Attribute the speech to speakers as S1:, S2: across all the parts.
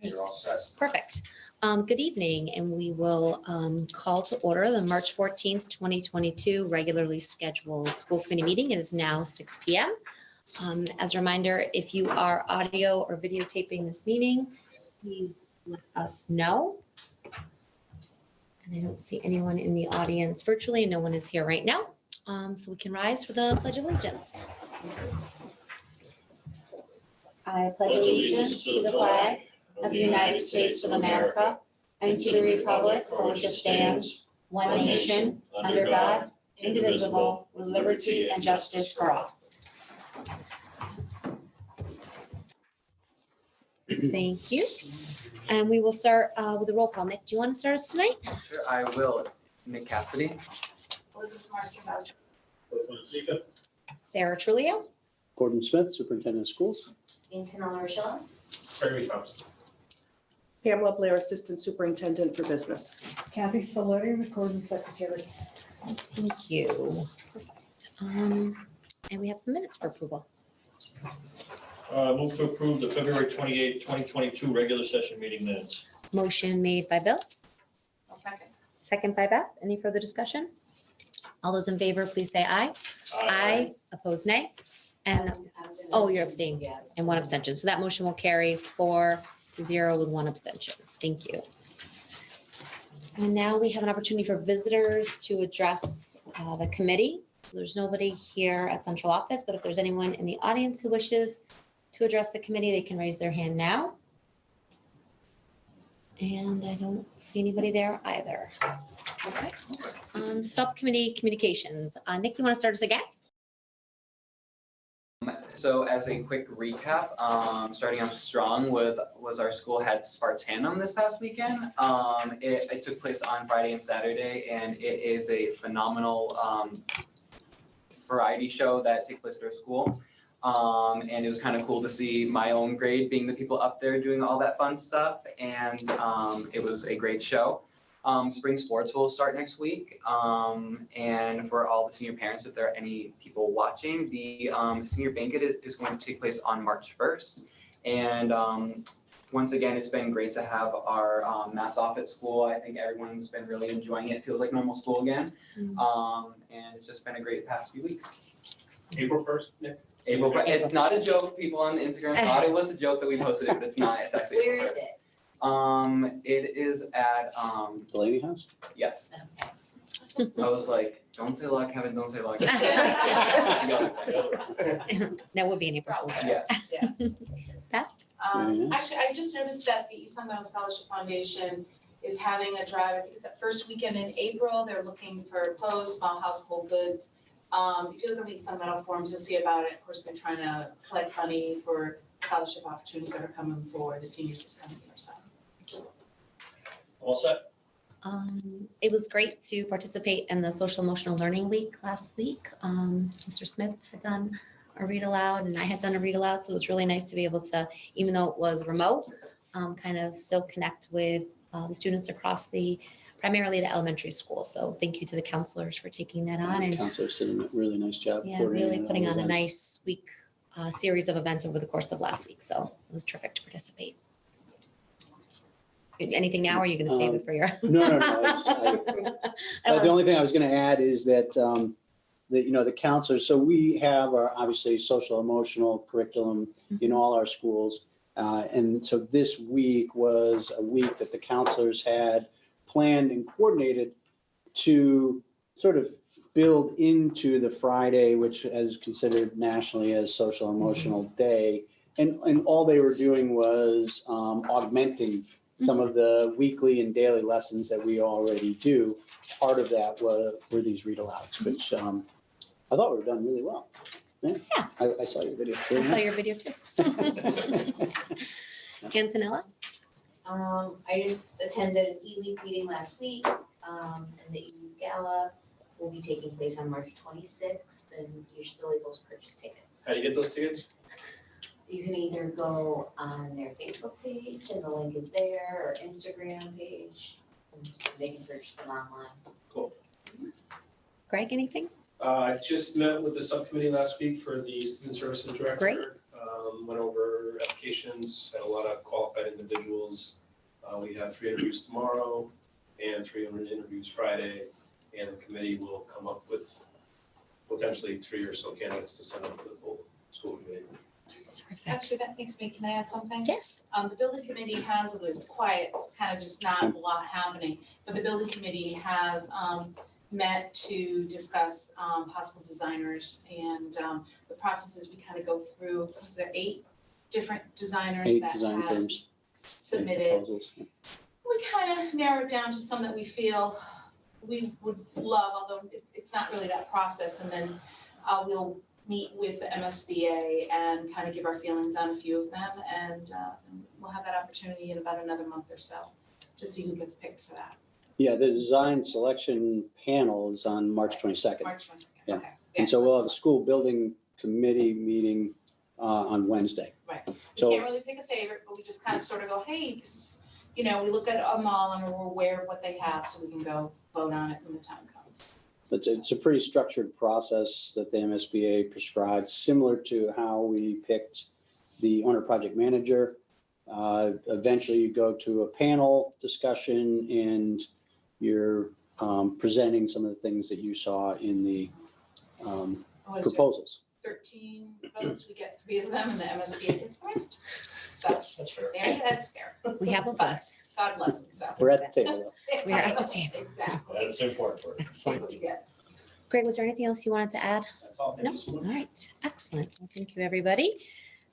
S1: You're all set.
S2: Perfect. Good evening, and we will call to order the March 14th, 2022 regularly scheduled school committee meeting. It is now 6 p.m. As a reminder, if you are audio or videotaping this meeting, please let us know. And I don't see anyone in the audience virtually, and no one is here right now. So we can rise for the Pledge of Allegiance. I pledge allegiance to the flag of the United States of America and to the republic for which it stands, one nation, under God, indivisible, with liberty and justice for all. Thank you. And we will start with the roll call. Nick, do you want to start us tonight?
S3: Sure, I will. Nick Cassidy.
S4: Elizabeth Marcy Boucher.
S2: Sarah Trulio.
S5: Gordon Smith, Superintendent of Schools.
S2: Antonella Rochelle.
S1: Gregory Thompson.
S4: Pamela Blair, Assistant Superintendent for Business.
S6: Kathy Salotti, Recording Secretary.
S2: Thank you. Perfect. And we have some minutes for approval.
S1: Move to approve the February 28th, 2022 regular session meeting minutes.
S2: Motion made by Bill,
S4: I'll second.
S2: second by Beth. Any further discussion? All those in favor, please say aye. Aye. Opposed, nay. And, oh, you're abstaining. And one abstention. So that motion will carry 4-0 with one abstention. Thank you. And now we have an opportunity for visitors to address the committee. So there's nobody here at central office, but if there's anyone in the audience who wishes to address the committee, they can raise their hand now. And I don't see anybody there either. Okay. Subcommittee communications. Nick, you want to start us again?
S3: So as a quick recap, starting off strong was our school had Spartanum this past weekend. It took place on Friday and Saturday, and it is a phenomenal variety show that takes place at our school. And it was kind of cool to see my own grade being the people up there doing all that fun stuff, and it was a great show. Spring sports will start next week, and for all the senior parents, if there are any people watching, the senior banquet is going to take place on March 1st. And once again, it's been great to have our mass off at school. I think everyone's been really enjoying it. It feels like normal school again, and it's just been a great past few weeks.
S1: April 1st, Nick?
S3: April 1st. It's not a joke. People on Instagram thought it was a joke that we posted it, but it's not. It's actually
S2: Where
S3: April
S2: is
S3: 1st.
S2: it?
S3: It is at
S5: Delaney House?
S3: yes. I was like, don't say luck, Kevin, don't say luck.
S2: That would be an April Fool's joke.
S3: Yes.
S4: Actually, I just noticed that the East Long Meadow Scholarship Foundation is having a drive. I think it's that first weekend in April. They're looking for clothes, small household goods. If you look at the East Long Meadow forums, you'll see about it. Of course, they're trying to collect money for scholarship opportunities that are coming forward. The seniors this coming year, so.
S1: All set?
S2: It was great to participate in the Social Emotional Learning Week last week. Mr. Smith had done a read aloud and I had done a read aloud. So it was really nice to be able to, even though it was remote, kind of still connect with the students across primarily the elementary school. So thank you to the counselors for taking that on. And
S5: Counselors did a really nice job.
S2: yeah, really
S5: coordinating
S2: putting
S5: all
S2: on a
S5: events.
S2: nice week, series of events over the course of last week. So it was terrific to participate. Anything now, or are you going to save it for your?
S5: No. The only thing I was going to add is that, the counselors, so we have our obviously social emotional curriculum in all our schools. And so this week was a week that the counselors had planned and coordinated to sort of build into the Friday, which is considered nationally as Social Emotional Day. And all they were doing was augmenting some of the weekly and daily lessons that we already do. Part of that were these read alouds, which I thought were done really well. Yeah. I saw your video.
S2: I saw your video too. Antonella?
S7: I just attended an e-leaf meeting last week, and the e-leaf gala will be taking place on March 26th, and you're still able to purchase tickets.
S1: How do you get those tickets?
S7: You can either go on their Facebook page, and the link is there, or Instagram page, and they can purchase them online.
S1: Cool.
S2: Greg, anything?
S8: I just met with the subcommittee last week for the student services director.
S2: Great.
S8: Went over applications, had a lot of qualified individuals. We have 3 interviews tomorrow and 3 interviews Friday, and the committee will come up with potentially 3 or so candidates to send up to the full school committee.
S2: Terrific.
S4: Actually, that makes me, can I add something?
S2: Yes.
S4: The building committee has, it's quiet, kind of just not a lot happening, but the building committee has met to discuss possible designers, and the process is we kind of go through, because there are 8 different designers
S5: 8
S4: that
S5: design
S4: have
S5: firms.
S4: submitted.
S5: Proposals.
S4: We kind of narrow it down to some that we feel we would love, although it's not really that process, and then we'll meet with the MSBA and kind of give our feelings on a few of them, and we'll have that opportunity in about another month or so to see who gets picked for that.
S5: Yeah, the design selection panel is on March 22nd.
S4: March 22nd,
S5: Yeah.
S4: okay.
S5: And so we'll have a school building committee meeting on Wednesday.
S4: Right. We
S5: So-
S4: can't really pick a favorite, but we just kind of sort of go, hey, this is, we look at them all and we're aware of what they have, so we can go vote on it when the time comes.
S5: It's a pretty structured process that the MSBA prescribed, similar to how we picked the owner project manager. Eventually you go to a panel discussion and you're presenting some of the things that you saw in the
S4: What is it,
S5: proposals.
S4: 13 votes, we get 3 of them, and the MSBA gets the rest. So,
S5: Yes.
S1: That's fair.
S4: that's fair.
S2: We have a bus.
S4: God bless them, so.
S5: We're at the table though.
S2: We are at the table.
S4: Exactly.
S1: That's important for it.
S2: Excellent.
S4: Yeah.
S2: Greg, was there anything else you wanted to add?
S1: That's all. Thank
S2: No?
S1: you so
S2: All
S1: much.
S2: right, excellent. Well, thank you, everybody.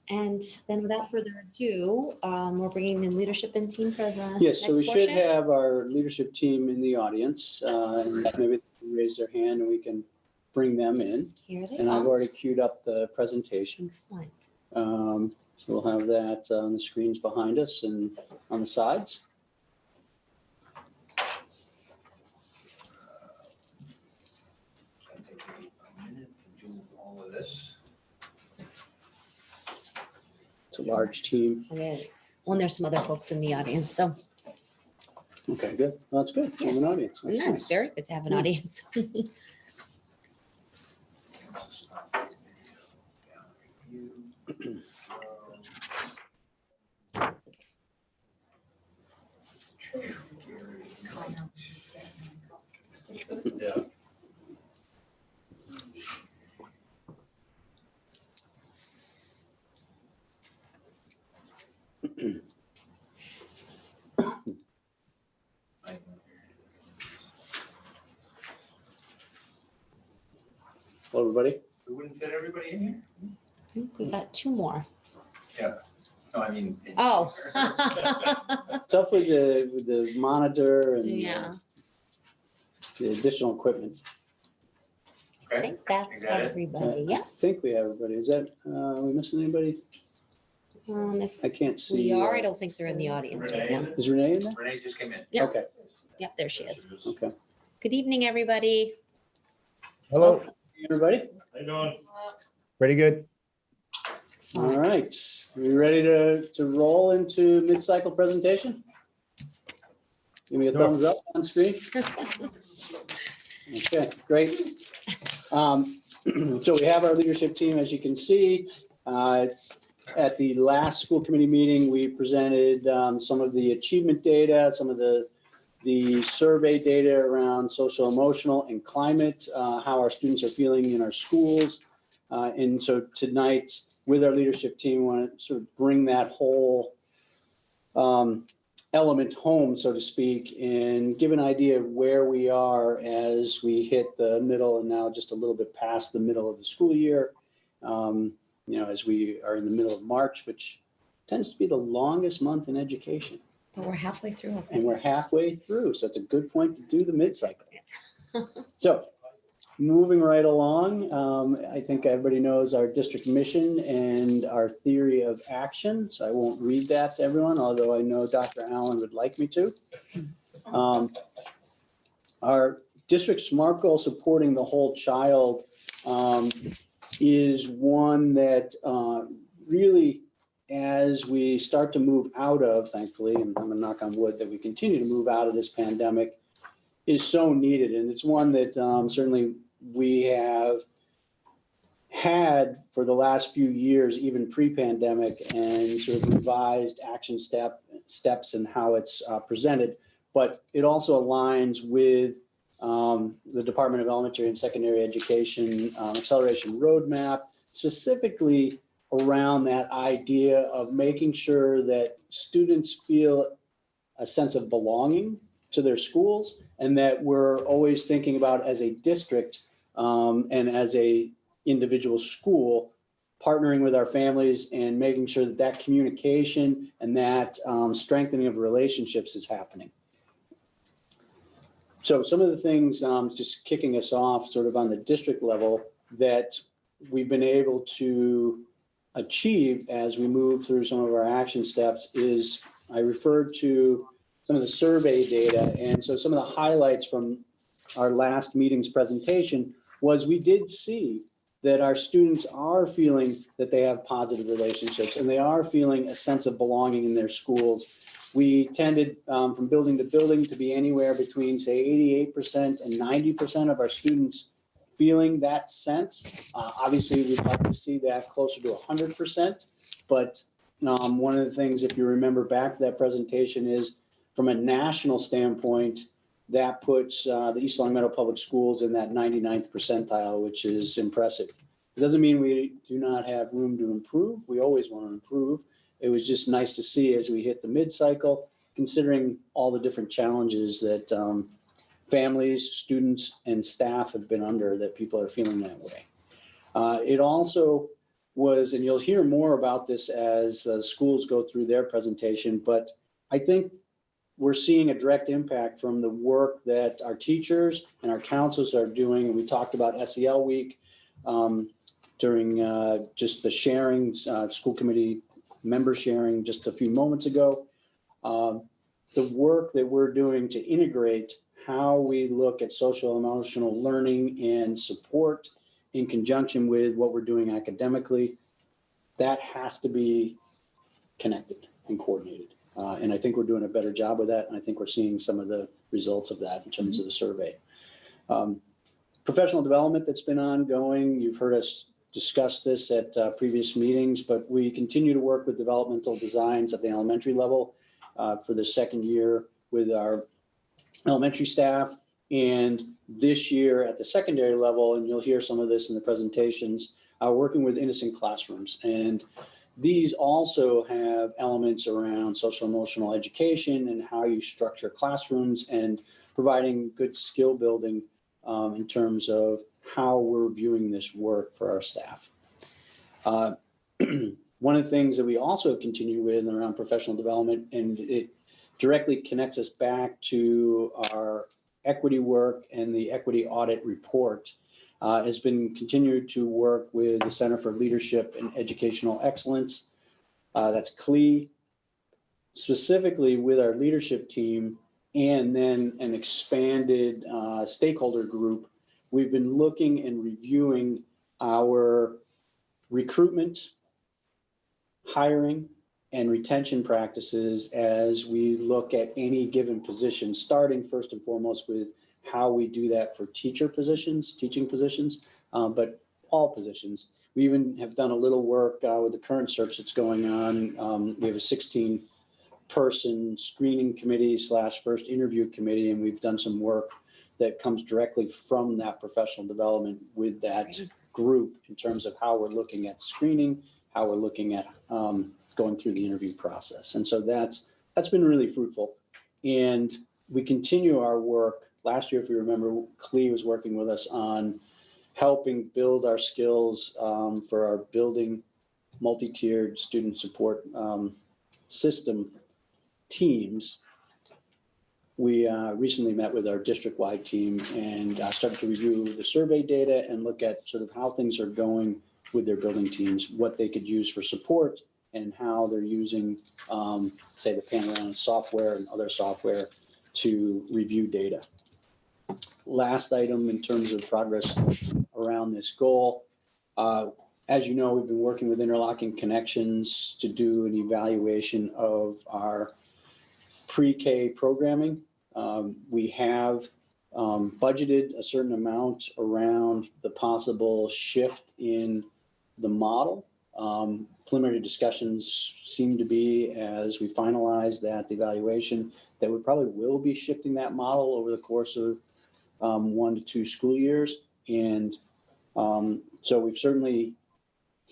S2: And then without further ado, we're bringing in leadership and team for the
S5: Yes, so we
S2: next
S5: should
S2: portion.
S5: have our leadership team in the audience. And maybe they can raise their hand and we can bring them in.
S2: Here they
S5: And I've
S2: come.
S5: already queued up the presentation.
S2: Excellent.
S5: So we'll have that on the screens behind us and on the sides.
S9: Gonna take me a minute to do all of this.
S5: It's a large team.
S2: It is. Well, and there's some other folks in the audience, so
S5: Okay, good. Well, that's good. We have an
S2: Yes.
S5: audience. That's
S2: that's
S5: nice.
S2: very good to have an
S5: Yeah.
S2: audience.
S1: Yeah.
S5: Hello, everybody.
S9: We wouldn't fit everybody in here?
S2: I think we got 2 more.
S9: No, I mean.
S2: Oh.
S5: Tough with the monitor and
S2: Yeah.
S5: the additional equipment.
S2: I
S9: Okay,
S2: think that's
S9: You got it?
S2: everybody.
S5: I
S2: Yeah.
S5: think we have everybody. Is that, are we missing anybody?
S2: If
S5: I can't see.
S2: we are, I don't think they're in the audience right now.
S5: Is Renee in there?
S9: Renee just came in.
S2: Yeah.
S5: Okay,
S2: Yep, there she is.
S5: okay.
S2: Good evening, everybody.
S10: Hello,
S5: Everybody?
S1: How you doing?
S10: pretty good.
S5: All right. Are you ready to roll into mid-cycle presentation? Give me a
S10: Sure.
S5: thumbs up on screen. Okay, great. So we have our leadership team, as you can see. At the last school committee meeting, we presented some of the achievement data, some of the survey data around social, emotional, and climate, how our students are feeling in our schools. And so tonight, with our leadership team, we want to sort of bring that whole element home, so to speak, and give an idea of where we are as we hit the middle and now just a little bit past the middle of the school year. As we are in the middle of March, which tends to be the longest month in education.
S2: But we're halfway through.
S5: And we're halfway through, so it's a good point to do the mid-cycle. So moving right along, I think everybody knows our district mission and our theory of action, so I won't read that to everyone, although I know Dr. Allen would like me to. Our district SMART goal, supporting the whole child, is one that really, as we start to move out of, thankfully, and I'm gonna knock on wood that we continue to move out of this pandemic, is so needed. And it's one that certainly we have had for the last few years, even pre-pandemic, and sort of revised action steps and how it's presented. But it also aligns with the Department of Elementary and Secondary Education Acceleration Roadmap, specifically around that idea of making sure that students feel a sense of belonging to their schools, and that we're always thinking about as a district and as a individual school, partnering with our families and making sure that that communication and that strengthening of relationships is happening. So some of the things, just kicking us off sort of on the district level, that we've been able to achieve as we move through some of our action steps is, I referred to some of the survey data. And so some of the highlights from our last meeting's presentation was we did see that our students are feeling that they have positive relationships and they are feeling a sense of belonging in their schools. We tended from building to building to be anywhere between, say, 88% and 90% of our students feeling that sense. Obviously, we'd like to see that closer to 100%. But one of the things, if you remember back to that presentation, is from a national standpoint, that puts the East Long Meadow Public Schools in that 99th percentile, which is impressive. It doesn't mean we do not have room to improve. We always want to improve. It was just nice to see as we hit the mid-cycle, considering all the different challenges that families, students, and staff have been under, that people are feeling that way. It also was, and you'll hear more about this as schools go through their presentation, but I think we're seeing a direct impact from the work that our teachers and our counselors are doing. We talked about SEL week during just the sharing, school committee member sharing just a few moments ago. The work that we're doing to integrate how we look at social emotional learning and support in conjunction with what we're doing academically, that has to be connected and coordinated. And I think we're doing a better job with that. And I think we're seeing some of the results of that in terms of the survey. Professional development that's been ongoing. You've heard us discuss this at previous meetings, but we continue to work with developmental designs at the elementary level for the second year with our elementary staff. And this year at the secondary level, and you'll hear some of this in the presentations, working with innocent classrooms. And these also have elements around social emotional education and how you structure classrooms and providing good skill building in terms of how we're viewing this work for our staff. One of the things that we also have continued with around professional development, and it directly connects us back to our equity work and the equity audit report, has been continued to work with the Center for Leadership and Educational Excellence. That's CLE, specifically with our leadership team, and then an expanded stakeholder group. We've been looking and reviewing our recruitment, hiring, and retention practices as we look at any given position, starting first and foremost with how we do that for teaching positions, but all positions. We even have done a little work with the current search that's going on. We have a 16-person screening committee / first interview committee, and we've done some work that comes directly from that professional development with that group in terms of how we're looking at screening, how we're looking at going through the interview process. And so that's been really fruitful. And we continue our work. Last year, if you remember, CLE was working with us on helping build our skills for our building multi-tiered student support system teams. We recently met with our district-wide team and started to review the survey data and look at sort of how things are going with their building teams, what they could use for support, and how they're using, say, the Panorama software and other software to review data. Last item in terms of progress around this goal. As you know, we've been working with Interlocking Connections to do an evaluation of our pre-K programming. We have budgeted a certain amount around the possible shift in the model. Preliminary discussions seem to be, as we finalize that evaluation, that we probably will be shifting that model over the course of 1 to 2 school years. And so we've certainly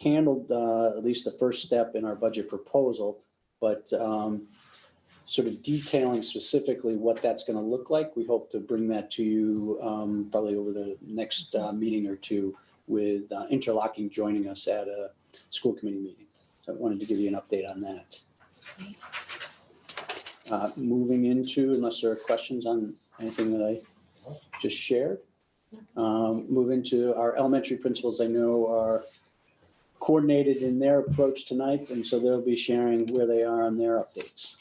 S5: handled at least the first step in our budget proposal, but sort of detailing specifically what that's going to look like, we hope to bring that to you probably over the next meeting or two, with Interlocking joining us at a school committee meeting. So I wanted to give you an update on that. Moving into, unless there are questions on anything that I just shared, move into our elementary principals. I know are coordinated in their approach tonight, and so they'll be sharing where they are on their updates.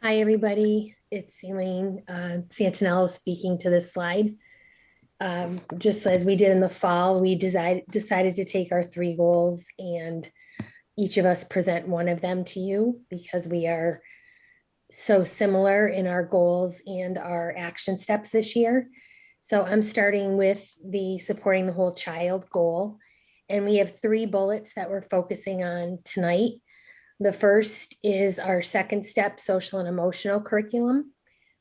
S11: Hi, everybody. It's Elaine Santinello speaking to this slide. Just as we did in the fall, we decided to take our 3 goals and each of us present one of them to you, because we are so similar in our goals and our action steps this year. So I'm starting with the supporting the whole child goal. And we have 3 bullets that we're focusing on tonight. The first is our second step, social and emotional curriculum,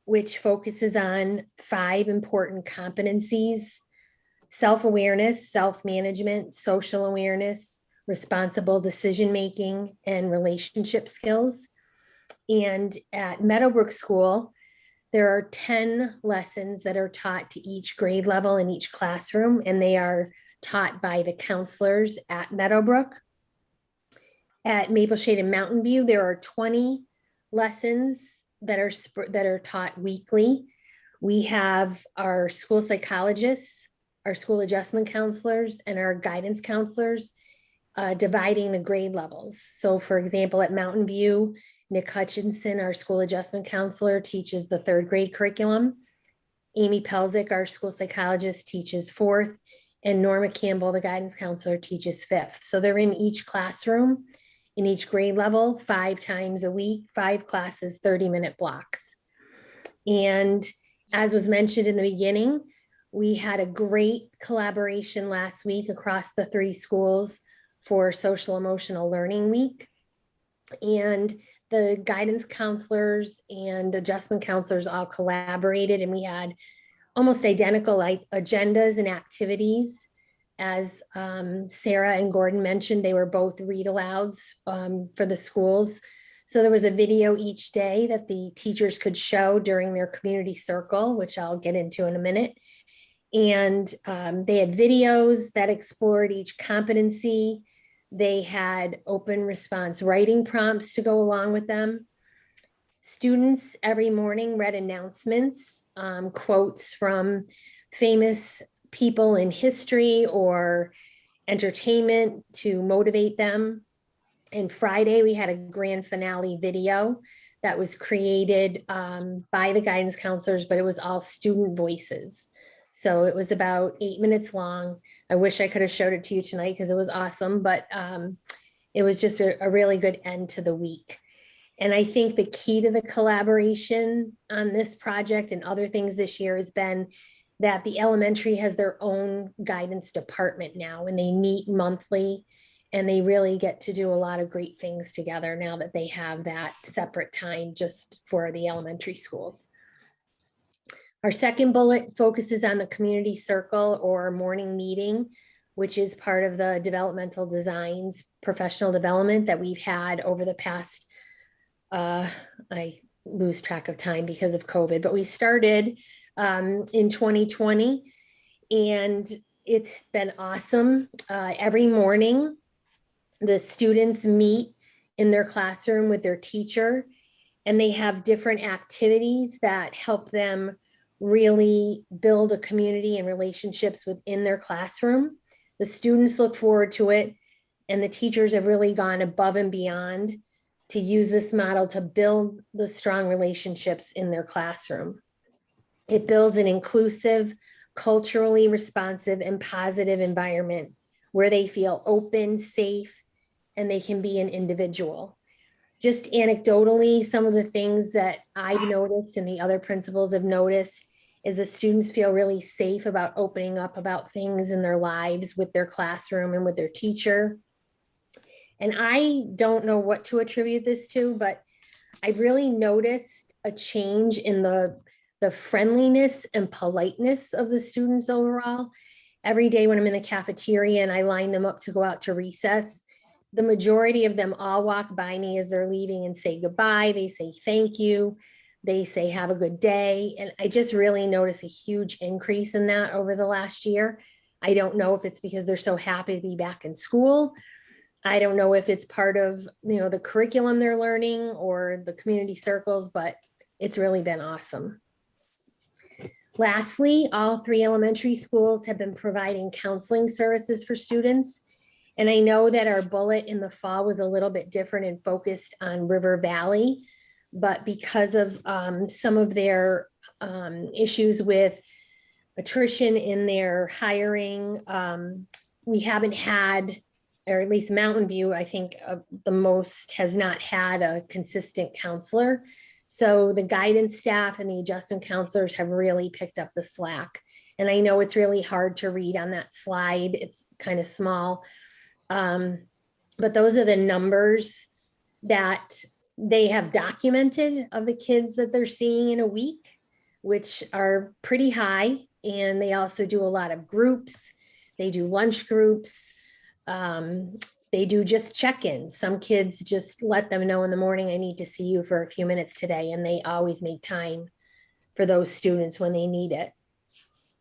S11: which focuses on 5 important competencies: self-awareness, self-management, social awareness, responsible decision-making, and relationship skills. And at Meadowbrook School, there are 10 lessons that are taught to each grade level in each classroom, and they are taught by the counselors at Meadowbrook. At Maple Shade and Mountain View, there are 20 lessons that are taught weekly. We have our school psychologists, our school adjustment counselors, and our guidance counselors dividing the grade levels. So for example, at Mountain View, Nick Hutchinson, our school adjustment counselor, teaches the 3rd grade curriculum. Amy Pelzik, our school psychologist, teaches 4th, and Norma Campbell, the guidance counselor, teaches 5th. So they're in each classroom, in each grade level, 5 times a week, 5 classes, 30-minute blocks. And as was mentioned in the beginning, we had a great collaboration last week across the 3 schools for Social Emotional Learning Week. And the guidance counselors and adjustment counselors all collaborated, and we had almost identical agendas and activities. As Sarah and Gordon mentioned, they were both read alouds for the schools. So there was a video each day that the teachers could show during their community circle, which I'll get into in a minute. And they had videos that explored each competency. They had open response writing prompts to go along with them. Students every morning read announcements, quotes from famous people in history or entertainment to motivate them. And Friday, we had a grand finale video that was created by the guidance counselors, but it was all student voices. So it was about 8 minutes long. I wish I could have showed it to you tonight because it was awesome, but it was just a really good end to the week. And I think the key to the collaboration on this project and other things this year has been that the elementary has their own guidance department now, and they meet monthly, and they really get to do a lot of great things together now that they have that separate time just for the elementary schools. Our second bullet focuses on the community circle or morning meeting, which is part of the developmental designs professional development that we've had over the past, I lose track of time because of COVID, but we started in 2020 and it's been awesome. Every morning, the students meet in their classroom with their teacher, and they have different activities that help them really build a community and relationships within their classroom. The students look forward to it, and the teachers have really gone above and beyond to use this model to build the strong relationships in their classroom. It builds an inclusive, culturally responsive, and positive environment where they feel open, safe, and they can be an individual. just anecdotally, some of the things that I've noticed and the other principals have noticed is the students feel really safe about opening up about things in their lives with their classroom and with their teacher. And I don't know what to attribute this to, but I've really noticed a change in the friendliness and politeness of the students overall. Every day when I'm in the cafeteria and I line them up to go out to recess, the majority of them all walk by me as they're leaving and say goodbye. They say thank you. They say have a good day. And I just really notice a huge increase in that over the last year. I don't know if it's because they're so happy to be back in school. I don't know if it's part of, the curriculum they're learning or the community circles, but it's really been awesome. Lastly, all 3 elementary schools have been providing counseling services for students. And I know that our bullet in the fall was a little bit different and focused on River Valley, but because of some of their issues with attrition in their hiring, we haven't had, or at least Mountain View, I think the most has not had a consistent counselor. So the guidance staff and the adjustment counselors have really picked up the slack. And I know it's really hard to read on that slide. It's kind of small. But those are the numbers that they have documented of the kids that they're seeing in a week, which are pretty high. And they also do a lot of groups. They do lunch groups. They do just check-ins. Some kids just let them know in the morning, I need to see you for a few minutes today. And they always make time for those students when they need it.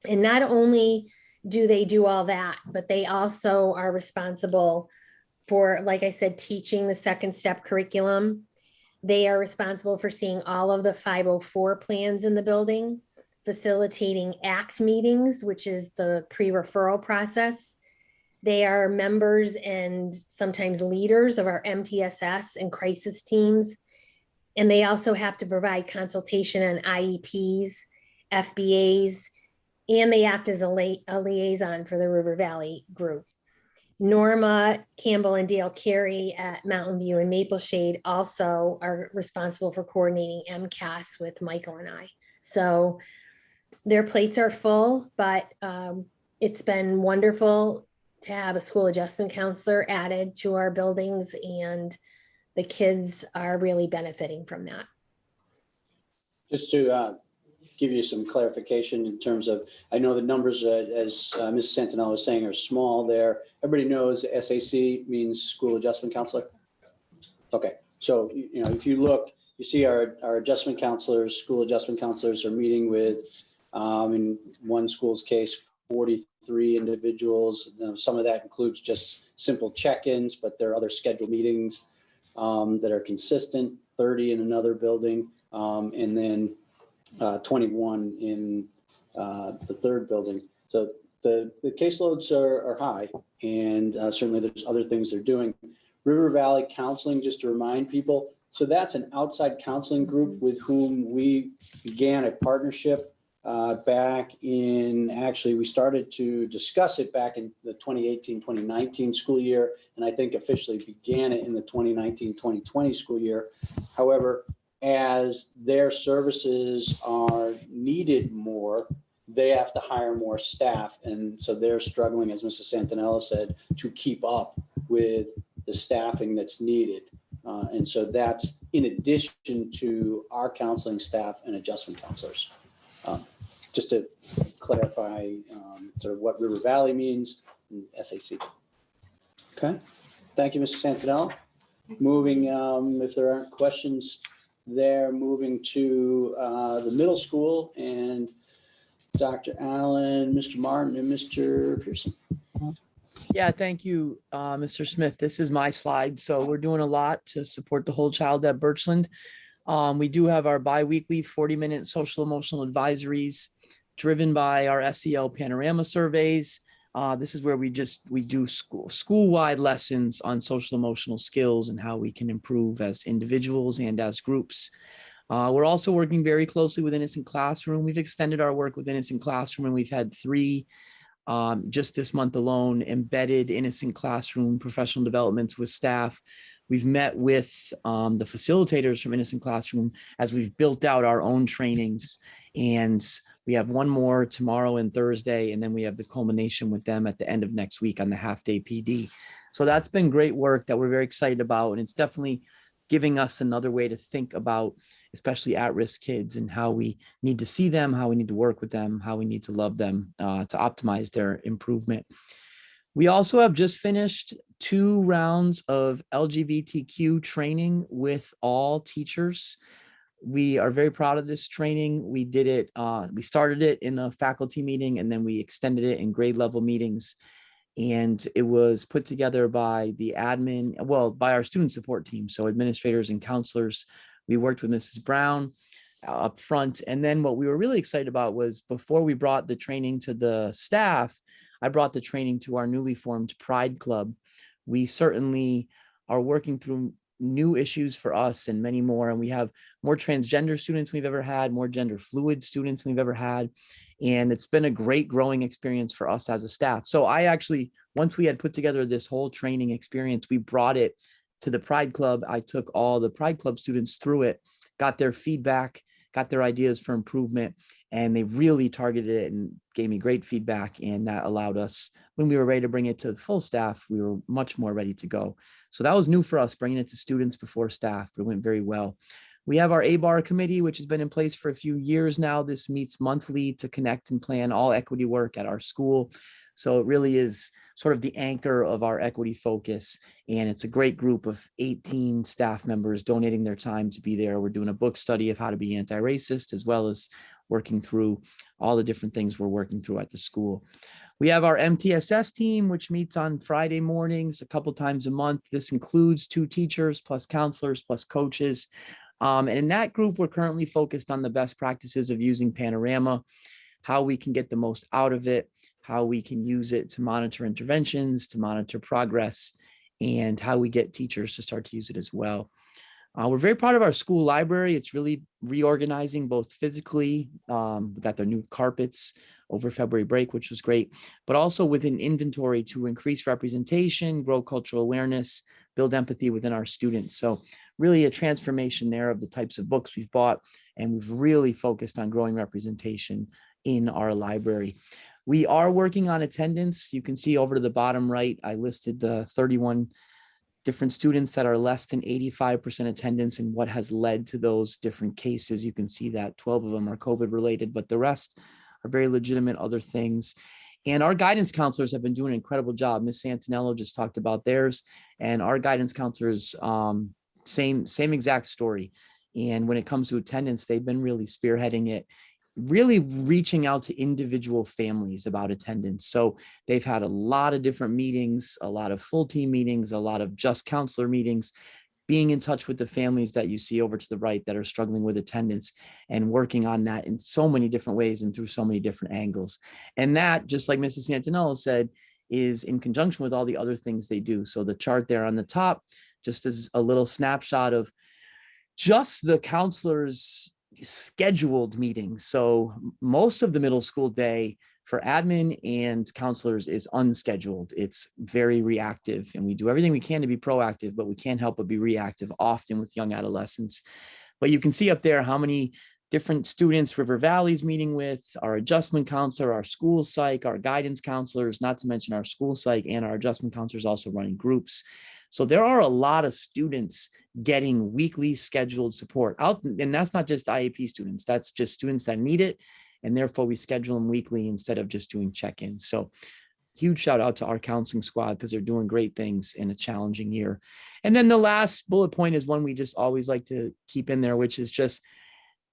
S11: And not only do they do all that, but they also are responsible for, like I said, teaching the second step curriculum. They are responsible for seeing all of the 504 plans in the building, facilitating ACT meetings, which is the pre-referral process. They are members and sometimes leaders of our MTSS and crisis teams. And they also have to provide consultation on IEPs, FBAs, and they act as a liaison for the River Valley group. Norma Campbell and Dale Carey at Mountain View and Maple Shade also are responsible for coordinating MCAS with Michael and I. So their plates are full, but it's been wonderful to have a school adjustment counselor added to our buildings, and the kids are really benefiting from that.
S5: Just to give you some clarification in terms of, I know the numbers, as Ms. Santinello was saying, are small there. Everybody knows SAC means school adjustment counselor. Okay, so if you look, you see our adjustment counselors, school adjustment counselors are meeting with, in one school's case, 43 individuals. Some of that includes just simple check-ins, but there are other scheduled meetings that are consistent, 30 in another building, and then 21 in the third building. So the caseloads are high, and certainly there's other things they're doing. River Valley Counseling, just to remind people, so that's an outside counseling group with whom we began a partnership back in, actually, we started to discuss it back in the 2018-2019 school year, and I think officially began it in the 2019-2020 school year. However, as their services are needed more, they have to hire more staff. And so they're struggling, as Mrs. Santinello said, to keep up with the staffing that's needed. And so that's in addition to our counseling staff and adjustment counselors. Just to clarify sort of what River Valley means in SAC. Okay, thank you, Mrs. Santinello. Moving, if there aren't questions there, moving to the middle school and Dr. Allen, Mr. Martin, and Mr. Pearson.
S12: Yeah, thank you, Mr. Smith. This is my slide. So we're doing a lot to support the whole child at Birchland. We do have our bi-weekly 40-minute social emotional advisories driven by our SEL panorama surveys. This is where we do school-wide lessons on social emotional skills and how we can improve as individuals and as groups. We're also working very closely with Innocent Classroom. We've extended our work with Innocent Classroom, and we've had 3 just this month alone embedded Innocent Classroom professional developments with staff. We've met with the facilitators from Innocent Classroom as we've built out our own trainings. And we have one more tomorrow and Thursday, and then we have the culmination with them at the end of next week on the half-day PD. So that's been great work that we're very excited about. And it's definitely giving us another way to think about, especially at-risk kids, and how we need to see them, how we need to work with them, how we need to love them to optimize their improvement. We also have just finished 2 rounds of LGBTQ training with all teachers. We are very proud of this training. We did it, we started it in a faculty meeting, and then we extended it in grade level meetings. And it was put together by the admin, well, by our student support team. So administrators and counselors. We worked with Mrs. Brown up front. And then what we were really excited about was, before we brought the training to the staff, I brought the training to our newly formed Pride Club. We certainly are working through new issues for us and many more. And we have more transgender students we've ever had, more gender fluid students we've ever had. And it's been a great growing experience for us as a staff. So I actually, once we had put together this whole training experience, we brought it to the Pride Club. I took all the Pride Club students through it, got their feedback, got their ideas for improvement, and they really targeted it and gave me great feedback. And that allowed us, when we were ready to bring it to the full staff, we were much more ready to go. So that was new for us, bringing it to students before staff, but it went very well. We have our ABAR committee, which has been in place for a few years now. This meets monthly to connect and plan all equity work at our school. So it really is sort of the anchor of our equity focus. And it's a great group of 18 staff members donating their time to be there. We're doing a book study of how to be anti-racist, as well as working through all the different things we're working through at the school. We have our MTSS team, which meets on Friday mornings a couple times a month. This includes 2 teachers, plus counselors, plus coaches. And in that group, we're currently focused on the best practices of using Panorama, how we can get the most out of it, how we can use it to monitor interventions, to monitor progress, and how we get teachers to start to use it as well. We're very proud of our school library. It's really reorganizing both physically. We got their new carpets over February break, which was great, but also within inventory to increase representation, grow cultural awareness, build empathy within our students. So really a transformation there of the types of books we've bought, and we've really focused on growing representation in our library. We are working on attendance. You can see over to the bottom right, I listed the 31 different students that are less than 85% attendance and what has led to those different cases. You can see that 12 of them are COVID related, but the rest are very legitimate other things. And our guidance counselors have been doing an incredible job. Ms. Santinello just talked about theirs, and our guidance counselors, same exact story. And when it comes to attendance, they've been really spearheading it, really reaching out to individual families about attendance. So they've had a lot of different meetings, a lot of full team meetings, a lot of just counselor meetings, being in touch with the families that you see over to the right that are struggling with attendance, and working on that in so many different ways and through so many different angles. And that, just like Mrs. Santinello said, is in conjunction with all the other things they do. So the chart there on the top, just as a little snapshot of just the counselors' scheduled meetings. So most of the middle school day for admin and counselors is unscheduled. It's very reactive, and we do everything we can to be proactive, but we can't help but be reactive often with young adolescents. But you can see up there how many different students River Valley's meeting with, our adjustment counselor, our school psych, our guidance counselors, not to mention our school psych and our adjustment counselors also running groups. So there are a lot of students getting weekly scheduled support out, and that's not just IEP students, that's just students that need it. And therefore we schedule them weekly instead of just doing check-ins. So huge shout out to our counseling squad, because they're doing great things in a challenging year. And then the last bullet point is one we just always like to keep in there, which is just,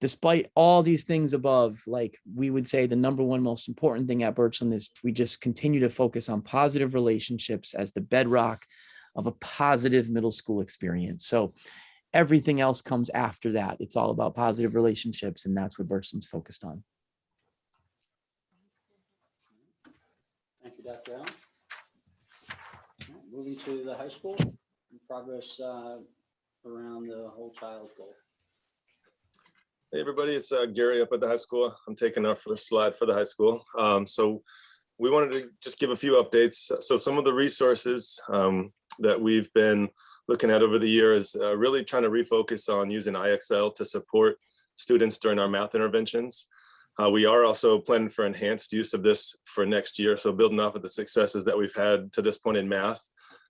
S12: despite all these things above, like we would say the number one most important thing at Birchland is we just continue to focus on positive relationships as the bedrock of a positive middle school experience. So everything else comes after that. It's all about positive relationships, and that's what Birchland's focused on.
S5: Thank you, Dr. Allen. All right, moving to the high school, progress around the whole child goal.
S13: Hey everybody, it's Gary up at the high school. I'm taking our first slide for the high school. So we wanted to just give a few updates. So some of the resources that we've been looking at over the year is really trying to refocus on using IXL to support students during our math interventions. We are also planning for enhanced use of this for next year. So building off of the successes that we've had to this point in math,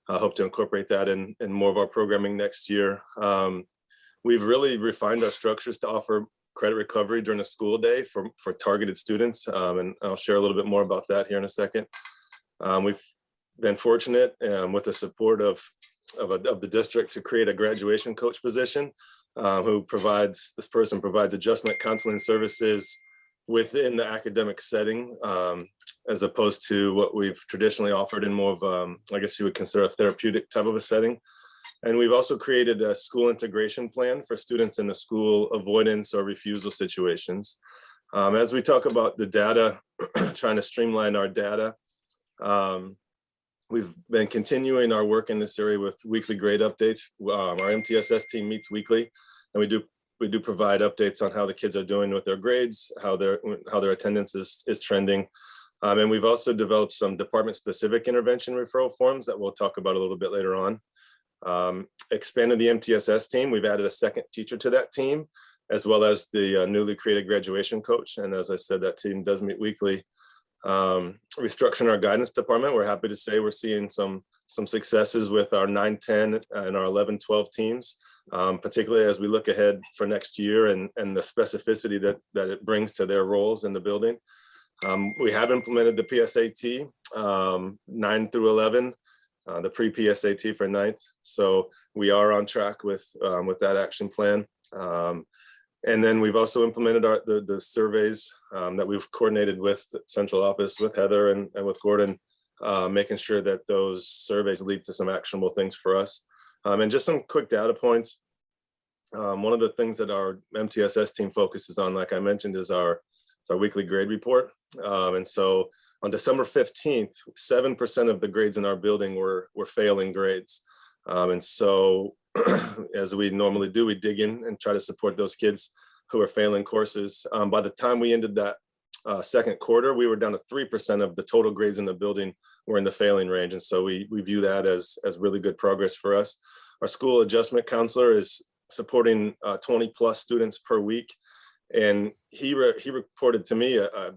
S13: I hope to incorporate that in more of our programming next year. We've really refined our structures to offer credit recovery during a school day for targeted students. And I'll share a little bit more about that here in a second. We've been fortunate with the support of the district to create a graduation coach position this person provides adjustment counseling services within the academic setting, as opposed to what we've traditionally offered in more of, I guess you would consider a therapeutic type of a setting. And we've also created a school integration plan for students in the school avoidance or refusal situations. As we talk about the data, trying to streamline our data, we've been continuing our work in this area with weekly grade updates. Our MTSS team meets weekly, and we do provide updates on how the kids are doing with their grades, how their attendance is trending. And we've also developed some department-specific intervention referral forms that we'll talk about a little bit later on. Expanded the MTSS team. We've added a second teacher to that team, as well as the newly created graduation coach. And as I said, that team does meet weekly. Restructuring our guidance department. We're happy to say we're seeing some successes with our 9-10 and our 11-12 teams, particularly as we look ahead for next year and the specificity that it brings to their roles in the building. We have implemented the PSAT 9 through 11. The pre-PSAT for 9th. So we are on track with that action plan. And then we've also implemented the surveys that we've coordinated with central office, with Heather and with Gordon, making sure that those surveys lead to some actionable things for us. And just some quick data points. One of the things that our MTSS team focuses on, like I mentioned, is our weekly grade report. And so on December 15th, 7% of the grades in our building were failing grades. And so as we normally do, we dig in and try to support those kids who are failing courses. By the time we ended that second quarter, we were down to 3% of the total grades in the building were in the failing range. And so we view that as really good progress for us. Our school adjustment counselor is supporting 20 plus students per week. And he reported to me a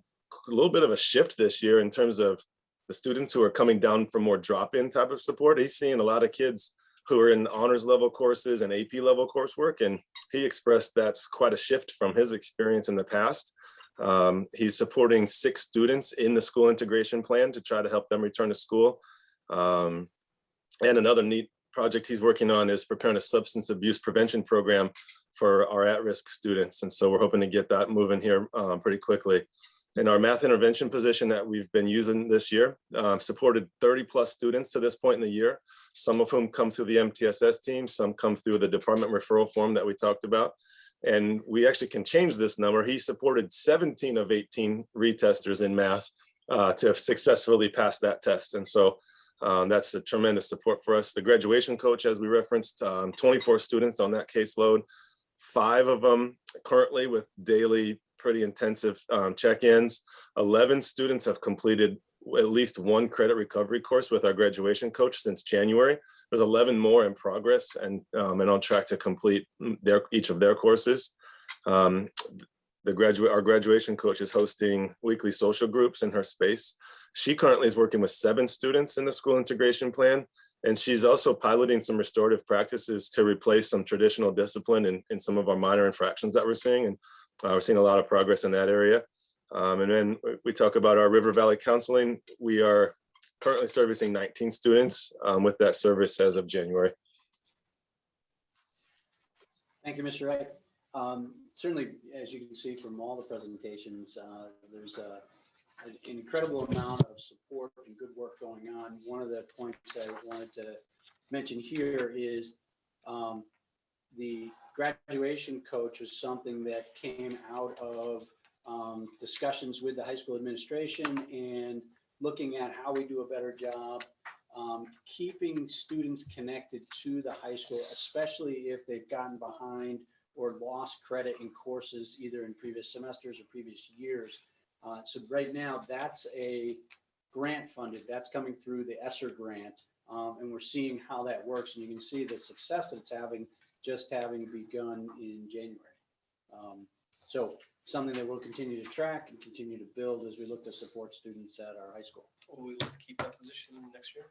S13: little bit of a shift this year in terms of the students who are coming down for more drop-in type of support. He's seeing a lot of kids who are in honors level courses and AP level coursework. And he expressed that's quite a shift from his experience in the past. He's supporting 6 students in the school integration plan to try to help them return to school. And another neat project he's working on is preparing a substance abuse prevention program for our at-risk students. And so we're hoping to get that moving here pretty quickly. In our math intervention position that we've been using this year, supported 30 plus students to this point in the year, some of whom come through the MTSS team, some come through the department referral form that we talked about. And we actually can change this number. He supported 17 of 18 retesters in math to successfully pass that test. And so that's a tremendous support for us. The graduation coach, as we referenced, 24 students on that caseload, 5 of them currently with daily pretty intensive check-ins. 11 students have completed at least one credit recovery course with our graduation coach since January. There's 11 more in progress and on track to complete each of their courses. Our graduation coach is hosting weekly social groups in her space. She currently is working with 7 students in the school integration plan. And she's also piloting some restorative practices to replace some traditional discipline in some of our minor infractions that we're seeing. And we're seeing a lot of progress in that area. And then we talk about our River Valley Counseling. We are currently servicing 19 students with that service as of January.
S5: Thank you, Mr. Wright. Certainly, as you can see from all the presentations, there's an incredible amount of support and good work going on. One of the points I wanted to mention here is the graduation coach was something that came out of discussions with the high school administration and looking at how we do a better job keeping students connected to the high school, especially if they've gotten behind or lost credit in courses either in previous semesters or previous years. So right now that's a grant funded, that's coming through the ESSER grant And we're seeing how that works, and you can see the success that it's having, just having begun in January. So something that we'll continue to track and continue to build as we look to support students at our high school.
S8: Will we look to keep that position next year?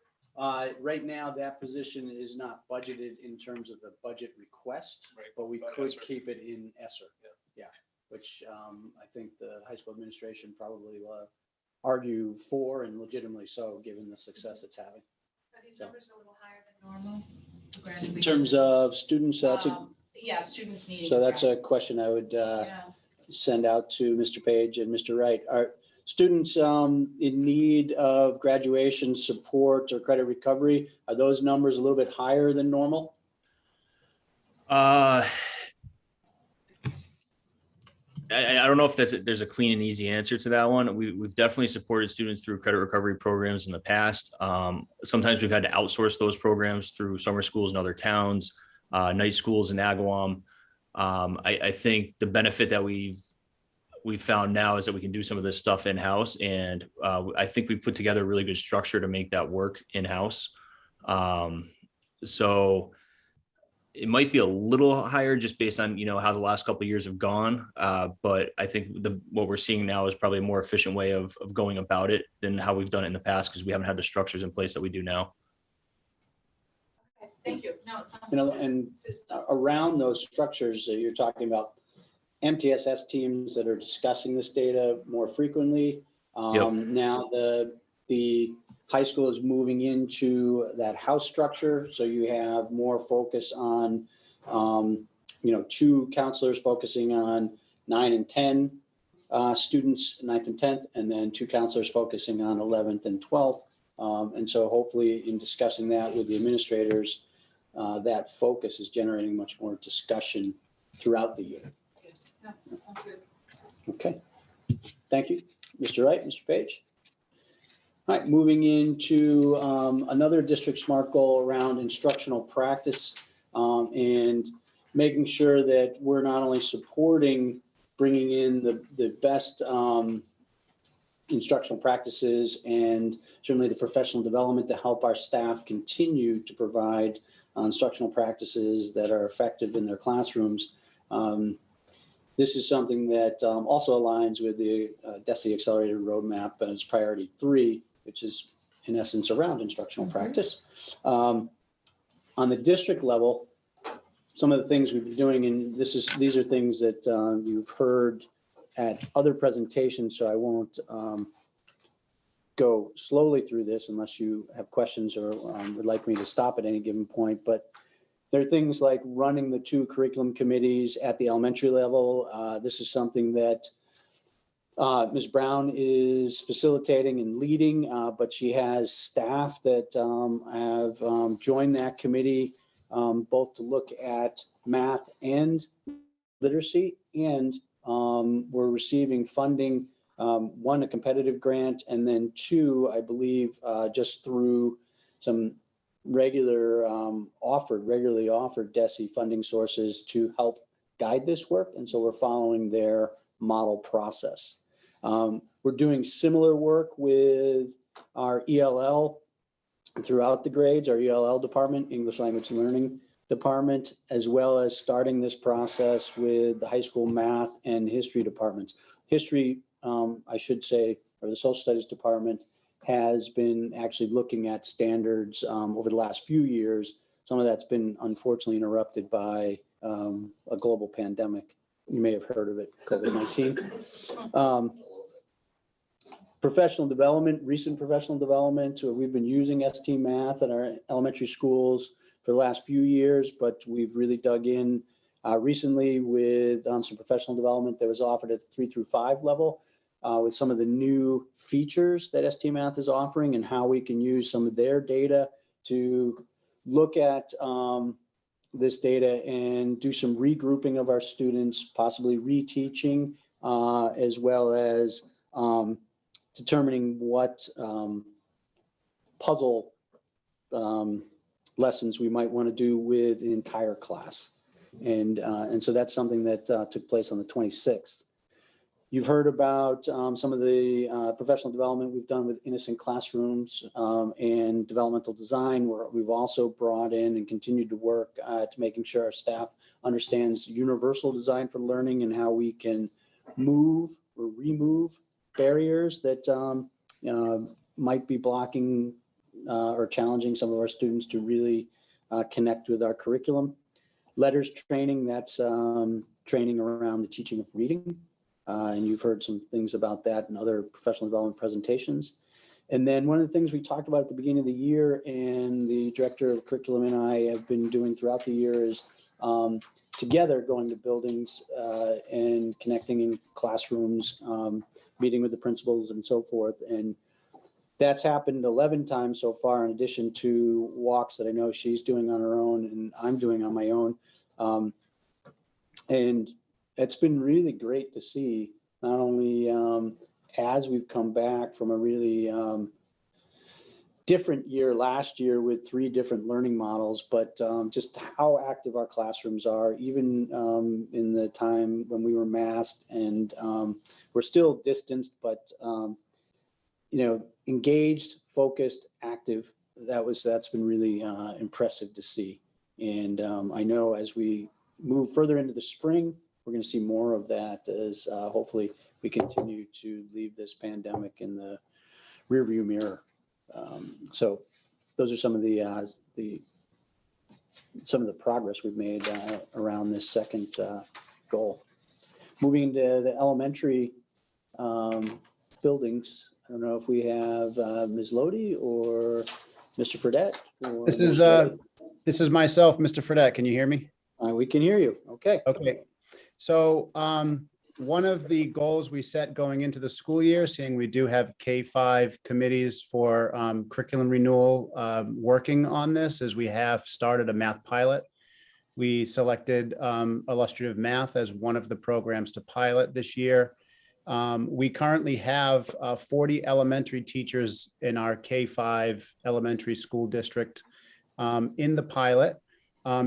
S5: Right now, that position is not budgeted in terms of the budget request,
S8: Right,
S5: but we
S8: but
S5: could
S8: ESSER.
S5: keep it in ESSER.
S8: Yeah.
S5: Yeah, which I think the high school administration probably will argue for, and legitimately so, given the success it's having.
S4: Are these numbers a little higher than normal?
S5: In terms of students,
S4: Yeah, students needing.
S5: so that's a question I would
S4: Yeah.
S5: send out to Mr. Page and Mr. Wright. Are students in need of graduation support or credit recovery, are those numbers a little bit higher than normal?
S14: I don't know if there's a clean and easy answer to that one. We've definitely supported students through credit recovery programs in the past. Sometimes we've had to outsource those programs through summer schools in other towns, night schools in Agawam. I think the benefit that we've found now is that we can do some of this stuff in-house, and I think we put together a really good structure to make that work in-house. So it might be a little higher just based on, how the last couple of years have gone. But I think what we're seeing now is probably a more efficient way of going about it than how we've done it in the past, because we haven't had the structures in place that we do now.
S4: Okay, thank you. No, it sounds.
S5: And
S4: consistent.
S5: around those structures, you're talking about MTSS teams that are discussing this data more frequently.
S14: Yep.
S5: Now the high school is moving into that house structure, so you have more focus on, 2 counselors focusing on 9 and 10 students, 9th and 10th, and then 2 counselors focusing on 11th and 12th. And so hopefully in discussing that with the administrators, that focus is generating much more discussion throughout the year.
S4: No, sounds good.
S5: Okay, thank you. Mr. Wright, Mr. Page. All right, moving into another district SMART goal around instructional practice and making sure that we're not only supporting bringing in the best instructional practices and certainly the professional development to help our staff continue to provide instructional practices that are effective in their classrooms. This is something that also aligns with the DESE Accelerated Roadmap as priority 3, which is in essence around instructional practice. On the district level, some of the things we've been doing, and these are things that you've heard at other presentations, so I won't go slowly through this unless you have questions or would like me to stop at any given point. But there are things like running the 2 curriculum committees at the elementary level. This is something that Ms. Brown is facilitating and leading, but she has staff that have joined that committee both to look at math and literacy. And we're receiving funding, 1, a competitive grant, and then 2, I believe, just through some regularly offered DESE funding sources to help guide this work. And so we're following their model process. We're doing similar work with our ELL throughout the grades, our ELL department, English Language Learning department, as well as starting this process with the high school math and history departments. History, I should say, or the social studies department has been actually looking at standards over the last few years. Some of that's been unfortunately interrupted by a global pandemic. You may have heard of it, COVID-19. Professional development, recent professional development. So we've been using ST Math in our elementary schools for the last few years, but we've really dug in recently with some professional development that was offered at the 3 through 5 level with some of the new features that ST Math is offering and how we can use some of their data to look at this data and do some regrouping of our students, possibly reteaching, as well as determining what puzzle lessons we might want to do with the entire class. And so that's something that took place on the 26th. You've heard about some of the professional development we've done with innocent classrooms and developmental design, where we've also brought in and continued to work to making sure our staff understands universal design for learning and how we can move or remove barriers that might be blocking or challenging some of our students to really connect with our curriculum. Letters training, that's training around the teaching of reading. And you've heard some things about that in other professional development presentations. And then one of the things we talked about at the beginning of the year and the director of curriculum and I have been doing throughout the year is together going to buildings and connecting in classrooms, meeting with the principals and so forth. And that's happened 11 times so far, in addition to walks that I know she's doing on her own and I'm doing on my own. And it's been really great to see, not only as we've come back from a really different year last year with 3 different learning models, but just how active our classrooms are, even in the time when we were masked and we're still distanced, but engaged, focused, active. That's been really impressive to see. And I know as we move further into the spring, we're going to see more of that as hopefully we continue to leave this pandemic in the rearview mirror. So those are some of the progress we've made around this second goal. Moving into the elementary buildings, I don't know if we have Ms. Lodi or Mr. Fredette. Or
S10: This is myself, Mr. Fredette. Can you hear me?
S5: We can hear you. Okay.
S10: Okay. So one of the goals we set going into the school year, seeing we do have K-5 committees for curriculum renewal working on this, is we have started a math pilot. We selected illustrative math as one of the programs to pilot this year. We currently have 40 elementary teachers in our K-5 elementary school district in the pilot.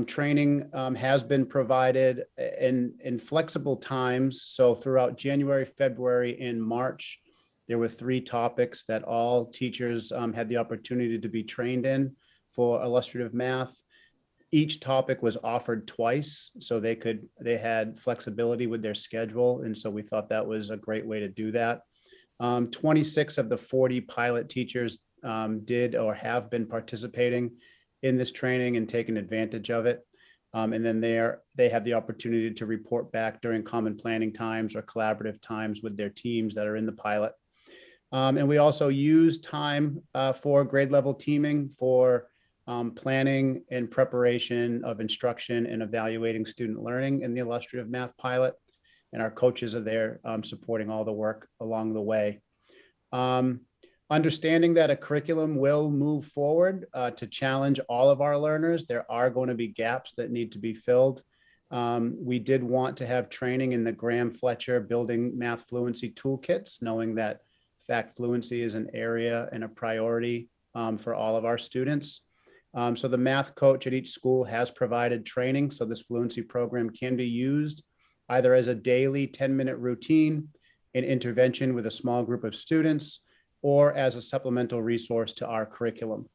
S10: Training has been provided in flexible times. So throughout January, February, and March, there were 3 topics that all teachers had the opportunity to be trained in for illustrative math. Each topic was offered twice, so they had flexibility with their schedule. And so we thought that was a great way to do that. 26 of the 40 pilot teachers did or have been participating in this training and taken advantage of it. And then they have the opportunity to report back during common planning times or collaborative times with their teams that are in the pilot. And we also use time for grade level teaming for planning and preparation of instruction and evaluating student learning in the illustrative math pilot. And our coaches are there supporting all the work along the way. Understanding that a curriculum will move forward to challenge all of our learners, there are going to be gaps that need to be filled. We did want to have training in the Graham-Fletcher Building Math Fluency Toolkits, knowing that fact fluency is an area and a priority for all of our students. So the math coach at each school has provided training, so this fluency program can be used either as a daily 10-minute routine, an intervention with a small group of students, or as a supplemental resource to our curriculum.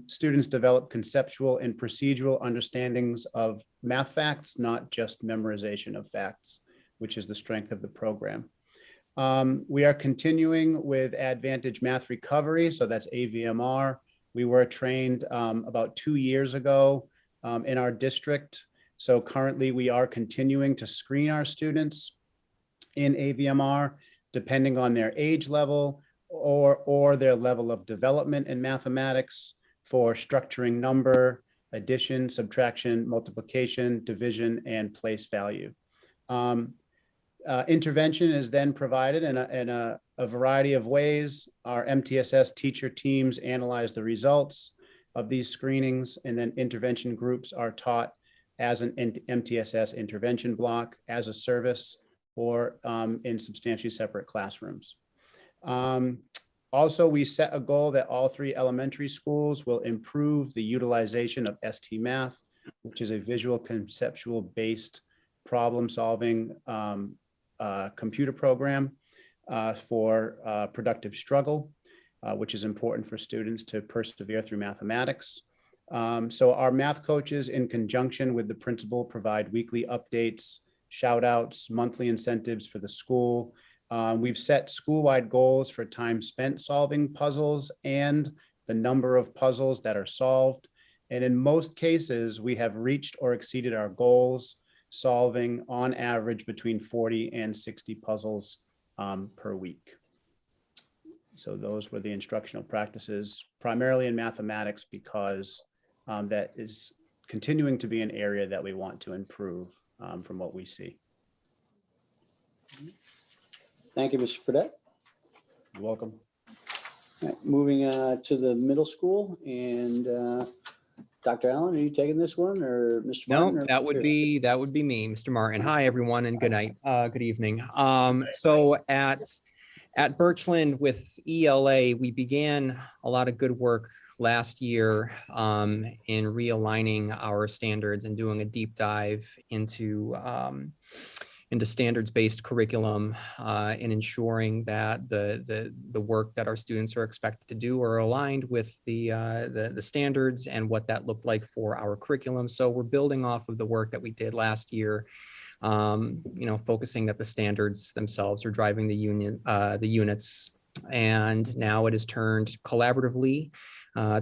S10: Students develop conceptual and procedural understandings of math facts, not just memorization of facts, which is the strength of the program. We are continuing with Advantage Math Recovery, so that's AVMR. We were trained about 2 years ago in our district. So currently we are continuing to screen our students in AVMR, depending on their age level or their level of development in mathematics for structuring number, addition, subtraction, multiplication, division, and place value. Intervention is then provided in a variety of ways. Our MTSS teacher teams analyze the results of these screenings, and then intervention groups are taught as an MTSS intervention block, as a service, or in substantially separate classrooms. Also, we set a goal that all 3 elementary schools will improve the utilization of ST Math, which is a visual conceptual based problem solving computer program for productive struggle, which is important for students to persevere through mathematics. So our math coaches, in conjunction with the principal, provide weekly updates, shout outs, monthly incentives for the school. We've set school-wide goals for time spent solving puzzles and the number of puzzles that are solved. And in most cases, we have reached or exceeded our goals, solving on average between 40 and 60 puzzles per week. So those were the instructional practices, primarily in mathematics, because that is continuing to be an area that we want to improve from what we see.
S5: Thank you, Mr. Fredette.
S10: You're welcome.
S5: All right, moving to the middle school, and Dr. Allen, are you taking this one, or Mr.
S15: No,
S5: Martin?
S15: that would be me, Mr. Martin. Hi, everyone, and good night. Good evening. So at Birchland with ELA, we began a lot of good work last year in realigning our standards and doing a deep dive into standards-based curriculum and ensuring that the work that our students are expected to do are aligned with the standards and what that looked like for our curriculum. So we're building off of the work that we did last year, focusing that the standards themselves are driving the units. And now it is turned collaboratively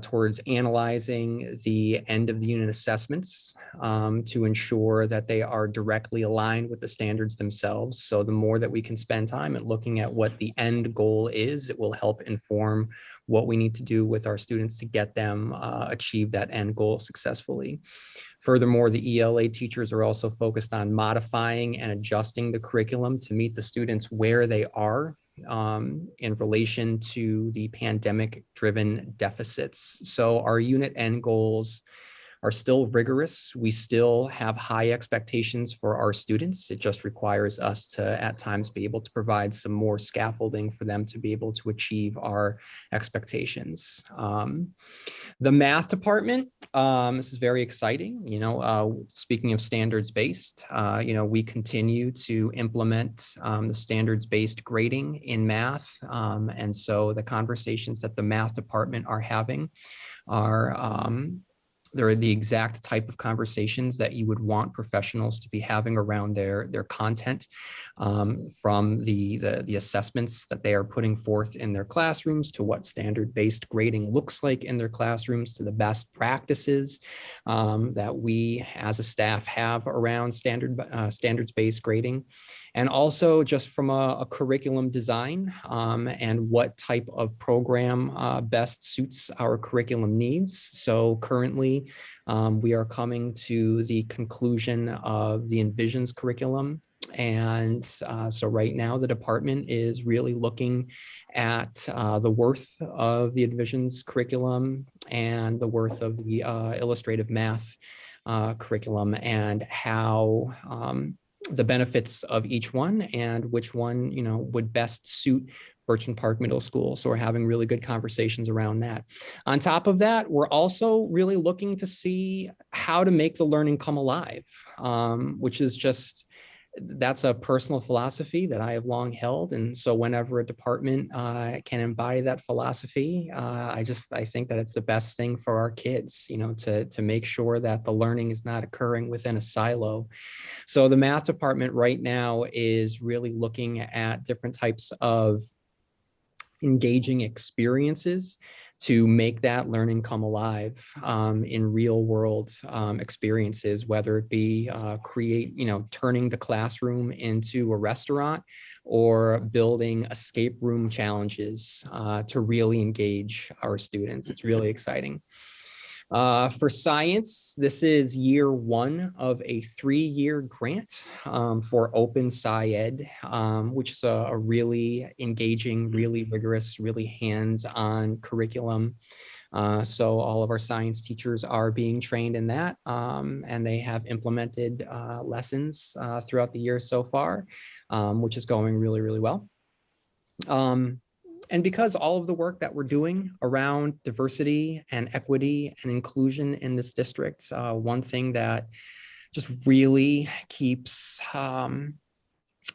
S15: towards analyzing the end of the unit assessments to ensure that they are directly aligned with the standards themselves. So the more that we can spend time at looking at what the end goal is, it will help inform what we need to do with our students to get them achieve that end goal successfully. Furthermore, the ELA teachers are also focused on modifying and adjusting the curriculum to meet the students where they are in relation to the pandemic-driven deficits. So our unit end goals are still rigorous. We still have high expectations for our students. It just requires us to, at times, be able to provide some more scaffolding for them to be able to achieve our expectations. The math department, this is very exciting. Speaking of standards-based, we continue to implement the standards-based grading in math. And so the conversations that the math department are having are they're the exact type of conversations that you would want professionals to be having around their content, from the assessments that they are putting forth in their classrooms, to what standard-based grading looks like in their classrooms, to the best practices that we as a staff have around standards-based grading. And also just from a curriculum design and what type of program best suits our curriculum needs. So currently, we are coming to the conclusion of the Envisions curriculum. And so right now, the department is really looking at the worth of the Envisions curriculum and the worth of the illustrative math curriculum, and how the benefits of each one and which one, would best suit Birchland Park Middle School. So we're having really good conversations around that. On top of that, we're also really looking to see how to make the learning come alive, which is just, that's a personal philosophy that I have long held. And so whenever a department can embody that philosophy, I think that it's the best thing for our kids, to make sure that the learning is not occurring within a silo. So the math department right now is really looking at different types of engaging experiences to make that learning come alive in real world experiences, whether it be turning the classroom into a restaurant, or building escape room challenges to really engage our students. It's really exciting. For science, this is year one of a 3-year grant for Open SciEd, which is a really engaging, really rigorous, really hands-on curriculum. So all of our science teachers are being trained in that, and they have implemented lessons throughout the year so far, which is going really, really well. And because all of the work that we're doing around diversity and equity and inclusion in this district, one thing that just really keeps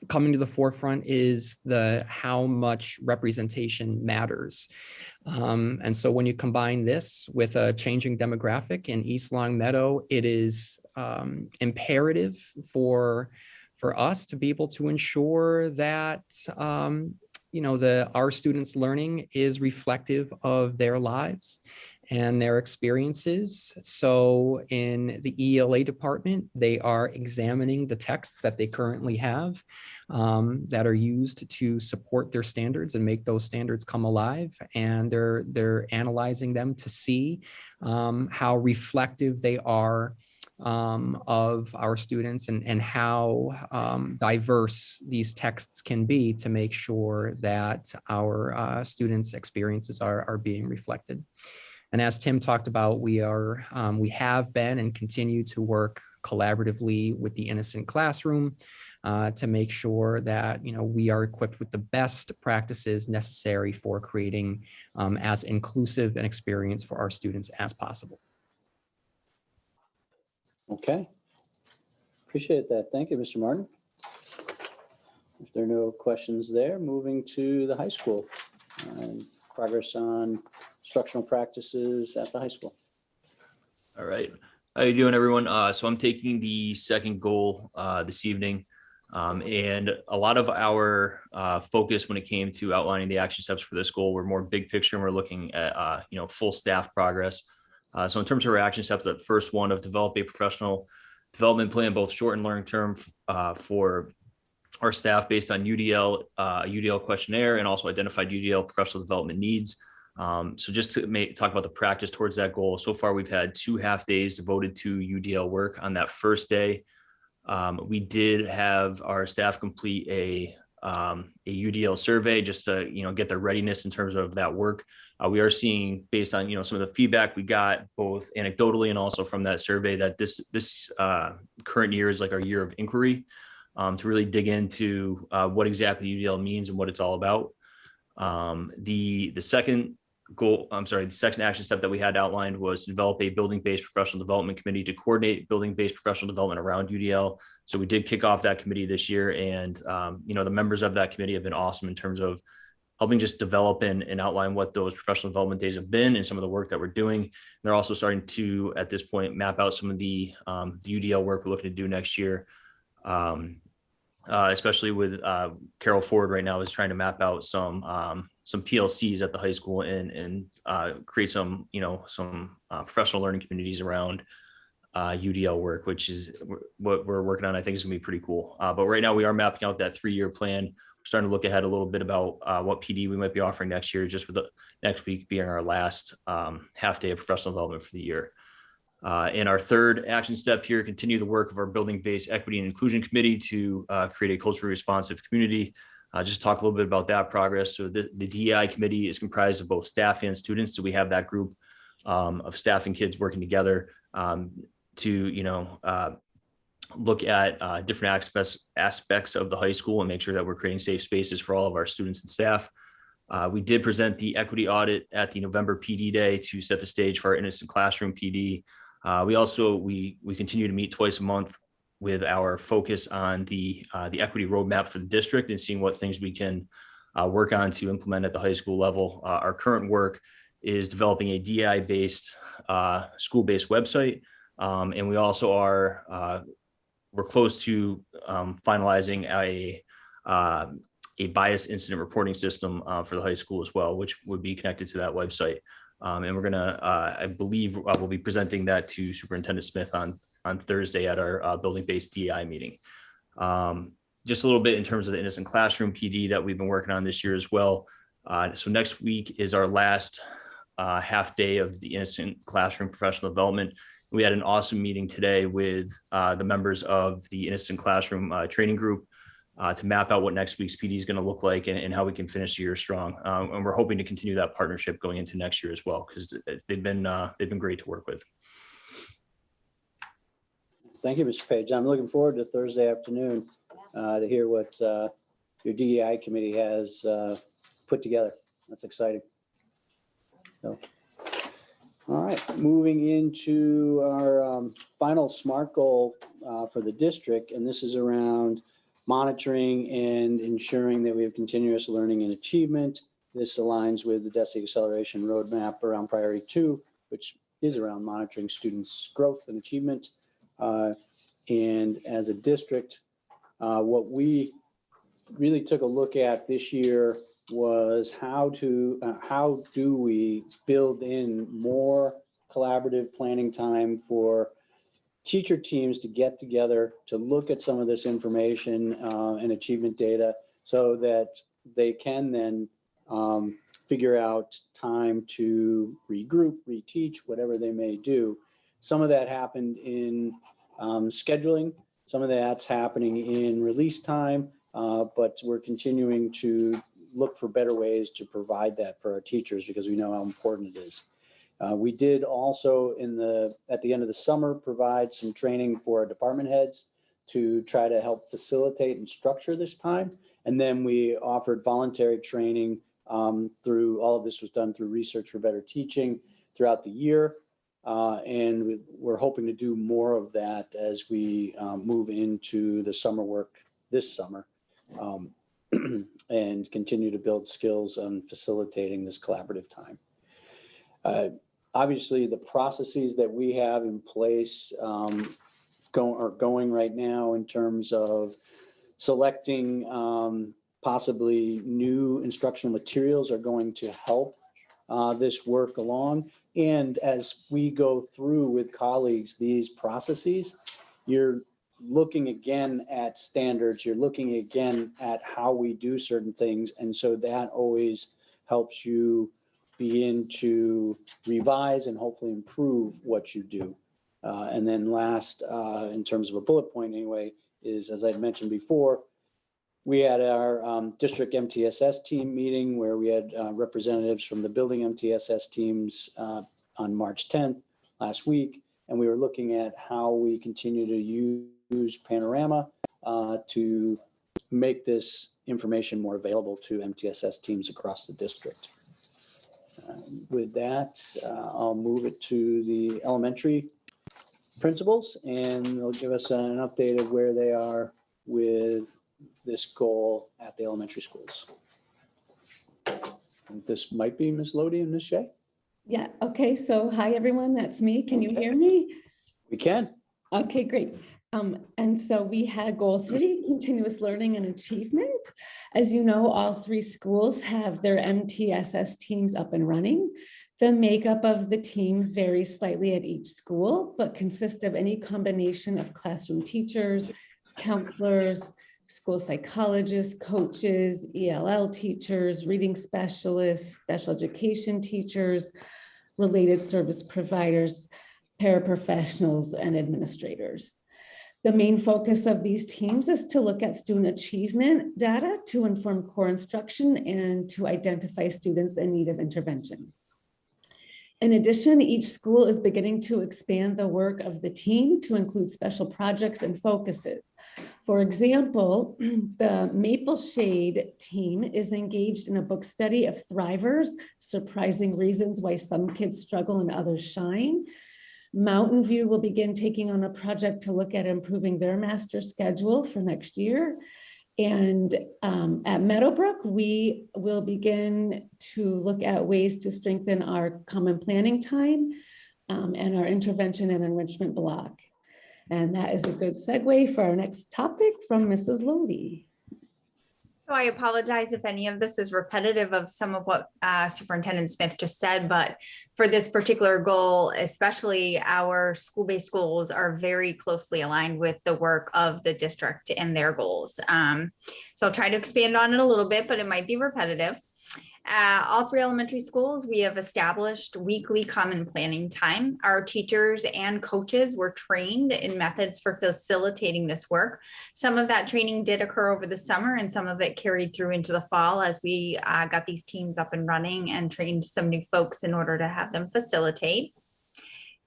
S15: coming to the forefront is how much representation matters. And so when you combine this with a changing demographic in East Long Meadow, it is imperative for us to be able to ensure that our students' learning is reflective of their lives and their experiences. So in the ELA department, they are examining the texts that they currently have that are used to support their standards and make those standards come alive. And they're analyzing them to see how reflective they are of our students and how diverse these texts can be to make sure that our students' experiences are being reflected. And as Tim talked about, we have been and continue to work collaboratively with the Innocent Classroom to make sure that we are equipped with the best practices necessary for creating as inclusive an experience for our students as possible.
S5: Okay. Appreciate that. Thank you, Mr. Martin. If there are no questions there, moving to the high school. Progress on instructional practices at the high school.
S14: All right. How you doing, everyone? So I'm taking the second goal this evening. And a lot of our focus when it came to outlining the action steps for this goal were more big picture, and we're looking at full staff progress. So in terms of our action steps, the first one of develop a professional development plan, both short and long term for our staff based on UDL, UDL questionnaire, and also identified UDL professional development needs. So just to talk about the practice towards that goal, so far we've had 2 half days devoted to UDL work. On that first day, we did have our staff complete a UDL survey just to get their readiness in terms of that work. We are seeing, based on some of the feedback we got both anecdotally and also from that survey, that this current year is like our year of inquiry to really dig into what exactly UDL means and what it's all about. The second action step that we had outlined was to develop a building-based professional development committee to coordinate building-based professional development around UDL. So we did kick off that committee this year, and the members of that committee have been awesome in terms of helping just develop and outline what those professional development days have been and some of the work that we're doing. They're also starting to, at this point, map out some of the UDL work we're looking to do next year. Especially with Carol Ford right now is trying to map out some PLCs at the high school and create some professional learning communities around UDL work, which is what we're working on. I think is gonna be pretty cool. But right now we are mapping out that 3-year plan. We're starting to look ahead a little bit about what PD we might be offering next year, just with the next week being our last half day of professional development for the year. And our third action step here, continue the work of our building-based equity and inclusion committee to create a culturally responsive community. Just talk a little bit about that progress. So the DEI committee is comprised of both staff and students. So we have that group of staff and kids working together to look at different aspects of the high school and make sure that we're creating safe spaces for all of our students and staff. We did present the equity audit at the November PD day to set the stage for our Innocent Classroom PD. We continue to meet twice a month with our focus on the equity roadmap for the district and seeing what things we can work on to implement at the high school level. Our current work is developing a DEI-based school-based website, and we also we're close to finalizing a bias incident reporting system for the high school as well, which would be connected to that website. And we're gonna, I believe, we'll be presenting that to Superintendent Smith on Thursday at our building-based DEI meeting. Just a little bit in terms of the Innocent Classroom PD that we've been working on this year as well. So next week is our last half day of the Innocent Classroom professional development. We had an awesome meeting today with the members of the Innocent Classroom training group to map out what next week's PD is going to look like and how we can finish the year strong. And we're hoping to continue that partnership going into next year as well, because they've been great to work with.
S5: Thank you, Mr. Page. I'm looking forward to Thursday afternoon to hear what your DEI committee has put together. That's exciting. So, all right, moving into our final SMART goal for the district, and this is around monitoring and ensuring that we have continuous learning and achievement. This aligns with the DESE Acceleration Roadmap around Priority 2, which is around monitoring students' growth and achievement. And as a district, what we really took a look at this year was how do we build in more collaborative planning time for teacher teams to get together to look at some of this information and achievement data so that they can then figure out time to regroup, reteach, whatever they may do. Some of that happened in scheduling. Some of that's happening in release time, but we're continuing to look for better ways to provide that for our teachers because we know how important it is. We did also at the end of the summer provide some training for our department heads to try to help facilitate and structure this time. And then we offered voluntary training through, all of this was done through Research for Better Teaching throughout the year. And we're hoping to do more of that as we move into the summer work this summer and continue to build skills on facilitating this collaborative time. Obviously, the processes that we have in place are going right now in terms of selecting possibly new instructional materials are going to help this work along. And as we go through with colleagues these processes, you're looking again at standards, you're looking again at how we do certain things. And so that always helps you begin to revise and hopefully improve what you do. And then last, in terms of a bullet point anyway, is as I mentioned before, we had our district MTSS team meeting where we had representatives from the building MTSS teams on March 10th last week. And we were looking at how we continue to use Panorama to make this information more available to MTSS teams across the district. With that, I'll move it to the elementary principals and they'll give us an update of where they are with this goal at the elementary schools. And this might be Ms. Lodi and Ms. Shea.
S16: Yeah, okay, so hi everyone, that's me. Can you hear me?
S5: We can.
S16: Okay, great. And so we had goal 3, continuous learning and achievement. As you know, all 3 schools have their MTSS teams up and running. The makeup of the teams varies slightly at each school, but consists of any combination of classroom teachers, counselors, school psychologists, coaches, ELL teachers, reading specialists, special education teachers, related service providers, paraprofessionals, and administrators. The main focus of these teams is to look at student achievement data to inform core instruction and to identify students in need of intervention. In addition, each school is beginning to expand the work of the team to include special projects and focuses. For example, the Maple Shade team is engaged in a book study of Thrivers, surprising reasons why some kids struggle and others shine. Mountain View will begin taking on a project to look at improving their master schedule for next year. And at Meadowbrook, we will begin to look at ways to strengthen our common planning time and our intervention and enrichment block. And that is a good segue for our next topic from Mrs. Lodi.
S17: So I apologize if any of this is repetitive of some of what Superintendent Smith just said, but for this particular goal, especially our school-based goals are very closely aligned with the work of the district and their goals. So I'll try to expand on it a little bit, but it might be repetitive. All 3 elementary schools, we have established weekly common planning time. Our teachers and coaches were trained in methods for facilitating this work. Some of that training did occur over the summer and some of it carried through into the fall as we got these teams up and running and trained some new folks in order to have them facilitate.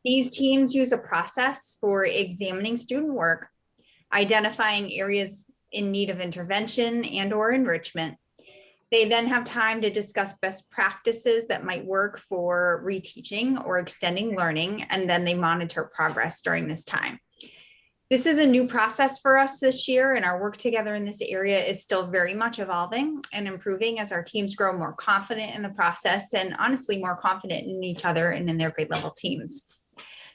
S17: These teams use a process for examining student work, identifying areas in need of intervention and or enrichment. They then have time to discuss best practices that might work for reteaching or extending learning, and then they monitor progress during this time. This is a new process for us this year, and our work together in this area is still very much evolving and improving as our teams grow more confident in the process and honestly more confident in each other and in their grade level teams.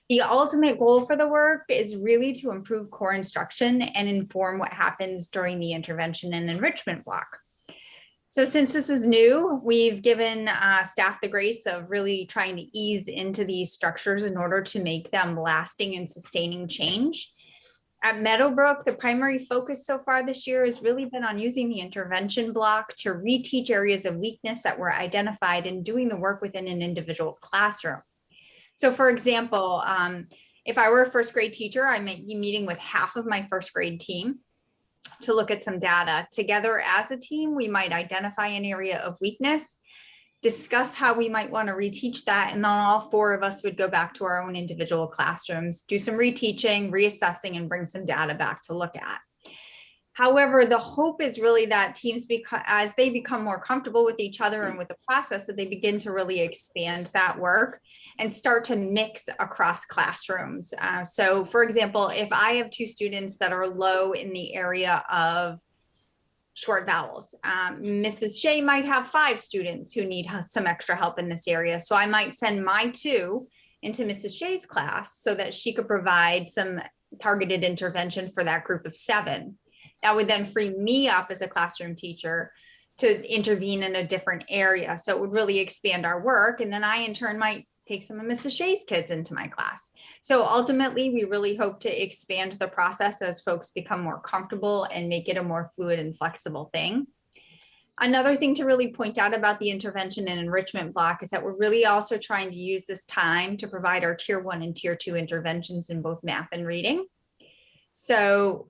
S17: The ultimate goal for the work is really to improve core instruction and inform what happens during the intervention and enrichment block. So since this is new, we've given staff the grace of really trying to ease into these structures in order to make them lasting and sustaining change. At Meadowbrook, the primary focus so far this year has really been on using the intervention block to reteach areas of weakness that were identified and doing the work within an individual classroom. So for example, if I were a first grade teacher, I might be meeting with half of my first grade team to look at some data. Together as a team, we might identify an area of weakness, discuss how we might want to reteach that, and then all 4 of us would go back to our own individual classrooms, do some reteaching, reassessing, and bring some data back to look at. However, the hope is really that teams, as they become more comfortable with each other and with the process, that they begin to really expand that work and start to mix across classrooms. So for example, if I have 2 students that are low in the area of short vowels, Mrs. Shea might have 5 students who need some extra help in this area. So I might send my 2 into Mrs. Shea's class so that she could provide some targeted intervention for that group of 7. That would then free me up as a classroom teacher to intervene in a different area. So it would really expand our work. And then I in turn might take some of Mrs. Shea's kids into my class. So ultimately, we really hope to expand the process as folks become more comfortable and make it a more fluid and flexible thing. Another thing to really point out about the intervention and enrichment block is that we're really also trying to use this time to provide our tier 1 and tier 2 interventions in both math and reading. So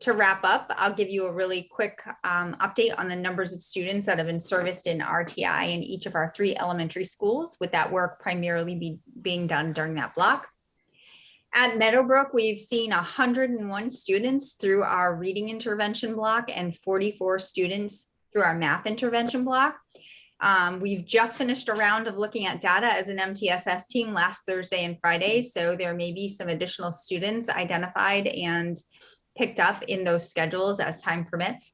S17: to wrap up, I'll give you a really quick update on the numbers of students that have been serviced in RTI in each of our 3 elementary schools, with that work primarily being done during that block. At Meadowbrook, we've seen 101 students through our reading intervention block and 44 students through our math intervention block. We've just finished a round of looking at data as an MTSS team last Thursday and Friday, so there may be some additional students identified and picked up in those schedules as time permits.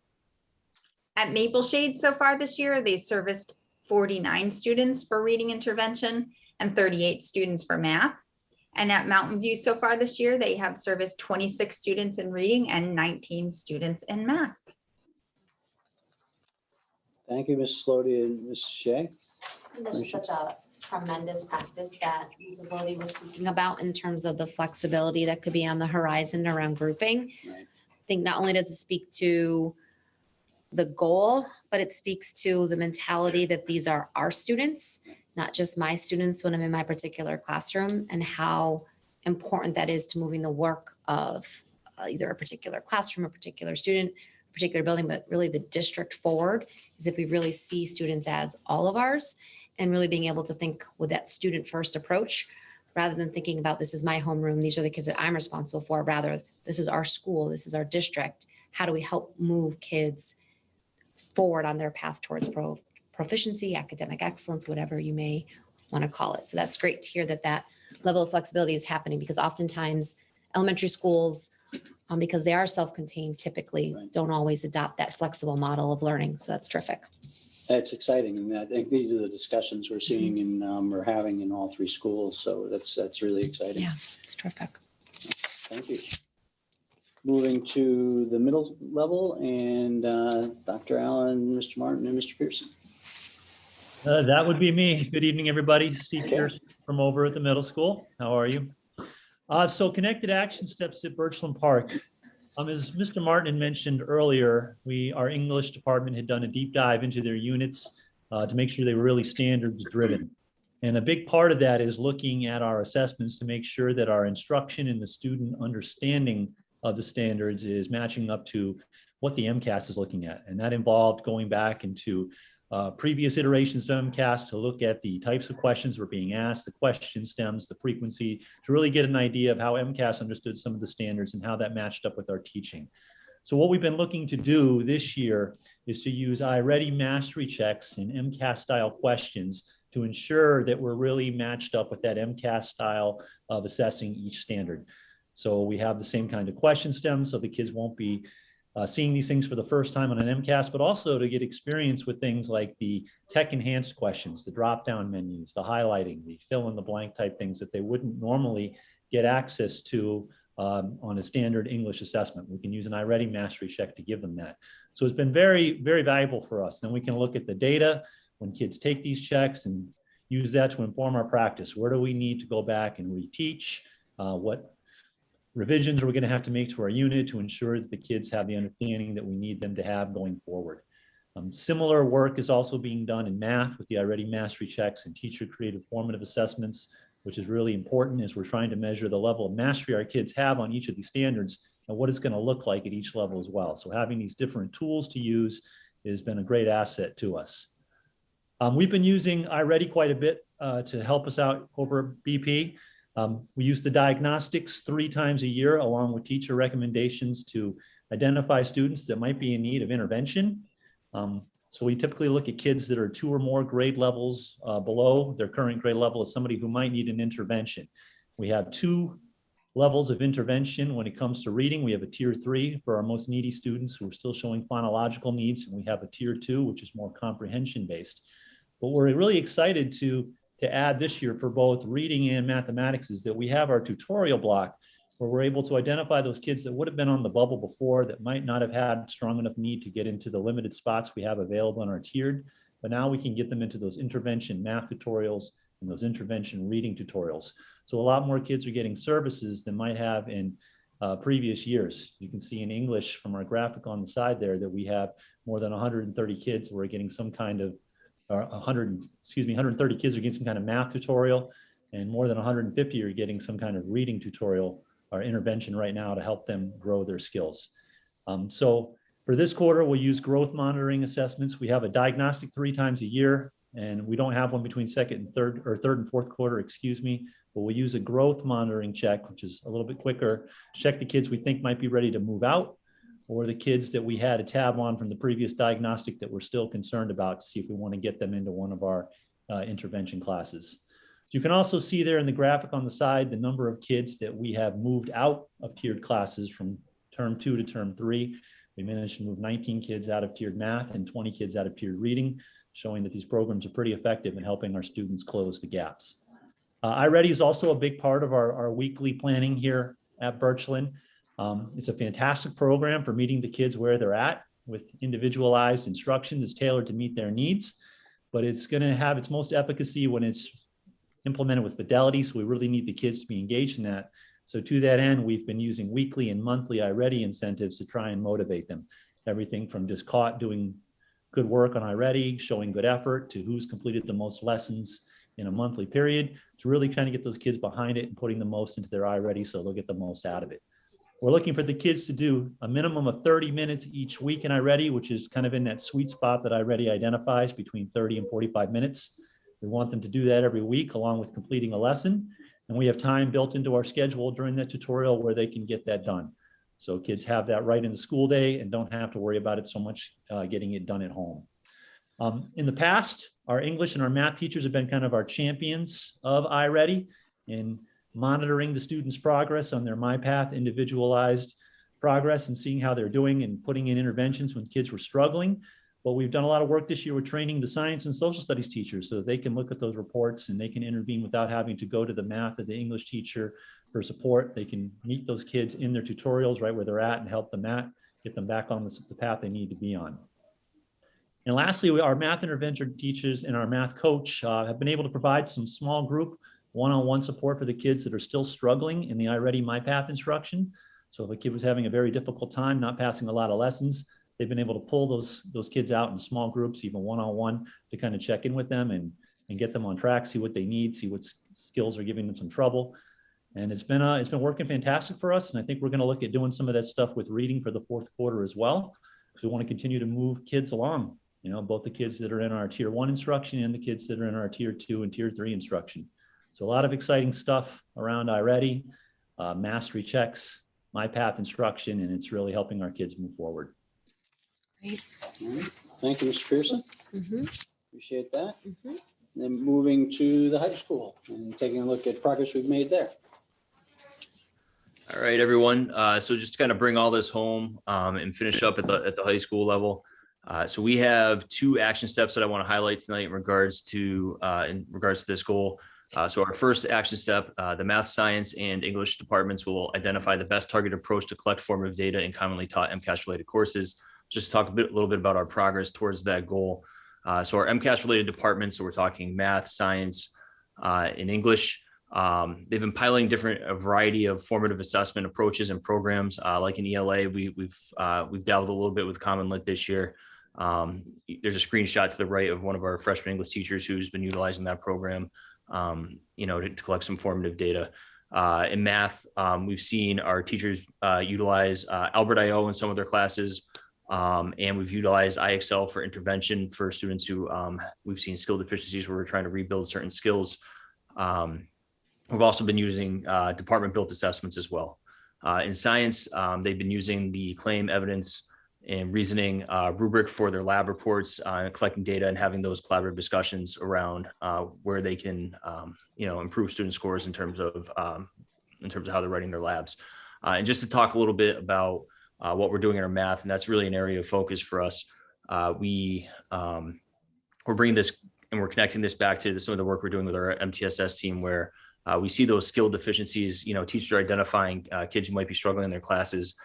S17: At Maple Shade so far this year, they serviced 49 students for reading intervention and 38 students for math. And at Mountain View so far this year, they have serviced 26 students in reading and 19 students in math.
S5: Thank you, Mrs. Lodi and Mrs. Shea.
S2: This is such a tremendous practice that Mrs. Lodi was speaking about in terms of the flexibility that could be on the horizon around grouping.
S5: Right.
S2: I think not only does it speak to the goal, but it speaks to the mentality that these are our students, not just my students when I'm in my particular classroom, and how important that is to moving the work of either a particular classroom, a particular student, a particular building, but really the district forward, is if we really see students as all of ours and really being able to think with that student first approach, rather than thinking about this is my homeroom, these are the kids that I'm responsible for, rather this is our school, this is our district. How do we help move kids forward on their path towards proficiency, academic excellence, whatever you may want to call it. So that's great to hear that that level of flexibility is happening, because oftentimes elementary schools, because they are self-contained, typically don't always adopt that flexible model of learning. So that's terrific.
S5: That's exciting. And I think these are the discussions we're seeing and we're having in all 3 schools. So that's really exciting.
S2: Yeah, it's terrific.
S5: Thank you. Moving to the middle level and Dr. Allen, Mr. Martin, and Mr. Pearson.
S18: That would be me. Good evening, everybody. Steve Pearson from over at the middle school. How are you? So connected action steps at Birchland Park. As Mr. Martin had mentioned earlier, our English department had done a deep dive into their units to make sure they were really standards driven. And a big part of that is looking at our assessments to make sure that our instruction and the student understanding of the standards is matching up to what the MCAS is looking at. And that involved going back into previous iterations of MCAS to look at the types of questions that were being asked, the question stems, the frequency, to really get an idea of how MCAS understood some of the standards and how that matched up with our teaching. So what we've been looking to do this year is to use iReady mastery checks and MCAS style questions to ensure that we're really matched up with that MCAS style of assessing each standard. So we have the same kind of question stems, so the kids won't be seeing these things for the first time on an MCAS, but also to get experience with things like the tech enhanced questions, the drop-down menus, the highlighting, the fill in the blank type things that they wouldn't normally get access to on a standard English assessment. We can use an iReady mastery check to give them that. So it's been very, very valuable for us. Then we can look at the data when kids take these checks and use that to inform our practice. Where do we need to go back and reteach? What revisions are we going to have to make to our unit to ensure that the kids have the understanding that we need them to have going forward? Similar work is also being done in math with the iReady mastery checks and teacher creative formative assessments, which is really important as we're trying to measure the level of mastery our kids have on each of these standards and what it's going to look like at each level as well. So having these different tools to use has been a great asset to us. We've been using iReady quite a bit to help us out over at BP. We use the diagnostics 3 times a year along with teacher recommendations to identify students that might be in need of intervention. So we typically look at kids that are 2 or more grade levels below their current grade level as somebody who might need an intervention. We have 2 levels of intervention when it comes to reading. We have a tier 3 for our most needy students who are still showing phonological needs, and we have a tier 2, which is more comprehension based. But we're really excited to add this year for both reading and mathematics is that we have our tutorial block where we're able to identify those kids that would have been on the bubble before that might not have had strong enough need to get into the limited spots we have available in our tiered, but now we can get them into those intervention math tutorials and those intervention reading tutorials. So a lot more kids are getting services than might have in previous years. You can see in English from our graphic on the side there that we have more than 130 kids who are getting some kind of 130 kids are getting some kind of math tutorial, and more than 150 are getting some kind of reading tutorial or intervention right now to help them grow their skills. So for this quarter, we'll use growth monitoring assessments. We have a diagnostic 3 times a year, and we don't have one between third and fourth quarter, excuse me, but we'll use a growth monitoring check, which is a little bit quicker, to check the kids we think might be ready to move out, or the kids that we had a tab on from the previous diagnostic that we're still concerned about to see if we want to get them into one of our intervention classes. You can also see there in the graphic on the side the number of kids that we have moved out of tiered classes from term 2 to term 3. We managed to move 19 kids out of tiered math and 20 kids out of tiered reading, showing that these programs are pretty effective in helping our students close the gaps. iReady is also a big part of our weekly planning here at Birchland. It's a fantastic program for meeting the kids where they're at with individualized instruction that's tailored to meet their needs, but it's going to have its most efficacy when it's implemented with fidelity. So we really need the kids to be engaged in that. So to that end, we've been using weekly and monthly iReady incentives to try and motivate them. Everything from just caught doing good work on iReady, showing good effort, to who's completed the most lessons in a monthly period, to really trying to get those kids behind it and putting the most into their iReady so they'll get the most out of it. We're looking for the kids to do a minimum of 30 minutes each week in iReady, which is kind of in that sweet spot that iReady identifies between 30 and 45 minutes. We want them to do that every week along with completing a lesson. And we have time built into our schedule during that tutorial where they can get that done. So kids have that right in the school day and don't have to worry about it so much getting it done at home. In the past, our English and our math teachers have been kind of our champions of iReady in monitoring the students' progress on their MyPath individualized progress and seeing how they're doing and putting in interventions when kids were struggling. But we've done a lot of work this year with training the science and social studies teachers so that they can look at those reports and they can intervene without having to go to the math or the English teacher for support. They can meet those kids in their tutorials right where they're at and help them get them back on the path they need to be on. And lastly, our math intervention teachers and our math coach have been able to provide some small group one-on-one support for the kids that are still struggling in the iReady MyPath instruction. So if a kid was having a very difficult time, not passing a lot of lessons, they've been able to pull those kids out in small groups, even one-on-one, to kind of check in with them and get them on track, see what they need, see what skills are giving them some trouble. And it's been working fantastic for us. And I think we're going to look at doing some of that stuff with reading for the fourth quarter as well, because we want to continue to move kids along, you know, both the kids that are in our tier 1 instruction and the kids that are in our tier 2 and tier 3 instruction. So a lot of exciting stuff around iReady, mastery checks, MyPath instruction, and it's really helping our kids move forward.
S2: Great.
S5: Thank you, Mr. Pearson.
S2: Mm-hmm.
S5: Appreciate that.
S2: Mm-hmm.
S5: Then moving to the high school and taking a look at progress we've made there.
S14: All right, everyone. So just to kind of bring all this home and finish up at the high school level. So we have 2 action steps that I want to highlight tonight in regards to this goal. So our first action step, the math, science, and English departments will identify the best targeted approach to collect formative data in commonly taught MCAS-related courses. Just to talk a little bit about our progress towards that goal. So our MCAS-related departments, so we're talking math, science, and English. They've been piloting a variety of formative assessment approaches and programs. Like in ELA, we've dabbled a little bit with Common Lit this year. There's a screenshot to the right of one of our freshman English teachers who's been utilizing that program, to collect some formative data. In math, we've seen our teachers utilize Albert.io in some of their classes, and we've utilized IXL for intervention for students who we've seen skill deficiencies where we're trying to rebuild certain skills. We've also been using department-built assessments as well. In science, they've been using the claim, evidence, and reasoning rubric for their lab reports, collecting data and having those collaborative discussions around where they can, improve student scores in terms of how they're writing their labs. And just to talk a little bit about what we're doing in our math, and that's really an area of focus for us. We're bringing this and we're connecting this back to some of the work we're doing with our MTSS team, where we see those skill deficiencies. Teachers are identifying kids who might be struggling in their classes.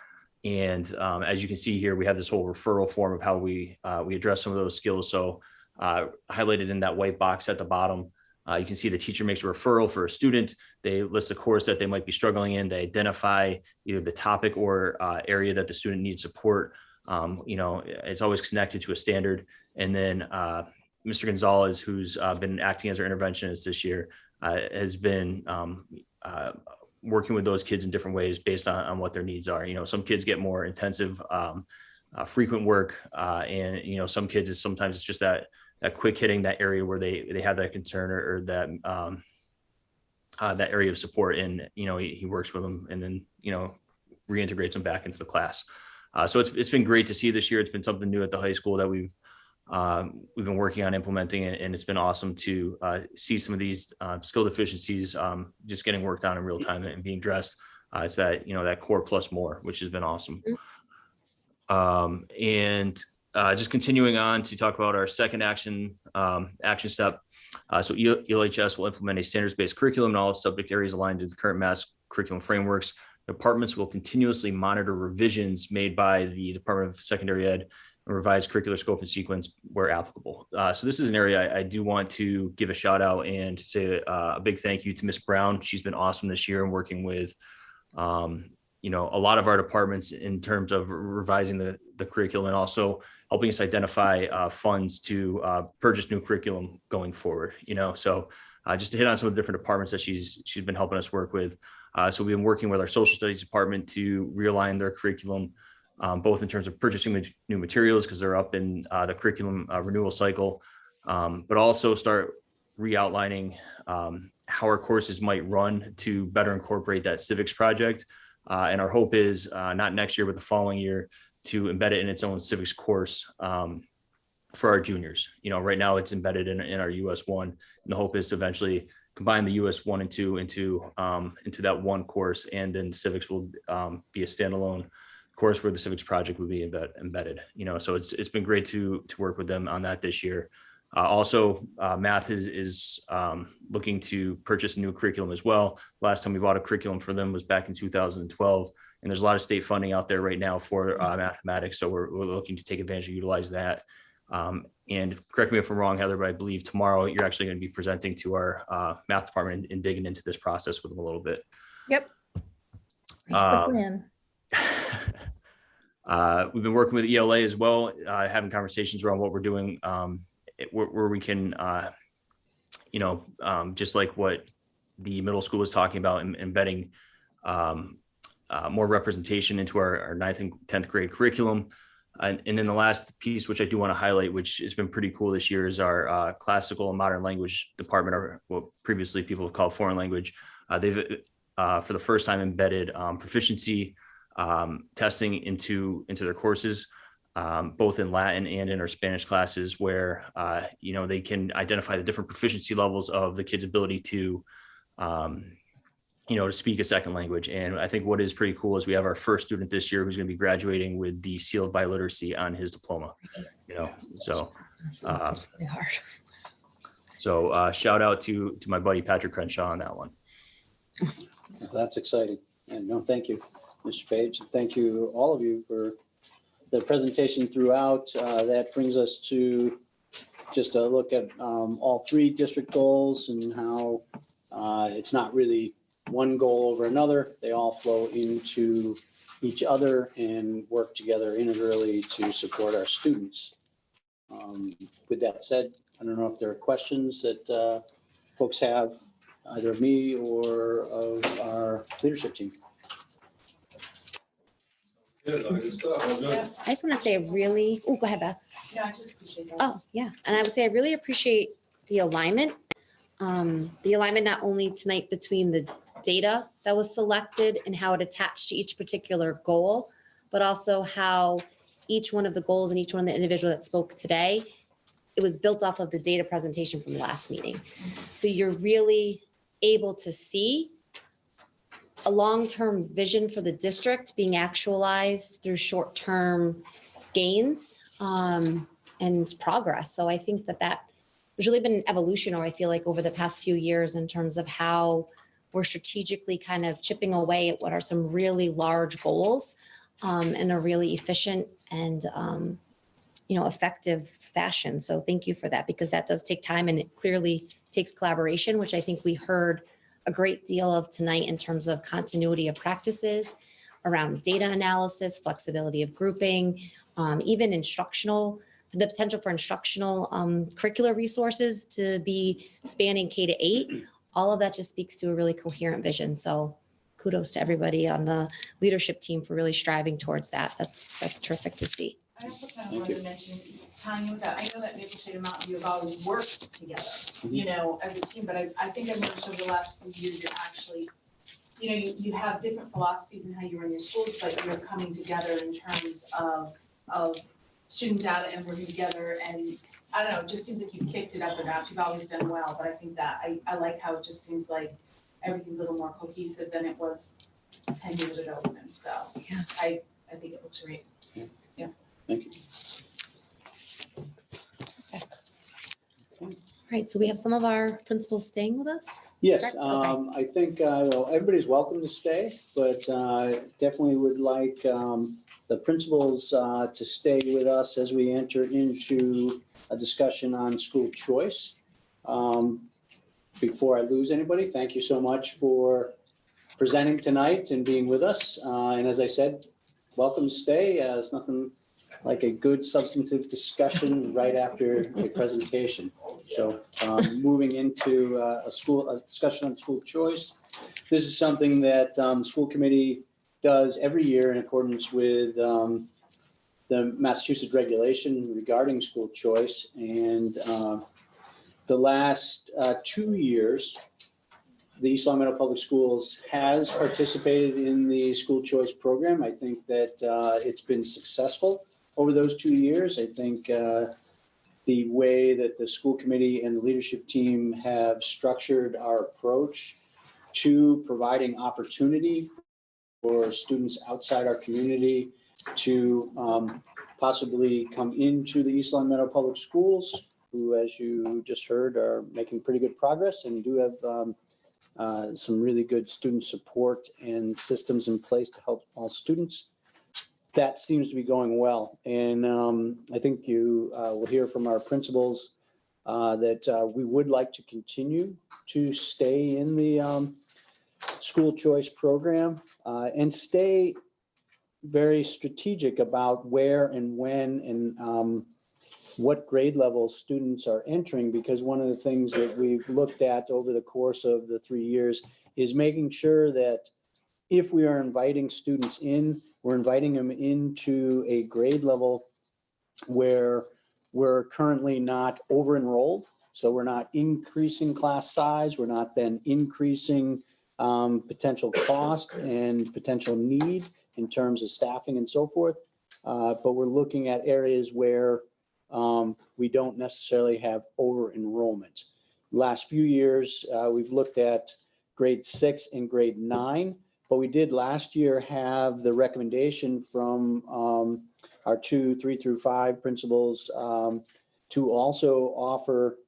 S14: And as you can see here, we have this whole referral form of how we address some of those skills. So highlighted in that white box at the bottom, you can see the teacher makes a referral for a student. They list a course that they might be struggling in. They identify either the topic or area that the student needs support. It's always connected to a standard. And then Mr. Gonzalez, who's been acting as our interventionist this year, has been working with those kids in different ways based on what their needs are. Some kids get more intensive, frequent work, and some kids sometimes it's just that quick hitting that area where they have that concern or that that area of support, and he works with them and then reintegrates them back into the class. So it's been great to see this year. It's been something new at the high school that we've been working on implementing it, and it's been awesome to see some of these skill deficiencies just getting worked on in real time and being addressed. It's that that core plus more, which has been awesome. And just continuing on to talk about our second action step. So ELHS will implement a standards-based curriculum in all subject areas aligned to the current mass curriculum frameworks. Departments will continuously monitor revisions made by the Department of Secondary Ed and revise curricular scope and sequence where applicable. So this is an area I do want to give a shout out and say a big thank you to Ms. Brown. She's been awesome this year in working with a lot of our departments in terms of revising the curriculum and also helping us identify funds to purchase new curriculum going forward. So just to hit on some of the different departments that she's been helping us work with. So we've been working with our social studies department to realign their curriculum, both in terms of purchasing new materials because they're up in the curriculum renewal cycle, but also start re-outlining how our courses might run to better incorporate that civics project. And our hope is not next year, but the following year to embed it in its own civics course for our juniors. Right now it's embedded in our US 1, and the hope is to eventually combine the US 1 and 2 into that one course, and then civics will be a standalone course where the civics project would be embedded. So it's been great to work with them on that this year. Also, math is looking to purchase a new curriculum as well. Last time we bought a curriculum for them was back in 2012, and there's a lot of state funding out there right now for mathematics. So we're looking to take advantage of utilize that. And correct me if I'm wrong, Heather, but I believe tomorrow you're actually going to be presenting to our math department and digging into this process with them a little bit.
S2: Yep. That's the plan.
S14: We've been working with ELA as well, having conversations around what we're doing, where we can, just like what the middle school was talking about, embedding more representation into our 9th and 10th grade curriculum. And then the last piece, which I do want to highlight, which has been pretty cool this year, is our classical and modern language department, or what previously people have called foreign language. They've, for the first time, embedded proficiency testing into their courses, both in Latin and in our Spanish classes, where they can identify the different proficiency levels of the kids' ability to to speak a second language. And I think what is pretty cool is we have our first student this year who's going to be graduating with the seal of biliteracy on his diploma, so.
S2: Really hard.
S14: So shout out to my buddy Patrick Crenshaw on that one.
S5: That's exciting. And no, thank you, Mr. Page. Thank you, all of you, for the presentation throughout. That brings us to just a look at all three district goals and how it's not really one goal over another. They all flow into each other and work together integrally to support our students. With that said, I don't know if there are questions that folks have, either of me or of our leadership team.
S8: Good, good stuff. Well, good.
S2: I just want to say go ahead, Beth.
S4: Yeah, I just appreciate that.
S2: Oh, yeah. And I would say I really appreciate the alignment. The alignment not only tonight between the data that was selected and how it attached to each particular goal, but also how each one of the goals and each one of the individual that spoke today, it was built off of the data presentation from the last meeting. So you're really able to see a long-term vision for the district being actualized through short-term gains and progress. So I think that there's really been an evolution, or I feel like over the past few years, in terms of how we're strategically kind of chipping away at what are some really large goals in a really efficient and effective fashion. So thank you for that, because that does take time and it clearly takes collaboration, which I think we heard a great deal of tonight in terms of continuity of practices around data analysis, flexibility of grouping, even the potential for instructional curricular resources to be spanning K-8. All of that just speaks to a really coherent vision. So kudos to everybody on the leadership team for really striving towards that. That's terrific to see.
S4: I also kind of wanted to mention, Tanya, that I know that Maple Shade and Mountain View have always worked together, as a team, but I think I've noticed over the last few years, you're actually, you have different philosophies in how you run your schools, but you're coming together in terms of student data and working together. And I don't know, it just seems like you've kicked it up a notch. You've always done well, but I think that I like how it just seems like everything's a little more cohesive than it was 10 years ago. And so
S2: Yeah.
S4: I think it looks great.
S5: Thank you.
S2: All right, so we have some of our principals staying with us.
S5: Yes,
S2: Correct? Okay.
S5: I think everybody's welcome to stay, but definitely would like the principals to stay with us as we enter into a discussion on school choice. Before I lose anybody, thank you so much for presenting tonight and being with us. And as I said, welcome to stay. It's nothing like a good substantive discussion right after a presentation. So moving into a discussion on school choice. This is something that the school committee does every year in accordance with the Massachusetts regulation regarding school choice. And the last 2 years, the East Long Meadow Public Schools has participated in the school choice program. I think that it's been successful over those 2 years. I think the way that the school committee and the leadership team have structured our approach to providing opportunity for students outside our community to possibly come into the East Long Meadow Public Schools, who, as you just heard, are making pretty good progress and do have some really good student support and systems in place to help all students. That seems to be going well. And I think you will hear from our principals that we would like to continue to stay in the school choice program and stay very strategic about where and when and what grade level students are entering, because one of the things that we've looked at over the course of the 3 years is making sure that if we are inviting students in, we're inviting them into a grade level where we're currently not over enrolled. So we're not increasing class size. We're not then increasing potential cost and potential need in terms of staffing and so forth. But we're looking at areas where we don't necessarily have over enrollment. Last few years, we've looked at grade 6 and grade 9. But we did last year have the recommendation from our 2, 3 through 5 principals to also offer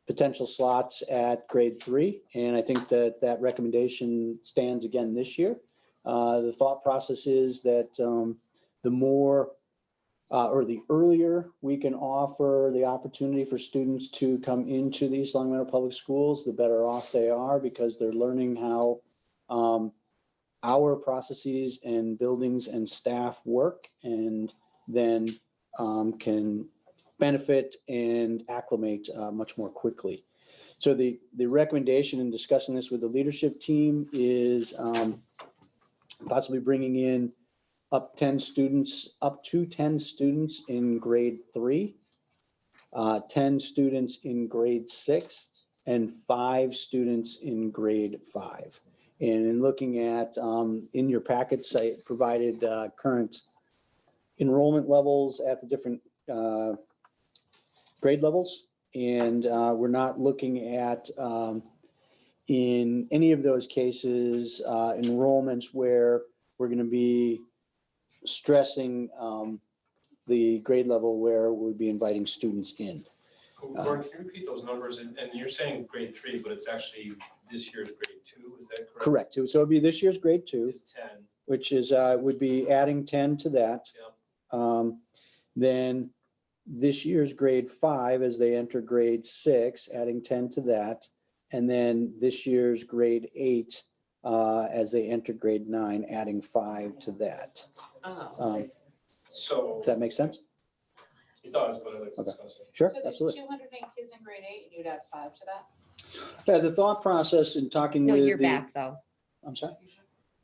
S5: potential slots at grade 3. And I think that that recommendation stands again this year. The thought process is that the more or the earlier we can offer the opportunity for students to come into the East Long Meadow Public Schools, the better off they are, because they're learning how our processes and buildings and staff work, and then can benefit and acclimate much more quickly. So the recommendation in discussing this with the leadership team is possibly bringing in up to 10 students in grade 3, 10 students in grade 6, and 5 students in grade 5. And in looking at, in your packets, I provided current enrollment levels at the different grade levels. And we're not looking at, in any of those cases, enrollments where we're going to be stressing the grade level where we'll be inviting students in.
S8: Gordon, can you repeat those numbers? And you're saying grade 3, but it's actually this year's grade 2, is that correct?
S5: Correct. So it'd be this year's grade 2,
S8: Is 10.
S5: which is would be adding 10 to that.
S8: Yep.
S5: Then this year's grade 5 as they enter grade 6, adding 10 to that. And then this year's grade 8 as they enter grade 9, adding 5 to that.
S8: So
S5: Does that make sense?
S8: it does, but I'd like to
S5: Okay.
S8: discuss it.
S5: Sure,
S4: So there's
S5: absolutely.
S4: 208 kids in grade 8, and you'd add 5 to that?
S5: Yeah, the thought process in talking
S2: No,
S5: with
S2: you're
S5: the,
S2: back though.
S5: I'm sorry?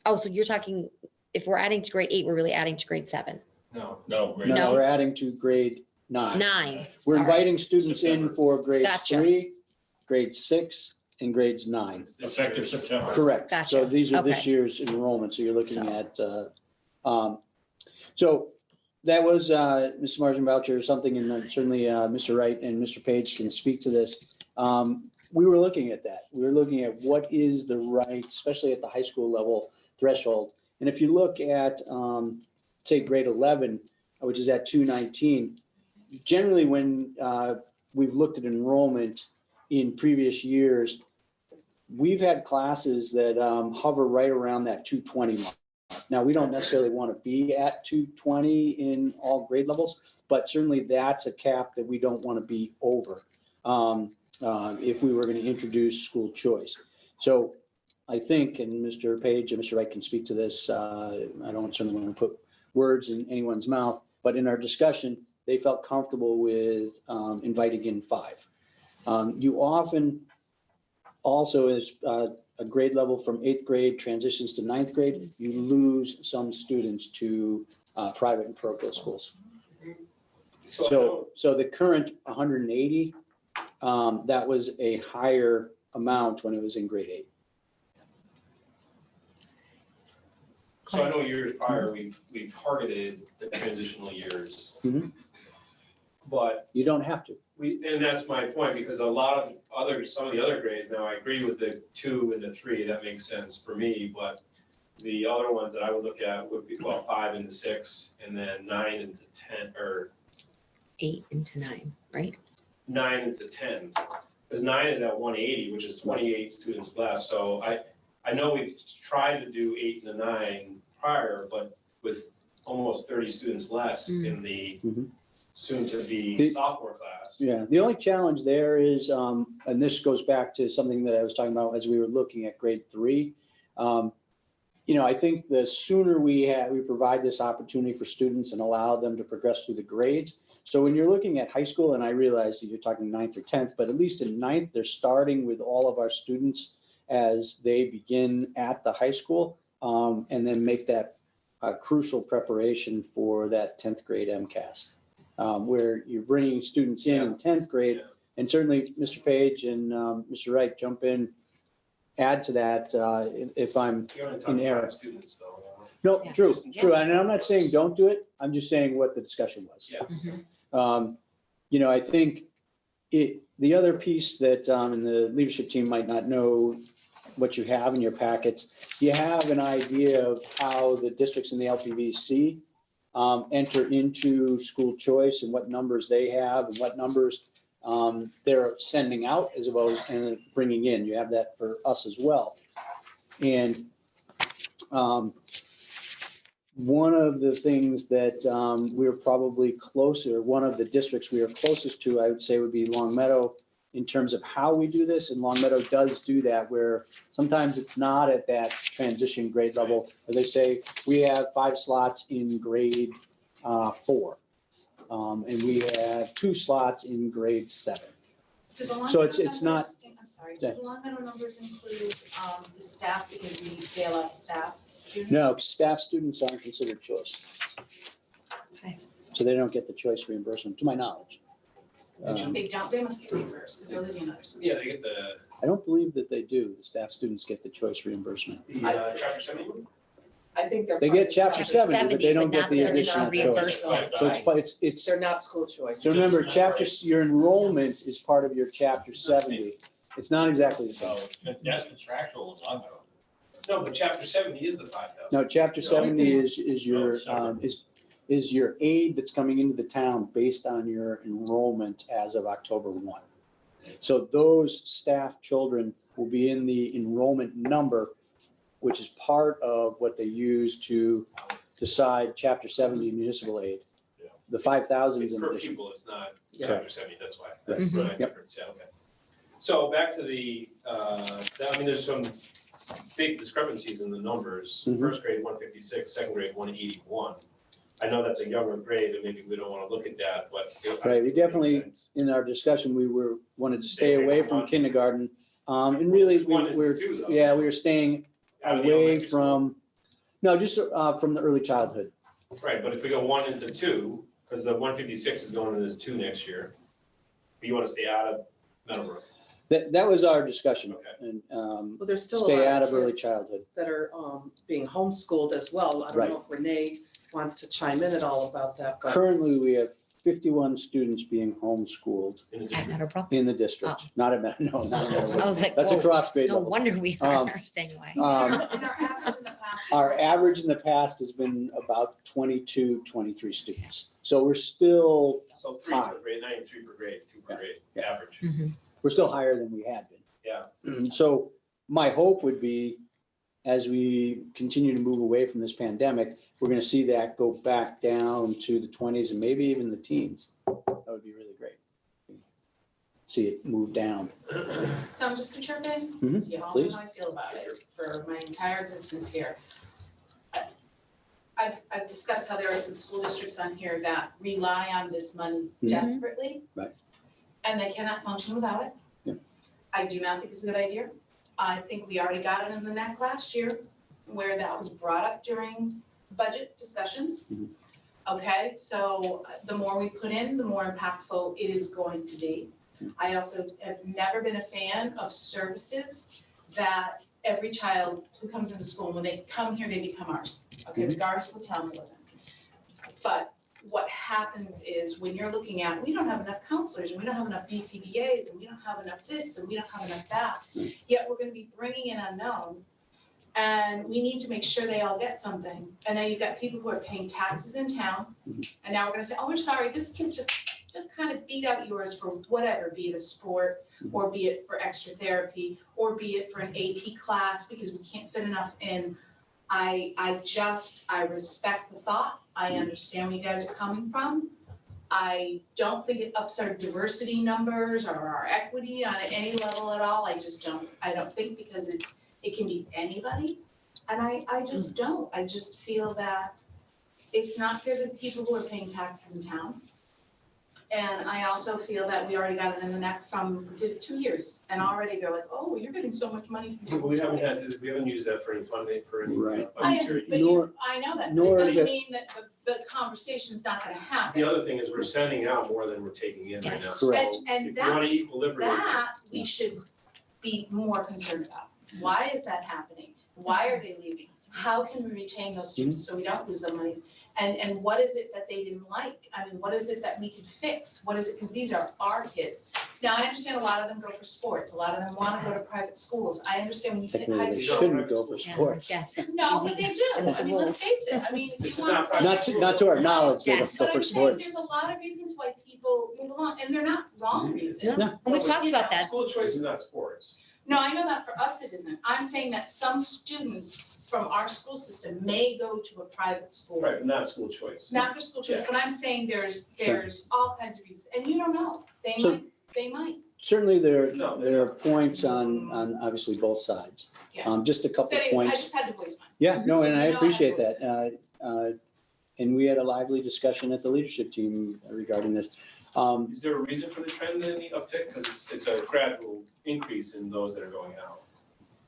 S2: Oh, so you're talking, if we're adding to grade 8, we're really adding to grade 7.
S8: No.
S1: No, grade
S5: No,
S2: No.
S5: we're adding to grade 9.
S2: 9.
S5: We're
S2: sorry.
S5: inviting students in
S1: September.
S5: for grades
S2: Gotcha.
S5: 3, grade 6, and grades 9.
S1: effective September.
S5: Correct.
S2: Gotcha.
S5: So these are this
S2: Okay.
S5: year's enrollment. So you're looking
S2: So-
S5: at, so that was Mrs. Margin Boucher, something, and certainly Mr. Wright and Mr. Page can speak to this. We were looking at that. We were looking at what is the right, especially at the high school level threshold. And if you look at, say, grade 11, which is at 219, generally when we've looked at enrollment in previous years, we've had classes that hover right around that 220 mark. Now, we don't necessarily want to be at 220 in all grade levels, but certainly that's a cap that we don't want to be over if we were going to introduce school choice. So I think, and Mr. Page and Mr. Wright can speak to this, I don't certainly want to put words in anyone's mouth, but in our discussion, they felt comfortable with inviting in 5. You often also, as a grade level from 8th grade transitions to 9th grade, you lose some students to private and parochial schools. So the current 180, that was a higher amount when it was in grade 8.
S8: So I know years prior, we've targeted the transitional years.
S5: Mhm.
S8: But
S5: You don't have to.
S8: and that's my point, because a lot of some of the other grades, now I agree with the 2 and the 3, that makes sense for me, but the other ones that I would look at would be, 5 into 6, and then 9 into 10, or
S2: 8 into 9, right?
S8: 9 into 10. Because 9 is at 180, which is 28 students less, so I know we've tried to do 8 and 9 prior, but with almost 30 students less in the soon-to-be sophomore class.
S5: Yeah, the only challenge there is, and this goes back to something that I was talking about as we were looking at grade 3. I think the sooner we provide this opportunity for students and allow them to progress through the grades. So when you're looking at high school, and I realize that you're talking 9th or 10th, but at least in 9th, they're starting with all of our students as they begin at the high school, and then make that crucial preparation for that 10th grade MCAS. Where you're bringing students in 10th grade, and certainly Mr. Page and Mr. Wright jump in, add to that if I'm
S8: You're only
S5: in
S8: talking
S5: error.
S8: 5 students though.
S5: No,
S2: Yeah.
S5: true, and I'm not saying don't do it. I'm just saying what the discussion was.
S8: Yeah.
S5: I think the other piece that and the leadership team might not know what you have in your packets, you have an idea of how the districts in the LPVC enter into school choice and what numbers they have and what numbers they're sending out as well as and bringing in. You have that for us as well. And one of the things that we're probably closer, one of the districts we are closest to, I would say, would be Long Meadow in terms of how we do this. And Long Meadow does do that, where sometimes it's not at that transition grade level, where they say, we have 5 slots in grade 4. And we have 2 slots in grade 7. So it's not.
S4: I'm sorry, do the Long Meadow numbers include the staff because we bail out staff students?
S5: No, staff students aren't considered choice.
S2: Okay.
S5: So they don't get the choice reimbursement, to my knowledge.
S4: They don't, they must get reimbursed because they're living in others.
S8: Yeah, they get the,
S5: I don't believe that they do. The staff students get the choice reimbursement.
S8: chapter 70.
S6: I think they're.
S5: They get chapter 70, but they don't get
S2: not
S5: the
S2: the
S5: additional
S2: additional
S5: choice.
S2: reimbursement.
S5: So it's,
S6: They're not school choice.
S5: so remember, your enrollment is part of your chapter 70. It's not exactly the
S1: So
S5: same.
S1: that's contractual in Long Meadow.
S8: No, but chapter 70 is the 5,000.
S5: No, chapter 70 is your, is your aid that's coming into the town based on your enrollment as of October 1. So those staff children will be in the enrollment number, which is part of what they use to decide chapter 70 municipal aid.
S8: Yeah.
S5: The 5,000 is
S8: It's
S5: in
S8: per
S5: addition.
S8: pupil, it's not
S5: Yeah.
S8: chapter 70, that's why.
S5: Right.
S8: That's the
S5: Yep.
S8: difference, yeah, okay. So back to the, I mean, there's some big discrepancies in the numbers.
S5: Mhm.
S8: First grade 156, second grade 181. I know that's a younger grade, and maybe we don't want to look at that, but.
S5: Right, we definitely, in our discussion, wanted to stay away from kindergarten. And really,
S8: It's 1 and
S5: we're
S8: 2 though.
S5: yeah, we were staying
S8: Out of the
S5: away
S8: elementary school.
S5: from, no, just from the early childhood.
S8: Right, but if we go 1 into 2, because the 156 is going into 2 next year, but you want to stay out of Meadowbrook.
S5: That was our discussion.
S8: Okay.
S5: And
S6: Well, there's still a
S5: stay
S6: lot
S5: out
S6: of
S5: of early
S6: kids
S5: childhood.
S6: that are being homeschooled as well. I don't
S5: Right.
S6: know if Renee wants to chime in at all about that, but.
S5: Currently, we have 51 students being homeschooled
S8: In the
S2: At
S8: district.
S2: Meadowbrook?
S5: in the district,
S2: Oh.
S5: not at, no, not at
S2: I
S5: Meadowbrook.
S2: was like,
S5: That's
S2: whoa,
S5: across grade
S2: no
S5: levels.
S2: wonder we are staying away.
S4: And our average in the past.
S5: Our average in the past has been about 22, 23 students. So we're still,
S8: So 3 per grade, 9 and 3 per grade, 2 per grade, average.
S5: we're still higher than we had been.
S8: Yeah.
S5: So my hope would be, as we continue to move away from this pandemic, we're going to see that go back down to the 20s and maybe even the teens. That would be really great. See it move down.
S4: So I'm just gonna chirp in,
S5: Mhm,
S4: so you all know
S5: please.
S4: how I feel about it for my entire existence here. I've discussed how there are some school districts on here that rely on this money
S5: Mhm.
S4: desperately.
S5: Right.
S4: And they cannot function without it.
S5: Yeah.
S4: I do not think it's a good idea. I think we already got it in the neck last year, where that was brought up during budget discussions.
S5: Mhm.
S4: Okay, so the more we put in, the more impactful it is going to be. I also have never been a fan of services that every child who comes into school, when they come here, they become ours, okay, regardless of the town they live in. But what happens is when you're looking at, we don't have enough counselors, and we don't have enough BCBA's, and we don't have enough this, and we don't have enough that, yet we're gonna be bringing in unknown. And we need to make sure they all get something. And then you've got people who are paying taxes in town, and now we're gonna say, oh, we're sorry, this kid's just kind of beat out yours for whatever, be it a sport, or be it for extra therapy, or be it for an AP class, because we can't fit enough in. I respect the thought, I understand where you guys are coming from. I don't think it ups our diversity numbers or our equity on any level at all, I don't think, because it can be anybody. And I just don't, I just feel that it's not fair to the people who are paying taxes in town. And I also feel that we already got it in the neck did it 2 years, and already they're like, oh, you're getting so much money from school
S8: We haven't
S4: choice.
S8: used that for any funding, for any.
S5: Right.
S8: budgetary-
S4: I know that, but
S5: nor
S4: it
S5: is
S4: doesn't
S5: it-
S4: mean that the conversation's not gonna happen.
S8: The other thing is we're sending out more than we're taking in right now.
S2: Yes.
S8: So
S4: And
S8: if you want
S4: that's,
S8: equilibrium.
S4: that we should be more concerned about. Why is that happening? Why are they leaving? How can we retain those students so we don't lose the monies? And what is it that they didn't like? I mean, what is it that we can fix? What is it, because these are our kids. Now, I understand a lot of them go for sports, a lot of them wanna go to private schools. I understand when you get high
S5: Technically, they
S4: school.
S5: shouldn't go for sports.
S2: Yes.
S4: No, but they do.
S2: That's
S4: I
S2: the
S4: mean, let's
S2: rules.
S4: face it. I mean, if
S8: This
S4: you
S8: is not
S4: want.
S8: private.
S5: Not to our knowledge, they don't
S2: Yes.
S5: go
S4: But
S5: for
S4: I'm saying
S5: sports.
S4: there's a lot of reasons why people move along, and they're not wrong reasons.
S2: No, and we've talked about that.
S8: School choice is not sports.
S4: No, I know that for us it isn't. I'm saying that some students from our school system may go to a private school.
S8: Right, but not school choice.
S4: Not for school choice,
S8: Yeah.
S4: but I'm saying there's
S5: Sure.
S4: all kinds of reasons, and you don't know.
S5: So-
S4: They might.
S5: Certainly, there
S8: No,
S5: are points on obviously both sides.
S4: Yeah.
S5: Just a couple
S4: So anyways, I
S5: points.
S4: just had to voice mine.
S5: Yeah, no, and I
S4: You know,
S5: appreciate
S4: voice
S5: that. And we had a lively discussion at the leadership team regarding this.
S8: Is there a reason for the trend in the uptick? Because it's a gradual increase in those that are going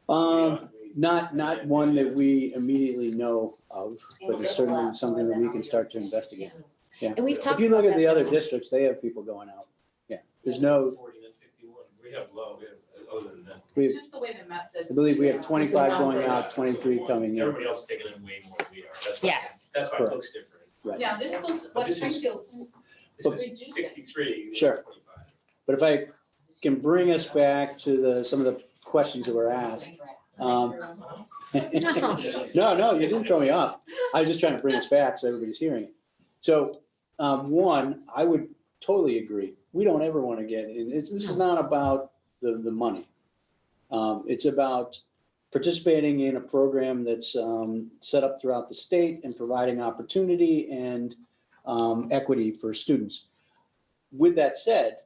S8: out.
S5: Not one that we immediately know of, but it's certainly something that we can start to investigate. Yeah.
S2: And we've talked
S5: If you look
S2: about
S5: at the
S2: that.
S5: other districts, they have people going out. Yeah, there's no,
S8: 40 and 51. We have low, we have, other than that.
S5: we,
S4: Just the way the method.
S5: I believe we have 25 going out,
S8: That's
S5: 23
S8: what
S5: coming in.
S8: Everybody else is taking in way more than we are. That's why,
S2: Yes.
S8: that's why it looks different.
S5: Right.
S4: Now, this school,
S8: But
S4: West
S8: this is-
S4: Springfield's
S8: This is
S4: reducing.
S8: 63.
S5: Sure.
S8: 25.
S5: But if I can bring us back to some of the questions that were asked. No, you didn't throw me off. I was just trying to bring us back so everybody's hearing it. So, one, I would totally agree. We don't ever want to get in, this is not about the money. It's about participating in a program that's set up throughout the state and providing opportunity and equity for students. With that said,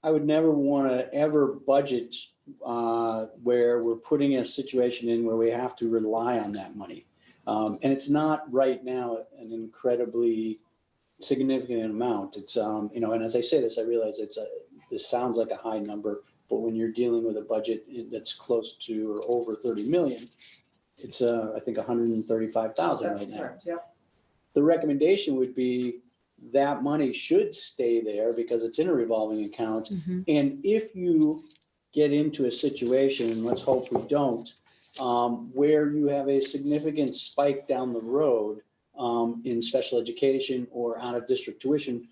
S5: I would never want to ever budget where we're putting a situation in where we have to rely on that money. And it's not right now an incredibly significant amount. It's, and as I say this, I realize this sounds like a high number, but when you're dealing with a budget that's close to or over 30 million, it's, I think, 135,000
S6: That's
S5: right now.
S6: correct, yeah.
S5: The recommendation would be that money should stay there because it's in a revolving account. And if you get into a situation, and let's hope we don't, where you have a significant spike down the road in special education or out of district tuition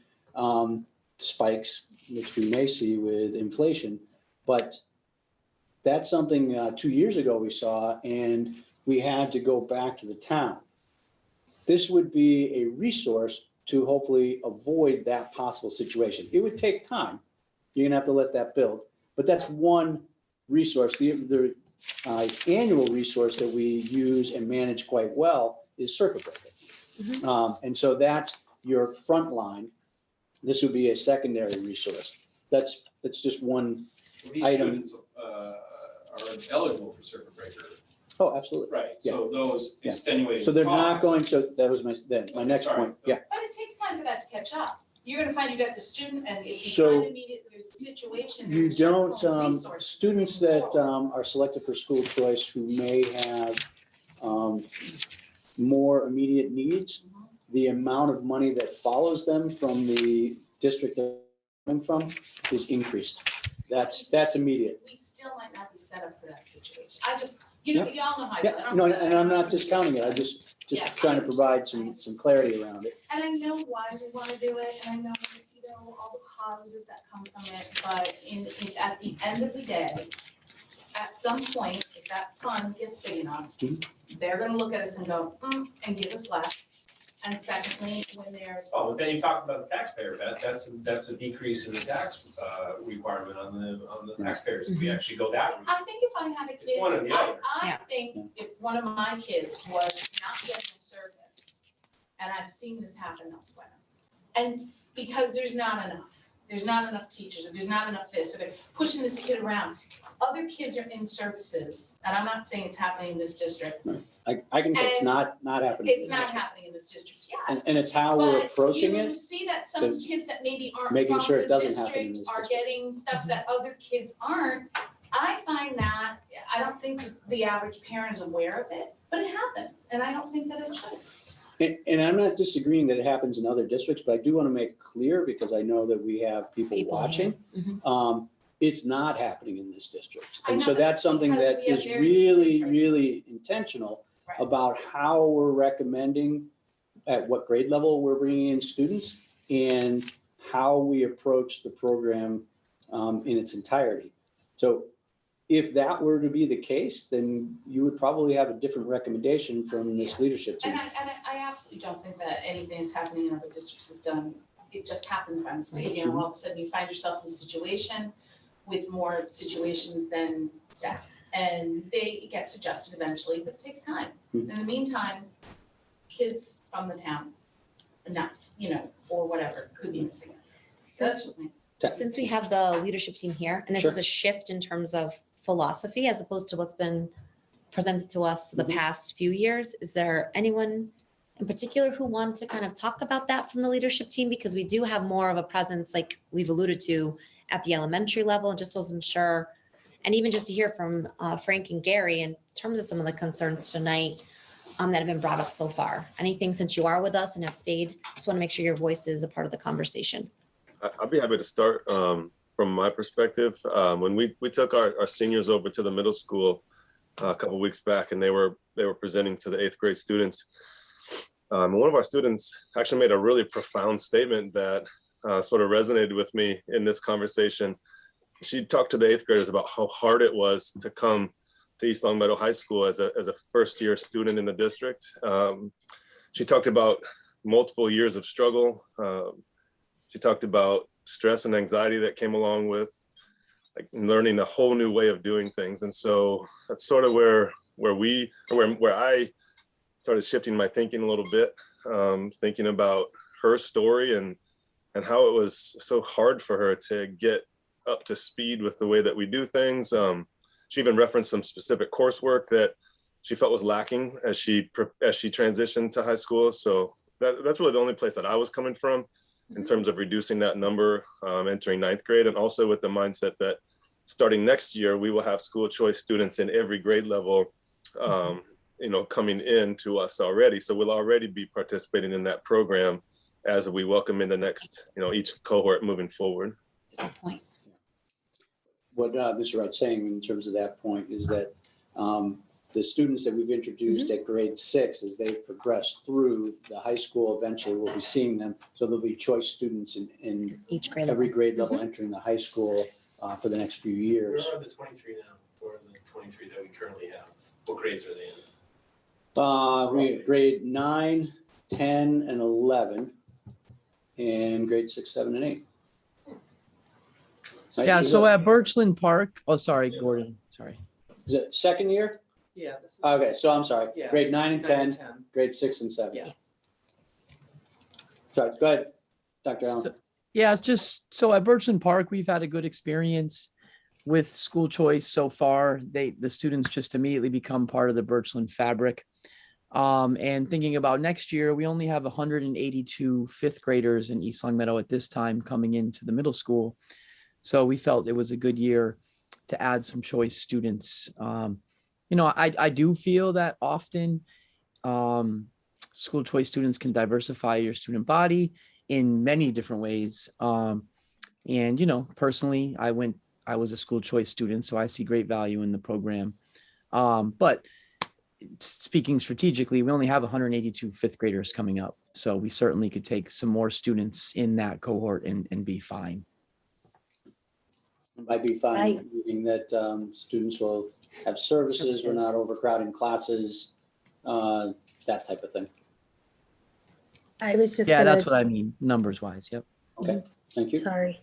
S5: spikes, which we may see with inflation. But that's something 2 years ago we saw, and we had to go back to the town. This would be a resource to hopefully avoid that possible situation. It would take time. You're gonna have to let that build, but that's one resource. The annual resource that we use and manage quite well is circuit breaker. And so that's your front line. This would be a secondary resource. That's just one
S8: These
S5: item.
S8: students are eligible for circuit breaker.
S5: Oh, absolutely.
S8: Right,
S5: Yeah.
S8: so those
S5: Yeah.
S8: extenuating
S5: So they're not
S8: costs-
S5: going, so that was my next
S8: Sorry.
S5: point. Yeah.
S4: But it takes time for that to catch up. You're gonna find you got the student, and if you
S5: So
S4: find immediate, there's a situation.
S5: You
S4: there's circle
S5: don't,
S4: and resources,
S5: students
S4: they move
S5: that
S4: forward.
S5: are selected for school choice who may have more immediate needs, the amount of money that follows them from the district they're coming from is increased. That's immediate.
S4: We still might not be set up for that situation. I just, y'all know how I feel. I
S5: Yeah,
S4: don't
S5: no,
S4: know
S5: and I'm not discounting it. I just
S4: Yeah.
S5: trying to provide some clarity around it.
S4: And I know why we wanna do it, and I know, all the positives that come from it, but at the end of the day, at some point, if that fund gets big enough, they're gonna look at us and go, and give us less. And secondly, when there's.
S8: Oh, but then you talk about the taxpayer bet, that's a decrease in the tax requirement on the taxpayers, if we actually go that route.
S4: I think if I had a
S8: It's
S4: kid,
S8: one or the other.
S4: I think if one of my kids was not getting a service, and I've seen this happen elsewhere, and because there's not enough teachers, or there's not enough this, or they're pushing this kid around. Other kids are in services, and I'm not saying it's happening in this district.
S5: I can say it's
S4: And
S5: not happening.
S4: It's not happening in this district yet.
S5: And it's how we're approaching
S4: But you
S5: it.
S4: see that some
S5: There's
S4: kids that maybe aren't
S5: making
S4: from
S5: sure it
S4: the
S5: doesn't happen in
S4: district
S5: this
S4: are
S5: district.
S4: getting stuff that other kids aren't. I find that, I don't think the average parent is aware of it, but it happens, and I don't think that it should.
S5: And I'm not disagreeing that it happens in other districts, but I do want to make clear, because I know that we have people watching. it's not happening in this district.
S4: I
S5: And
S4: know
S5: so
S4: that
S5: that's something
S4: because
S5: that
S4: we have
S5: is
S4: very few
S5: really,
S4: kids right now.
S5: really intentional
S4: Right.
S5: about how we're recommending at what grade level we're bringing in students and how we approach the program in its entirety. So if that were to be the case, then you would probably have a different recommendation from this leadership team.
S4: And I absolutely don't think that anything that's happening in other districts is done, it just happens by mistake. You know, all of a sudden you find yourself in a situation with more situations than staff. And it gets adjusted eventually, but it takes time. In the meantime, kids from the town, not, you know, or whatever, could be missing it. So that's just me.
S2: Since we have the leadership team here, and this is
S5: Sure.
S2: a shift in terms of philosophy as opposed to what's been presented to us the past few years, is there anyone in particular who wanted to kind of talk about that from the leadership team? Because we do have more of a presence, like we've alluded to, at the elementary level, and just wasn't sure. And even just to hear from Frank and Gary in terms of some of the concerns tonight that have been brought up so far. Anything, since you are with us and have stayed, just want to make sure your voice is a part of the conversation.
S13: I'll be happy to start from my perspective. When we took our seniors over to the middle school a couple weeks back, and they were presenting to the 8th grade students. One of our students actually made a really profound statement that sort of resonated with me in this conversation. She talked to the 8th graders about how hard it was to come to East Long Meadow High School as a first-year student in the district. She talked about multiple years of struggle. She talked about stress and anxiety that came along with like learning a whole new way of doing things. And so that's sort of where I started shifting my thinking a little bit, thinking about her story and how it was so hard for her to get up to speed with the way that we do things. She even referenced some specific coursework that she felt was lacking as she transitioned to high school. So that's really the only place that I was coming from in terms of reducing that number entering 9th grade, and also with the mindset that starting next year, we will have school choice students in every grade level, coming in to us already. So we'll already be participating in that program as we welcome in the next, each cohort moving forward.
S2: Good point.
S5: What Mr. Wright's saying in terms of that point is that the students that we've introduced at grade 6, as they've progressed through the high school, eventually we'll be seeing them. So there'll be choice students in
S2: Each grade
S5: every
S2: level.
S5: grade level entering the high school for the next few years.
S8: Where are the 23 now? Where are the 23 that we currently have? What grades are they in?
S5: We have grade 9, 10, and 11, and grade 6, 7, and 8.
S12: Yeah, so at Birchland Park, oh, sorry, Gordon, sorry.
S5: Is it second year?
S6: Yeah.
S5: Okay, so I'm sorry.
S6: Yeah.
S5: Grade 9 and
S6: 9
S5: 10,
S6: and 10.
S5: grade 6 and 7.
S6: Yeah.
S5: Sorry, go ahead, Dr. Allen.
S12: Yeah, it's just, so at Birchland Park, we've had a good experience with school choice so far. The students just immediately become part of the Birchland fabric. And thinking about next year, we only have 182 5th graders in East Long Meadow at this time coming into the middle school. So we felt it was a good year to add some choice students. I do feel that often school choice students can diversify your student body in many different ways. Personally, I was a school choice student, so I see great value in the program. But speaking strategically, we only have 182 5th graders coming up. So we certainly could take some more students in that cohort and be fine.
S5: It might be fine, meaning that students will have services, we're not overcrowding classes, that type of thing.
S11: I was just
S12: Yeah,
S11: gonna,
S12: that's what I mean, numbers wise. Yep.
S5: Okay, thank you.
S11: sorry.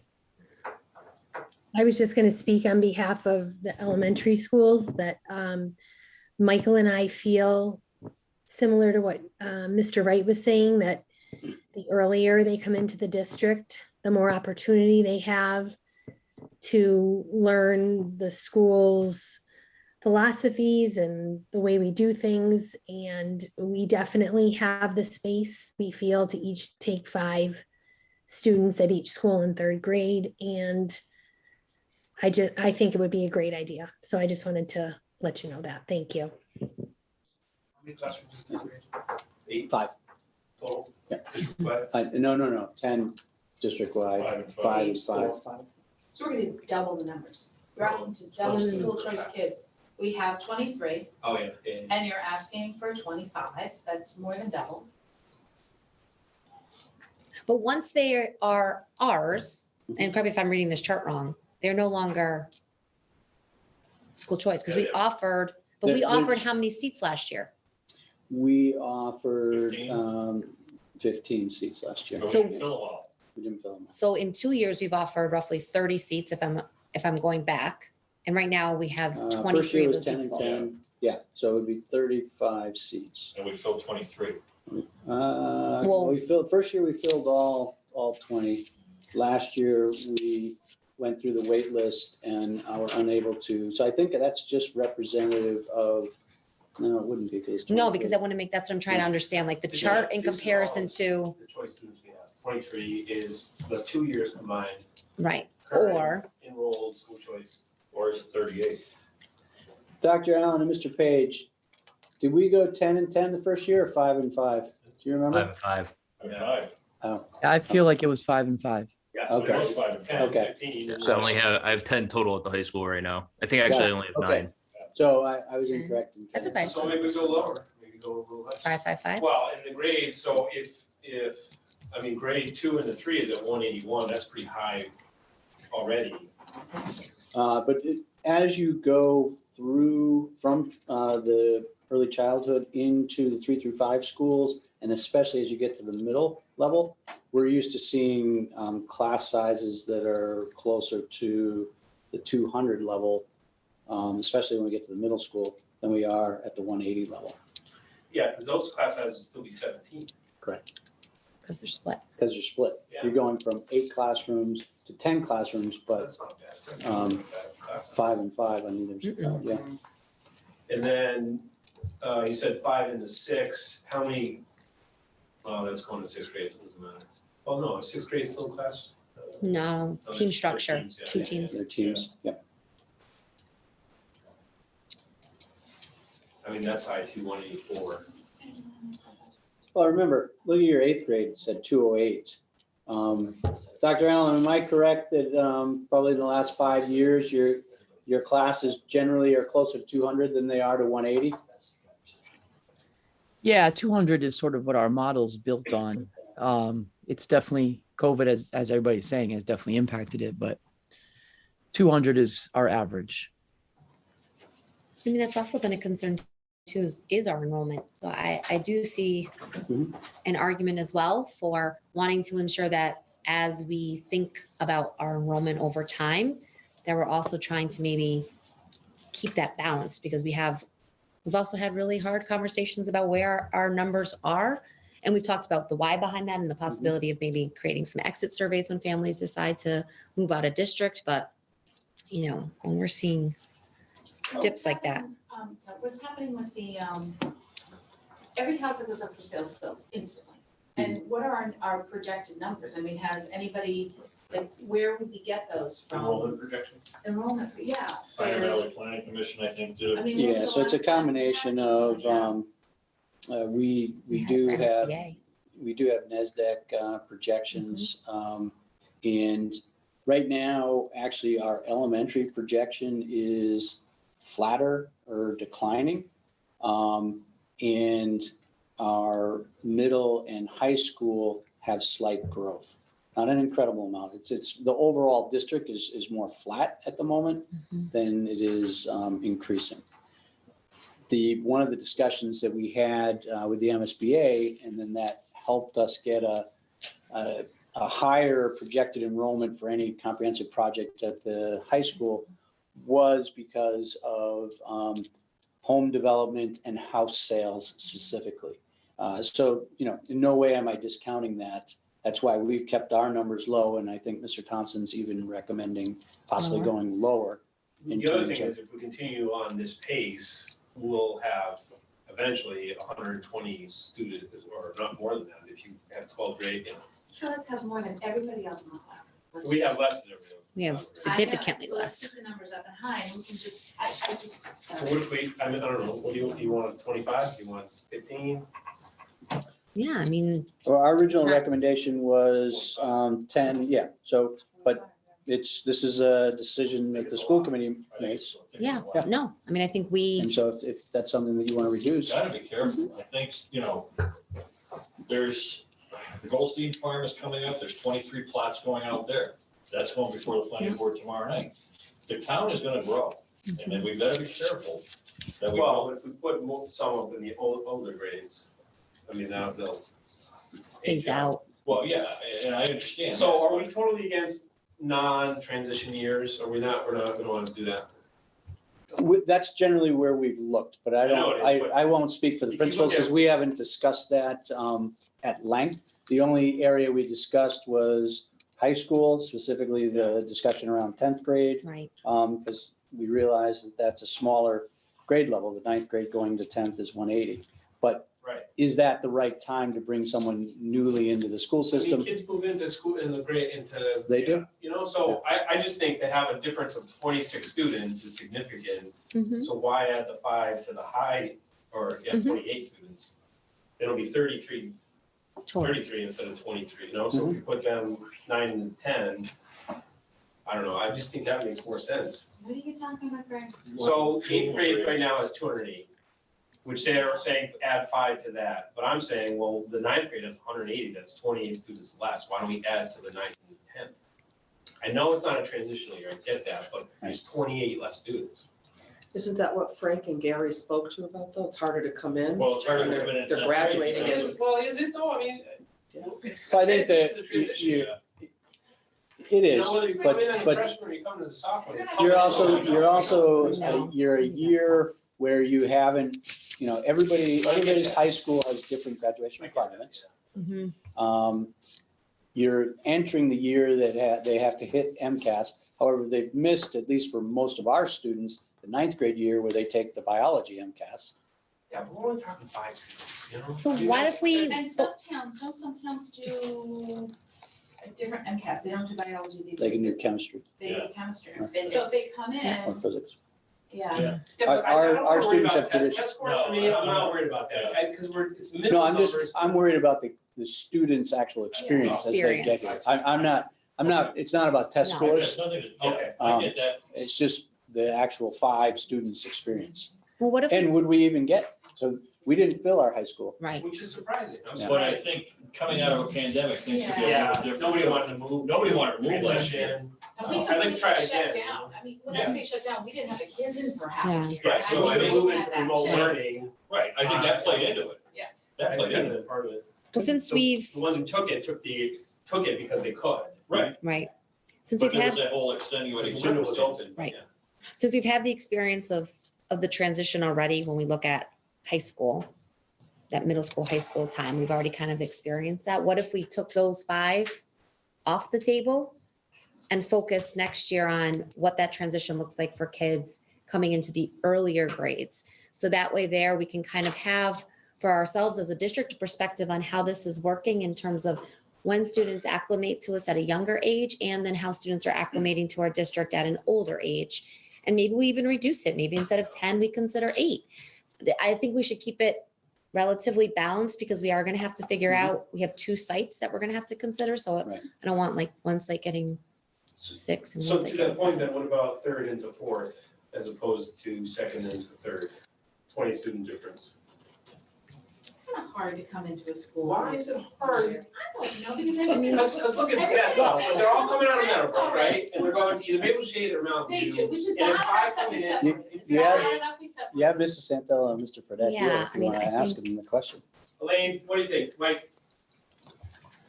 S11: I was just gonna speak on behalf of the elementary schools that Michael and I feel similar to what Mr. Wright was saying, that the earlier they come into the district, the more opportunity they have to learn the school's philosophies and the way we do things. And we definitely have the space, we feel, to each take 5 students at each school in 3rd grade. And I think it would be a great idea. So I just wanted to let you know that. Thank you.
S8: How many classrooms in 10th grade? 8?
S5: 5.
S8: Total?
S5: Yeah.
S8: District-wide?
S5: No, 10 district-wide, 5 and 5.
S4: So we're gonna double the numbers. You're asking to double the school choice kids. We have 23,
S8: Oh, yeah,
S4: and you're asking for 25, that's more than double.
S2: But once they are ours, and correct me if I'm reading this chart wrong, they're no longer school choice, because we offered, but we
S5: There-
S2: offered
S5: there's-
S2: how many seats last year?
S5: We offered
S1: 15?
S5: 15 seats last year.
S1: But we
S2: So-
S1: didn't fill them all.
S5: We didn't fill them.
S2: So in 2 years, we've offered roughly 30 seats if I'm going back. And right now we have
S5: First
S2: 23
S5: year
S2: of
S5: was
S2: those
S5: 10
S2: seats
S5: and
S2: full.
S5: 10. Yeah, so it would be 35 seats.
S1: And we filled 23.
S2: Well-
S5: We filled, first year we filled all 20. Last year, we went through the wait list and were unable to. So I think that's just representative of, no, it wouldn't be because.
S2: No, because I want to make, that's what I'm trying to understand, like the
S8: Yeah,
S2: chart in
S8: this is
S2: comparison
S8: all
S2: to,
S8: The choice students we have, 23 is the 2 years combined.
S2: right,
S8: current
S2: or,
S8: Enrolled school choice.
S1: Or is it 38?
S5: Dr. Allen and Mr. Page, did we go 10 and 10 the first year or 5 and 5? Do you remember?
S14: 5 and 5.
S1: Five.
S5: Oh,
S12: I feel like it was 5 and 5.
S8: Yeah, so
S5: Okay.
S8: it was 5 and 10,
S5: Okay.
S8: 15.
S14: So I have 10 total at the high school right now. I think actually I only have
S5: Okay.
S14: 9.
S5: So I was incorrect. in
S2: That's
S5: 10.
S2: okay.
S8: So maybe we go lower, maybe go a little less.
S2: 555?
S8: Well, in the grades, so if, I mean, grade 2 and the 3 is at 181, that's pretty high already.
S5: But as you go through from the early childhood into the 3 through 5 schools, and especially as you get to the middle level, we're used to seeing class sizes that are closer to the 200 level, especially when we get to the middle school, than we are at the 180 level.
S8: Yeah, because those class sizes will still be 17.
S5: Correct.
S2: Because they're split.
S5: Because you're split.
S8: Yeah.
S5: You're going from 8 classrooms to 10 classrooms, but
S8: That's not bad. 17 is not bad class size.
S5: 5 and 5 on either side. Yeah.
S8: And then you said 5 into 6, how many, oh, that's going to 6th grade, so it doesn't matter. Oh, no, is 6th grade still in class?
S2: No,
S8: Oh,
S2: team
S8: there's
S2: structure,
S8: teams, yeah,
S2: 2
S8: yeah,
S2: teams.
S5: Their teams. Yep.
S8: I mean, that's high too, 184.
S5: Well, remember, look at your 8th grade, it said 208. Dr. Allen, am I correct that probably in the last 5 years, your classes generally are closer to 200 than they are to 180?
S12: Yeah, 200 is sort of what our model's built on. It's definitely COVID, as everybody's saying, has definitely impacted it, but 200 is our average.
S2: I mean, that's also been a concern too, is our enrollment. So I do see
S5: Mhm.
S2: an argument as well for wanting to ensure that as we think about our enrollment over time, that we're also trying to maybe keep that balance, because we've also had really hard conversations about where our numbers are. And we've talked about the why behind that and the possibility of maybe creating some exit surveys when families decide to move out of district. But, when we're seeing dips like that.
S4: So what's happening with the, every house that goes up for sale sells instantly. And what are our projected numbers? I mean, has anybody, like, where would we get those from?
S8: Enrollment projection?
S4: Enrollment, yeah.
S1: Fire
S4: for-
S1: Valley Planning Commission, I think, did.
S4: I mean, when's
S5: Yeah,
S4: the
S5: so it's a
S4: last time we
S5: combination
S4: had
S5: of,
S4: something like
S5: we
S2: Yeah,
S5: do
S2: for
S5: have,
S2: MSBA.
S5: we do have NASDAQ projections. And right now, actually, our elementary projection is flatter or declining. And our middle and high school have slight growth. Not an incredible amount. It's the overall district is more flat at the moment than it is increasing. One of the discussions that we had with the MSBA, and then that helped us get a higher projected enrollment for any comprehensive project at the high school, was because of home development and house sales specifically. So, in no way am I discounting that. That's why we've kept our numbers low, and I think Mr. Thompson's even recommending possibly going lower. in
S8: The other
S5: terms
S8: thing
S5: of-
S8: is, if we continue on this pace, we'll have eventually 120 students, or not more than that, if you have 12th grade.
S4: Sure, let's have more than everybody else in the class.
S8: We have less than everybody else.
S2: We have
S4: I know,
S2: significantly
S4: so let's
S2: less.
S4: keep the numbers up and high, and we can just, I just.
S8: So what if we, I don't know, what do you want 25, you want 15?
S2: Yeah, I mean,
S5: Well, our original
S2: It's not-
S5: recommendation was 10, yeah, so, but this is a decision that the school committee makes.
S2: Yeah,
S5: Yeah.
S2: no, I mean, I think we,
S5: And so if that's something that you want to reduce,
S1: Gotta be careful. I think, there's, the Goldstein Farm is coming up. There's 23 plots going out there. That's going before the planning board tomorrow night. The town is gonna grow, and then we better be careful that we.
S8: Well, if we put some of them in the older grades, I mean, they'll.
S2: phase out.
S1: Well, yeah, and I understand.
S8: So are we totally against non-transition years? We're not gonna want to do that?
S5: that's generally where we've looked, but I
S8: I know
S5: don't,
S8: it is, but
S5: I won't speak for the
S8: if you
S5: principals
S8: look
S5: because
S8: at-
S5: we haven't discussed that at length. The only area we discussed was high school, specifically the discussion around 10th grade.
S2: Right.
S5: Because we realized that that's a smaller grade level. The 9th grade going to 10th is 180. But
S8: Right.
S5: is that the right time to bring someone newly into the school
S8: I mean,
S5: system?
S8: kids move into school in the grade, into.
S5: They do?
S8: So I just think to have a difference of 26 students is significant.
S2: Mhm.
S8: So why add the 5 to the high, or
S2: Mhm.
S8: 28 students? It'll be 33 instead of 23, So if you put them 9 and 10, I don't know, I just think that makes more sense.
S4: What are you talking about, Greg?
S8: So 8th grade right now is 208, which they're saying add 5 to that. But I'm saying, well, the 9th grade has 180, that's 28 students less. Why don't we add to the 9th and 10th? I know it's not a transitional year, I get that, but there's 28 less students.
S6: Isn't that what Frank and Gary spoke to about though? It's harder to come in.
S1: Well, it's harder to
S6: when
S1: come in
S6: they're-
S1: at
S6: They're
S1: 10th grade
S6: graduating
S1: because-
S6: as,
S8: Well, is it though? I mean.
S5: I think
S8: it's just
S5: that
S8: a transition
S5: you-
S8: year.
S5: It
S8: You
S5: is,
S8: know, whether you come in as a
S5: but
S8: freshman or you come as a sophomore.
S5: you're a year where you haven't, everybody's high school has different graduation requirements.
S2: Mhm.
S5: You're entering the year that they have to hit MCAS. However, they've missed, at least for most of our students, the 9th grade year where they take the biology MCAS.
S8: Yeah, but we're only talking 5 students,
S2: So
S8: I mean,
S2: what
S8: that's-
S2: if we,
S4: And some towns do a different MCAS, they don't do biology,
S5: They can do chemistry
S4: They do
S1: Yeah.
S4: chemistry.
S5: Yeah.
S4: So if they come
S5: or
S4: in,
S5: physics.
S4: yeah.
S1: Yeah.
S8: Yeah, but I don't
S5: Our
S8: worry
S5: students
S8: about
S5: have
S8: that.
S5: tradition.
S8: Test scores for me, I'm not worried about that, because it's minimal
S5: No,
S8: numbers.
S5: I'm worried about the students' actual experience as they get here.
S2: Experience.
S5: I'm not, it's not about test
S2: No.
S5: scores.
S1: Okay,
S8: Okay.
S1: I get that.
S5: It's just the actual 5 students' experience.
S2: well, what if, we
S5: And would we even get, so we didn't fill our high school.
S2: right,
S8: Which is surprising, I'm
S5: Yeah.
S1: But I
S8: surprised.
S1: think coming out of a pandemic, things could be a
S8: Yeah,
S1: little different.
S8: nobody wanted to move.
S1: Nobody wanted to move last year.
S8: Transition.
S4: And we
S8: I'd like to
S4: completely
S8: try it
S4: shut
S8: again.
S4: down, I mean, when I
S1: Yeah.
S4: say shut down, we didn't have the kids in for half
S2: Yeah.
S4: a year.
S8: Right, so I mean,
S4: mean,
S8: move into remote learning.
S1: Right, I think that played into it.
S4: Yeah.
S1: That played into it.
S8: That part of it.
S2: well, since
S8: So
S2: we've,
S8: The ones who took it because they could.
S1: Right.
S2: right, since
S1: But
S2: we've
S1: there was
S2: had,
S1: that whole extenuating
S8: The window was
S1: circumstance.
S8: open.
S2: Right.
S8: Yeah.
S2: since we've had the experience of the transition already, when we look at high school, that middle school, high school time, we've already kind of experienced that. What if we took those 5 off the table and focus next year on what that transition looks like for kids coming into the earlier grades? So that way there, we can kind of have for ourselves as a district perspective on how this is working in terms of when students acclimate to us at a younger age and then how students are acclimating to our district at an older age. And maybe we even reduce it. Maybe instead of 10, we consider 8. I think we should keep it relatively balanced because we are going to have to figure out, we have 2 sites that we're going to have to consider. So
S5: Right.
S2: I don't want like one site getting 6 and
S8: So
S2: one
S8: to
S2: site
S8: that
S2: getting
S8: point,
S2: 7.
S8: then what about 3rd into 4th as opposed to 2nd into 3rd? 20 student difference.
S4: It's kind of hard to come into a school.
S8: Why is it hard?
S4: I don't know, because I mean.
S8: Because look at that, but they're all coming out of Meadowbrook, right? And they're going to either Maple Shade or Mountain
S4: They
S8: View.
S4: do, which is
S8: And
S4: not
S8: if
S4: enough
S8: five
S4: that we
S8: come in-
S4: separate. It's
S5: You
S4: not
S5: have-
S4: enough we separate.
S5: You have Mrs. Santella and Mr. Fredette here
S2: Yeah,
S5: if
S2: I
S5: you
S2: mean,
S5: want to
S2: I
S5: ask
S2: think-
S5: them the question.
S8: Elaine, what do you think? Mike?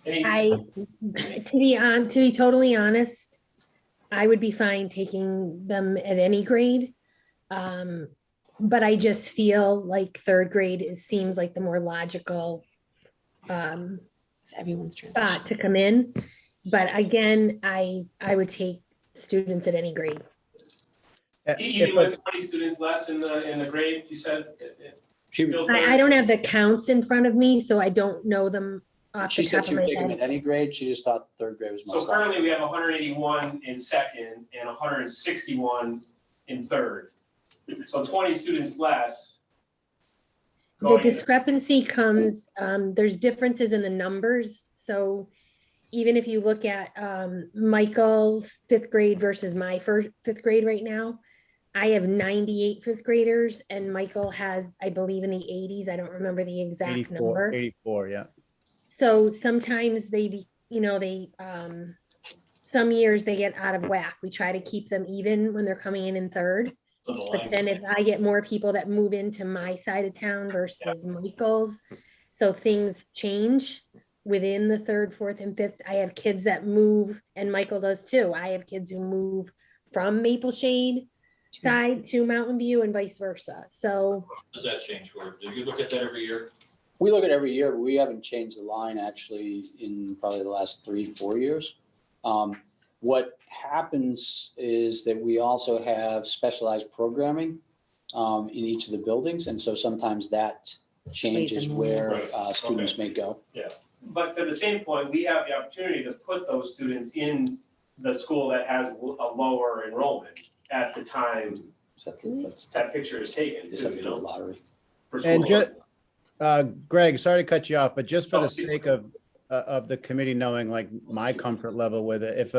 S8: Any?
S11: To be totally honest, I would be fine taking them at any grade. But I just feel like 3rd grade seems like the more logical
S2: So everyone's transition.
S11: spot to come in. But again, I would take students at any grade.
S8: Even with 20 students less in the grade, you said? Still
S11: I don't have the counts in front of me, so I don't know them off
S5: She
S11: the
S5: said
S11: top
S5: she
S11: of
S5: would
S11: my
S5: take them
S11: head.
S5: at any grade. She just thought 3rd grade was
S8: So
S5: most likely.
S8: currently we have 181 in 2nd and 161 in 3rd. So 20 students less.
S11: The
S8: going in.
S11: discrepancy comes, there's differences in the numbers, so even if you look at Michael's fifth grade versus my fifth grade right now, I have 98 fifth graders and Michael has, I believe, in the 80s. I don't remember the exact
S10: 84,
S11: number.
S10: 84, yeah.
S11: So sometimes they, some years they get out of whack. We try to keep them even when they're coming in third. But then if I get more people that move into my side of town versus Michael's, so things change within the third, fourth, and fifth. I have kids that move, and Michael does too. I have kids who move from Maple Shade side to Mountain View and vice versa. So
S1: Does that change, Gordon? Do you look at that every year?
S5: We look at every year, but we haven't changed the line actually in probably the last 3-4 years. What happens is that we also have specialized programming in each of the buildings. And so sometimes that changes where students may go.
S8: Yeah. But to the same point, we have the opportunity to put those students in the school that has a lower enrollment at the time that picture is taken.
S5: Just have to do a lottery.
S10: And just, Greg, sorry to cut you off, but just for the sake of the committee knowing like my comfort level with it, if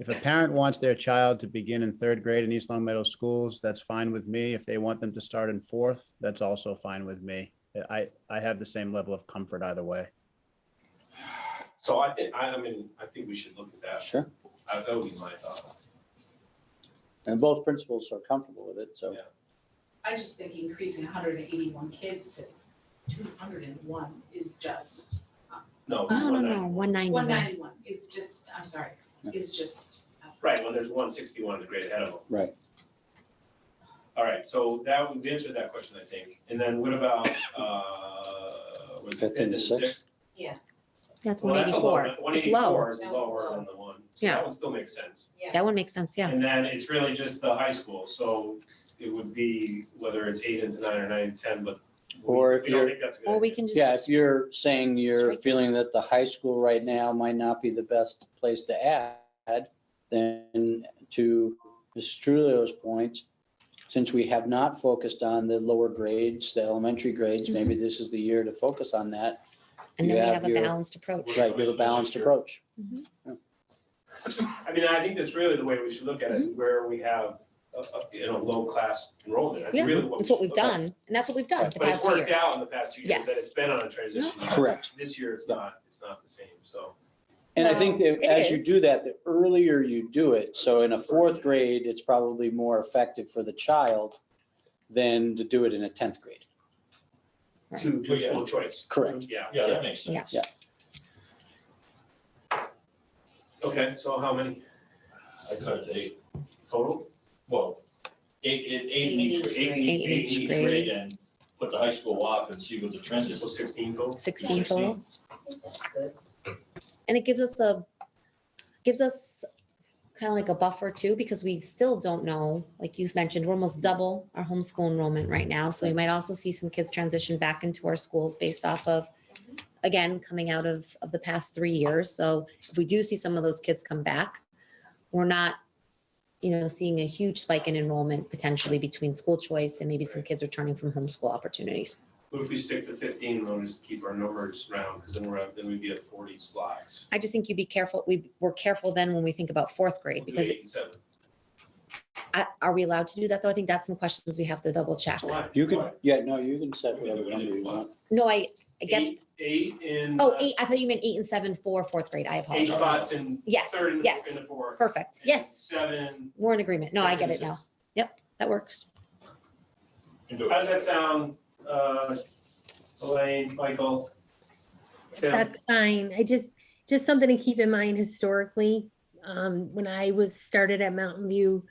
S10: a parent wants their child to begin in third grade in East Long Meadow schools, that's fine with me. If they want them to start in fourth, that's also fine with me. I have the same level of comfort either way.
S8: So I think we should look at that.
S5: Sure.
S8: That would be my thought.
S5: And both principals are comfortable with it, so.
S4: I just think increasing 181 kids to 201 is just.
S1: No.
S2: 191.
S4: 191 is just, I'm sorry, is just.
S8: Right, when there's 161 the grade ahead of them.
S5: Right.
S8: All right, so that we've answered that question, I think. And then what about was it
S5: Fifth and
S8: sixth?
S7: Yeah.
S2: That's
S8: Well, that's a
S2: 184. It's low.
S8: 184 is lower than the one. So
S2: Yeah.
S8: that one still makes sense.
S2: That one makes sense, yeah.
S8: And then it's really just the high school, so it would be whether it's 8 into 9 or 9 into 10, but
S5: Or if
S8: we don't
S5: you're,
S8: think that's a good
S2: Or we
S8: idea.
S2: can just.
S5: yeah, if you're saying you're
S2: Strike it.
S5: feeling that the high school right now might not be the best place to add, then to Mrs. Trulio's point, since we have not focused on the lower grades, the elementary grades, maybe this is the year to focus on that.
S2: And
S5: You
S2: then we
S5: have
S2: have a
S5: your-
S2: balanced approach.
S5: Right, you have a balanced approach.
S8: I mean, I think that's really the way we should look at it, where we have low class enrollment. That's
S2: Yeah,
S8: really what we
S2: That's what
S8: should
S2: we've
S8: look at.
S2: done, and that's what we've done the
S8: But it's
S2: past 2
S8: worked
S2: years.
S8: out in the past 2 years that
S2: Yes.
S8: it's been on a transition. year.
S5: Correct.
S8: This year it's
S5: Yeah.
S8: not the same, so.
S5: And I think
S2: Well,
S5: that
S2: it
S5: as you
S2: is.
S5: do that, the earlier you do it, so in a fourth grade, it's probably more effective for the child than to do it in a 10th grade.
S8: To school choice.
S5: Correct.
S8: Yeah.
S1: Yeah, that makes sense.
S5: Yeah.
S8: Okay, so how many
S1: I cut it to 8.
S8: total?
S1: Well, eight in each grade and put the high school off and see what the trend is.
S8: So 16 total?
S2: 16 total.
S7: That's good.
S2: And it gives us kind of like a buffer too, because we still don't know, like you mentioned, we're almost double our homeschool enrollment right now. So we might also see some kids transition back into our schools based off of, again, coming out of the past 3 years. So if we do see some of those kids come back, we're not, seeing a huge spike in enrollment potentially between school choice and maybe some kids returning from homeschool opportunities.
S8: What if we stick to 15 and we'll just keep our numbers round, because then we'd be at 40 slots.
S2: I just think you'd be careful. We're careful then when we think about fourth grade,
S8: We'll do
S2: because
S8: 8 and 7.
S2: are we allowed to do that though? I think that's some questions we have to double check.
S8: Why?
S5: You could,
S8: Why?
S5: yeah, no, you can set whatever number you want.
S2: No, I get,
S8: 8 in.
S2: oh, 8, I thought you meant 8 and 7 for fourth grade. I
S8: 8
S2: apologize.
S8: spots in
S2: Yes,
S8: third and
S2: yes.
S8: in the fourth.
S2: Perfect.
S8: and
S2: Yes,
S8: 7.
S2: we're in agreement. No, I get
S8: and
S2: it now.
S8: 6.
S2: Yep, that works.
S1: Can do it.
S8: How does that sound, Elaine, Michael? Tim?
S11: That's fine. I just something to keep in mind historically. When I was started at Mountain View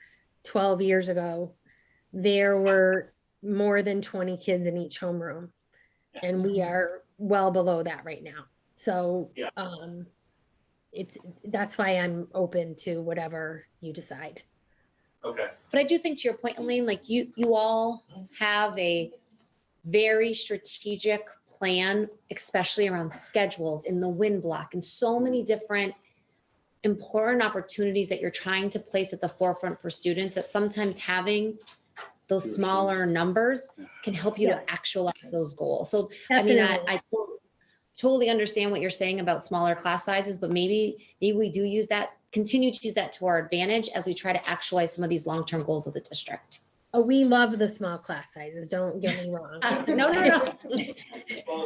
S11: 12 years ago, there were more than 20 kids in each homeroom. And we are well below that right now. So
S8: Yeah.
S11: that's why I'm open to whatever you decide.
S8: Okay.
S2: But I do think to your point, Elaine, like you all have a very strategic plan, especially around schedules in the wind block and so many different important opportunities that you're trying to place at the forefront for students, that sometimes having those smaller numbers can help you to
S11: Yes.
S2: actualize those goals. So, I mean,
S11: Definitely.
S2: I totally understand what you're saying about smaller class sizes, but maybe we do use that, continue to use that to our advantage as we try to actualize some of these long-term goals of the district.
S11: Oh, we love the small class sizes, don't get me wrong.
S2: No.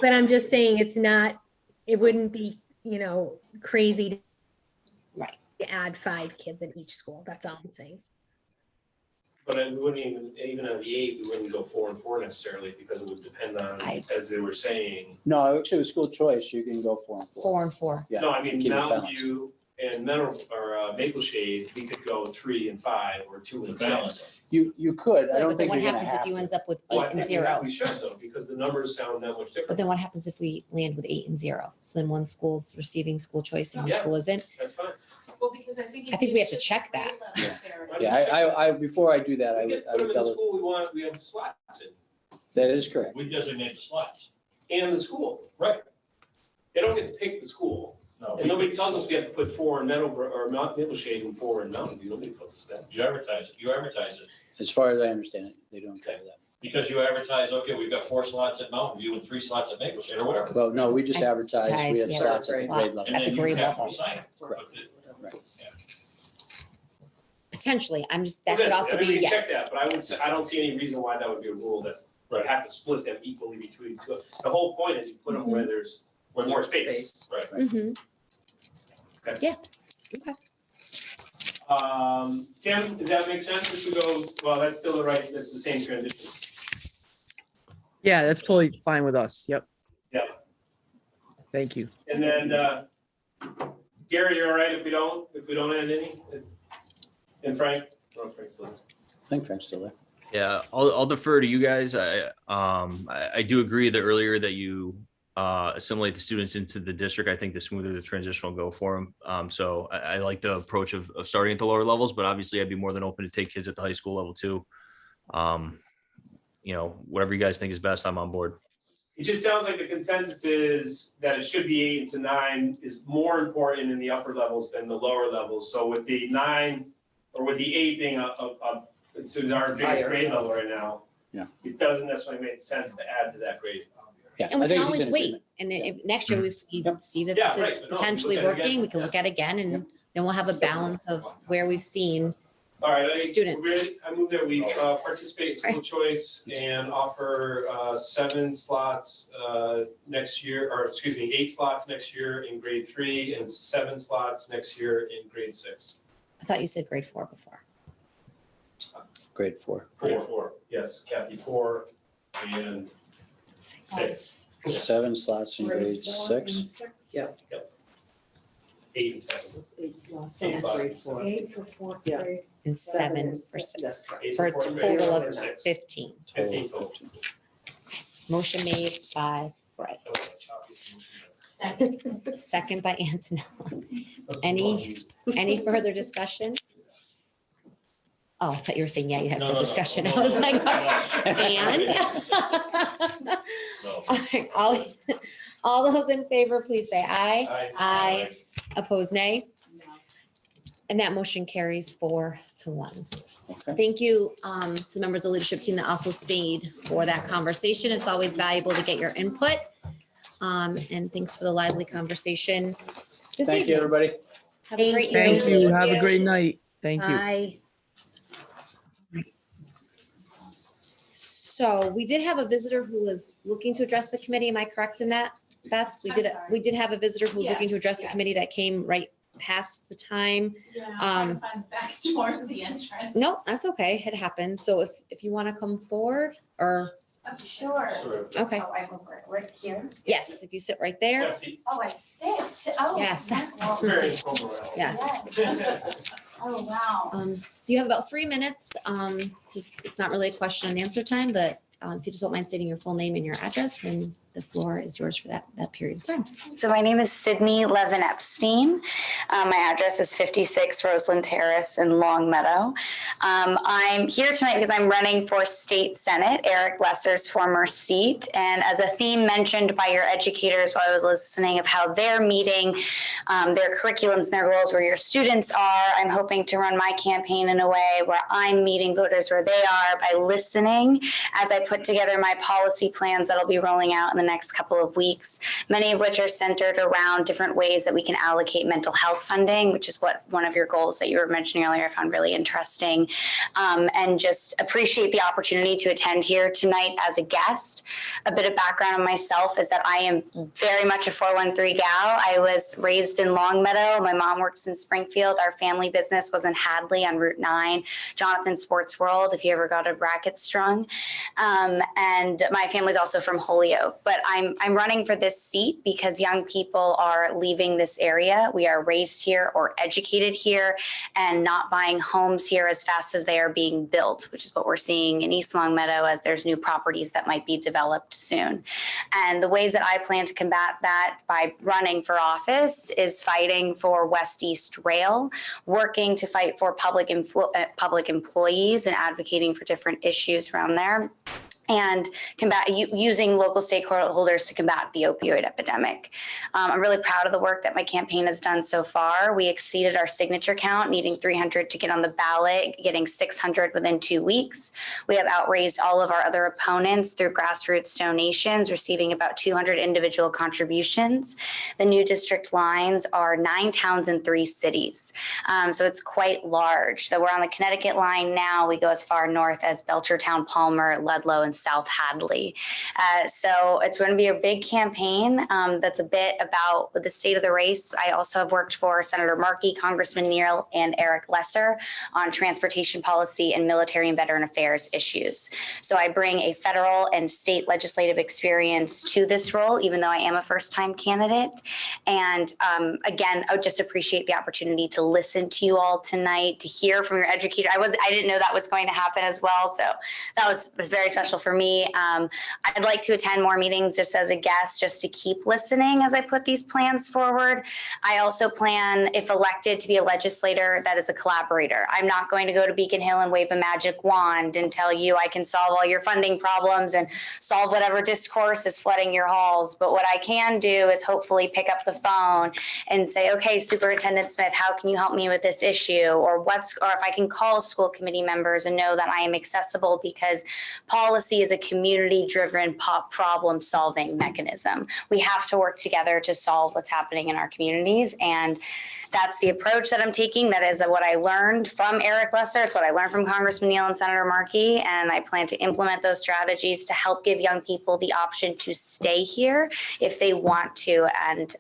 S11: But I'm just saying it's not, it wouldn't be, you know, crazy
S2: Right.
S11: to add 5 kids in each school. That's all I'm saying.
S8: But we wouldn't even at the 8, we wouldn't go 4 and 4 necessarily, because it would depend on, as they were saying.
S5: No, actually with school choice, you can go 4 and 4.
S2: 4 and 4.
S5: Yeah.
S8: No, I mean,
S5: keep it
S8: Mountain
S5: balanced.
S8: View and Maple Shade, we could go 3 and 5 or 2 and 6.
S5: You could, I don't
S2: But then
S5: think
S2: what
S5: you're gonna
S2: happens if
S5: have
S2: you
S5: to.
S2: ends up with
S8: Well,
S2: 8
S8: I
S2: and
S8: think
S2: 0?
S8: we should though, because the numbers sound that much different.
S2: But then what happens if we land with 8 and 0? So then one school's receiving school choice and one
S8: Yeah.
S2: school isn't?
S8: That's fine.
S4: Well, because I think.
S2: I think we have to check that.
S5: Yeah, I before I do that, I
S8: We
S5: would,
S8: get
S5: I
S8: put them
S5: would
S8: in the
S5: double,
S8: school we have slots in,
S5: that is correct.
S1: We designate the slots.
S8: and the school.
S1: Right.
S8: They don't get to pick the school.
S1: No,
S8: And nobody tells us we have to put 4 in Maple Shade and 4 in Mountain View. Nobody tells us that.
S1: You advertise it.
S5: As far as I understand it, they don't tell you that.
S1: Because you advertise, okay, we've got 4 slots at Mountain View and 3 slots at Maple Shade or whatever.
S5: Well, no, we just advertise, we have
S2: yeah,
S5: slots at the grade
S2: slots
S5: level.
S2: at the
S1: And then
S2: grade
S1: you have
S2: level.
S1: to assign it.
S5: Right.
S1: But the-
S5: Right.
S2: Potentially, I'm just, that
S8: Well,
S2: could
S8: yes,
S2: also
S8: I mean,
S2: be
S8: we can check
S2: yes.
S8: that, but I would say, I don't see any reason why that would be a rule that we have to split them equally between two. The whole point is you put them where there's more space. Right.
S2: Mhm.
S8: Okay.
S2: Yeah, okay.
S8: Tim, does that make sense if we go, well, that's still that's the same transition.
S12: Yeah, that's totally fine with us. Yep.
S8: Yeah.
S12: Thank you.
S8: And then, Gary, you're all right if we don't add any? And Frank? Oh, Frank's still there.
S5: I think Frank's still there.
S14: Yeah, I'll defer to you guys. I do agree that earlier that you assimilate the students into the district. I think the smoother the transition will go for them. So I like the approach of starting at the lower levels, but obviously I'd be more than open to take kids at the high school level too. You know, whatever you guys think is best, I'm on board.
S8: It just sounds like the consensus is that it should be 8 to 9 is more important in the upper levels than the lower levels. So with the 9 or with the 8 being to our biggest
S6: Higher,
S8: grade
S6: yes.
S8: level right now.
S5: Yeah.
S8: It doesn't necessarily make sense to add to that grade.
S5: Yeah,
S2: And we
S5: I
S2: can
S5: think he's
S2: always
S5: in
S2: wait,
S5: agreement.
S2: and if next year we see that
S8: Yeah,
S2: this
S8: right,
S2: is
S8: but no, we
S2: potentially
S8: look at it again.
S2: working, we can look at it again, and then we'll have a balance of where we've seen.
S8: All right,
S2: Students.
S8: I move that we participate in school choice and offer 7 slots next year, or excuse me, 8 slots next year in grade 3 and 7 slots next year in grade 6.
S2: I thought you said grade 4 before.
S5: Grade 4.
S8: 4, yes, Kathy, 4 and 6.
S5: 7 slots in grade 6.
S6: Yep.
S8: 8 and 7.
S6: 8 slots.
S8: Eight slots.
S6: Grade 4.
S7: 8 for 4th
S6: Yeah.
S7: grade.
S2: And 7
S6: and
S2: for 6,
S6: yes.
S8: 8
S2: for a
S8: fourth grade,
S2: total
S8: for
S2: of
S8: 6.
S2: 15.
S8: 15 total.
S2: Motion made by Bright,
S7: Second.
S2: second by Antonella. Any further discussion? Oh, I thought you were saying, yeah, you had
S1: No,
S2: for
S1: no, no,
S2: discussion.
S1: no,
S2: I was
S1: no,
S2: like,
S1: no.
S2: and?
S1: No.
S2: All those in favor, please say aye.
S8: Aye.
S2: Aye. Opposed, nay. And that motion carries 4-1.
S5: Okay.
S2: Thank you to the members of the leadership team that also stayed for that conversation. It's always valuable to get your input. And thanks for the lively conversation this
S5: Thank you,
S2: evening.
S5: everybody.
S2: Have a great
S12: Thank
S2: evening.
S12: you. Have a great night. Thank you.
S11: Bye.
S2: So we did have a visitor who was looking to address the committee. Am I correct in that, Beth?
S4: I'm sorry.
S2: We did have a visitor who was looking to
S4: Yes,
S2: address the
S4: yes.
S2: committee that came right past the time.
S4: Yeah, I'm trying to find the back door to the entrance.
S2: No, that's okay. It happened. So if you want to come forward or,
S7: Sure.
S2: okay.
S7: Oh, I will work right here.
S2: Yes, if you sit right there.
S7: Oh, I sit. Oh.
S2: Yes.
S7: well,
S8: Very informal.
S2: Yes.
S7: Oh, wow.
S2: So you have about 3 minutes. It's not really a question and answer time, but if you just don't mind stating your full name and your address, then the floor is yours for that period of time.
S19: So my name is Sydney Levin Epstein. My address is 56 Roseland Terrace in Long Meadow. I'm here tonight because I'm running for state senate, Eric Lesser's former seat. And as a theme mentioned by your educators while I was listening of how they're meeting their curriculums and their goals where your students are, I'm hoping to run my campaign in a way where I'm meeting voters where they are by listening as I put together my policy plans that'll be rolling out in the next couple of weeks, many of which are centered around different ways that we can allocate mental health funding, which is what one of your goals that you were mentioning earlier I found really interesting. And just appreciate the opportunity to attend here tonight as a guest. A bit of background on myself is that I am very much a 413 gal. I was raised in Longmeadow. My mom works in Springfield. Our family business was in Hadley on Route 9, Jonathan Sports World, if you ever got a racket strung. And my family's also from Holyoke. But I'm running for this seat because young people are leaving this area. We are raised here or educated here and not buying homes here as fast as they are being built, which is what we're seeing in East Longmeadow as there's new properties that might be developed soon. And the ways that I plan to combat that by running for office is fighting for West-East Rail, working to fight for public employees and advocating for different issues around there, and using local stakeholders to combat the opioid epidemic. I'm really proud of the work that my campaign has done so far. We exceeded our signature count, needing 300 to get on the ballot, getting 600 within 2 weeks. We have outraised all of our other opponents through grassroots donations, receiving about 200 individual contributions. The new district lines are 9 towns and 3 cities. So it's quite large. So we're on the Connecticut line now. We go as far north as Belchertown, Palmer, Ludlow, and South Hadley. So it's going to be a big campaign that's a bit about the state of the race. I also have worked for Senator Markey, Congressman Neal, and Eric Lesser on transportation policy and military and veteran affairs issues. So I bring a federal and state legislative experience to this role, even though I am a first-time candidate. And again, I would just appreciate the opportunity to listen to you all tonight, to hear from your educator. I didn't know that was going to happen as well. So that was very special for me. I'd like to attend more meetings just as a guest, just to keep listening as I put these plans forward. I also plan, if elected, to be a legislator that is a collaborator. I'm not going to go to Beacon Hill and wave a magic wand and tell you I can solve all your funding problems and solve whatever discourse is flooding your halls. But what I can do is hopefully pick up the phone and say, okay, Superintendent Smith, how can you help me with this issue? Or if I can call school committee members and know that I am accessible, because policy is a community-driven problem-solving mechanism. We have to work together to solve what's happening in our communities, and that's the approach that I'm taking. That is what I learned from Eric Lesser. It's what I learned from Congressman Neal and Senator Markey, and I plan to implement those strategies to help give young people the option to stay here if they want to, and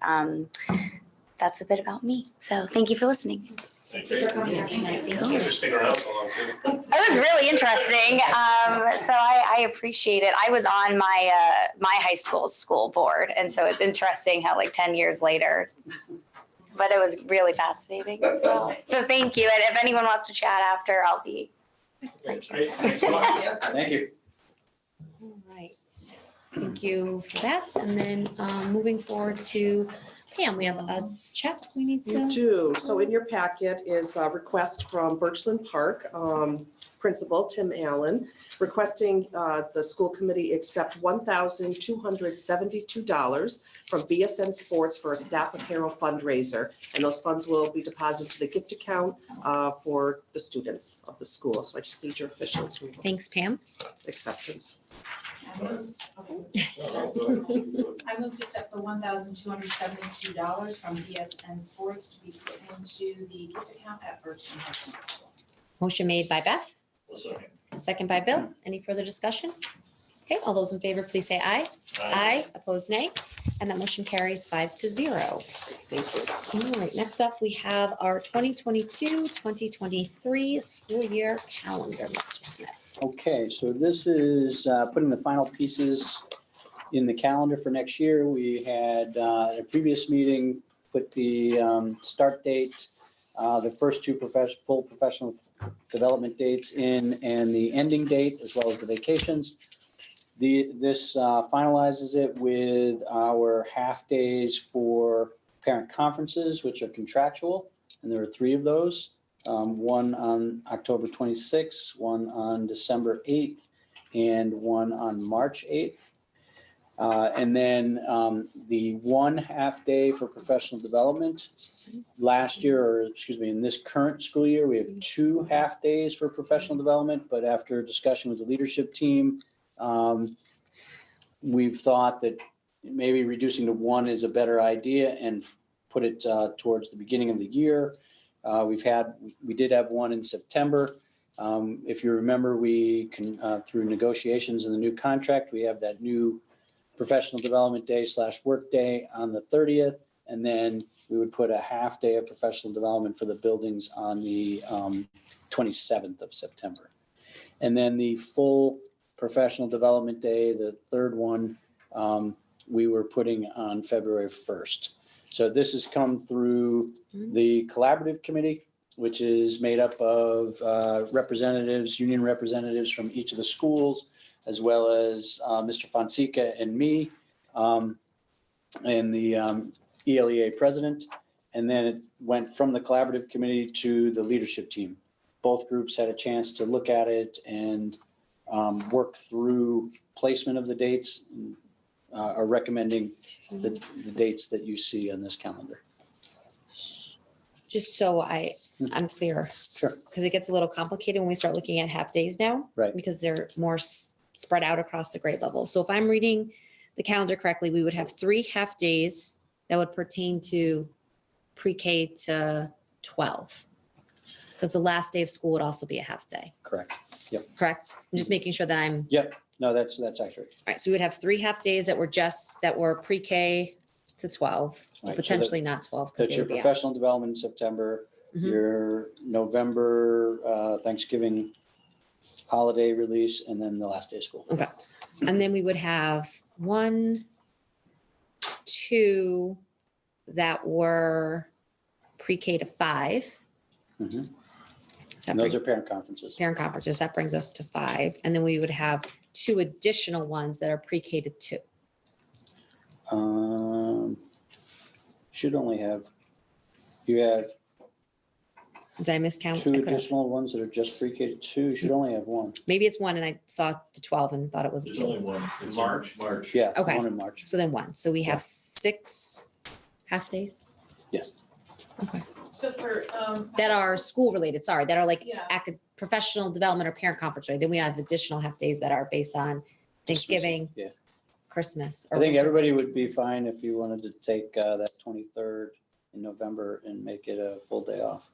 S19: that's a bit about me. So thank you for listening.
S1: Thank you.
S19: For coming out tonight. Thank you.
S8: Thanks for sticking around so long too.
S19: It was really interesting. So I appreciate it. I was on my high school board, and so it's interesting how 10 years later, but it was really fascinating as well. So thank you. And if anyone wants to chat after, I'll be. Thank you.
S5: Thank you.
S2: All right. Thank you for that. And then moving forward to Pam, we have a check we need to.
S6: You do. So in your packet is a request from Birchland Park Principal Tim Allen, requesting the school committee accept $1,272 from BSN Sports for a staff apparel fundraiser. And those funds will be deposited to the gift account for the students of the school. So I just need your official approval.
S2: Thanks, Pam.
S6: Acceptance.
S4: I move to accept the $1,272 from BSN Sports to be put into the gift account at Birchland High School.
S2: Motion made by Beth. Second by Bill. Any further discussion? Okay, all those in favor, please say aye. Aye. Opposed, nay. And that motion carries 5-0.
S6: Thank you.
S2: All right, next up, we have our 2022-2023 school year calendar, Mr. Smith.
S5: Okay, so this is putting the final pieces in the calendar for next year. We had at a previous meeting put the start date, the first 2 full professional development dates in, and the ending date, as well as the vacations. This finalizes it with our half days for parent conferences, which are contractual, and there are 3 of those. One on October 26th, one on December 8th, and one on March 8th. And then the 1 half day for professional development. Last year, or excuse me, in this current school year, we have 2 half days for professional development, but after discussion with the leadership team, we've thought that maybe reducing to one is a better idea and put it towards the beginning of the year. We did have one in September. If you remember, we can, through negotiations in the new contract, we have that new professional development day / work day on the 30th. And then we would put a half day of professional development for the buildings on the 27th of September. And then the full professional development day, the third one, we were putting on February 1st. So this has come through the collaborative committee, which is made up of representatives, union representatives from each of the schools, as well as Mr. Fonseca and me, and the ELEA president. And then it went from the collaborative committee to the leadership team. Both groups had a chance to look at it and work through placement of the dates, are recommending the dates that you see on this calendar.
S2: Just so I'm clear.
S5: Sure.
S2: Because it gets a little complicated when we start looking at half days now.
S5: Right.
S2: Because they're more spread out across the grade level. So if I'm reading the calendar correctly, we would have 3 half days that would pertain to pre-K to 12. Because the last day of school would also be a half day,
S5: Correct. Yep.
S2: correct? I'm just making sure that I'm,
S5: Yep. No, that's accurate.
S2: all right, so we would have 3 half days that were pre-K to 12,
S5: Right, so
S2: potentially not 12. 'cause
S5: That's
S2: they
S5: your
S2: would be out.
S5: professional development in September,
S2: Mhm.
S5: your November Thanksgiving holiday release, and then the last day of school.
S2: Okay. And then we would have 1, 2 that were pre-K to 5.
S5: Mhm.
S2: So
S5: And those are parent conferences.
S2: parent conferences, that brings us to 5. And then we would have 2 additional ones that are pre-K to 2.
S5: Should only have, you have
S2: Did I miscount?
S5: 2
S2: I could've-
S5: additional ones that are just pre-K to 2. You should only have 1.
S2: Maybe it's 1 and I saw the 12 and thought it was a
S1: There's
S2: 2.
S1: only one. It's March.
S5: Yeah,
S2: Okay.
S5: 1 in March.
S2: So then 1. So we have 6 half days
S5: Yes.
S4: So for,
S2: that are school related, sorry, that are like
S4: Yeah.
S2: professional development or parent conference, right? Then we have additional half days that are based on Thanksgiving,
S5: Yeah.
S2: Christmas.
S5: I
S2: or
S5: think
S2: winter.
S5: everybody would be fine if you wanted to take that 23rd in November and make it a full day off.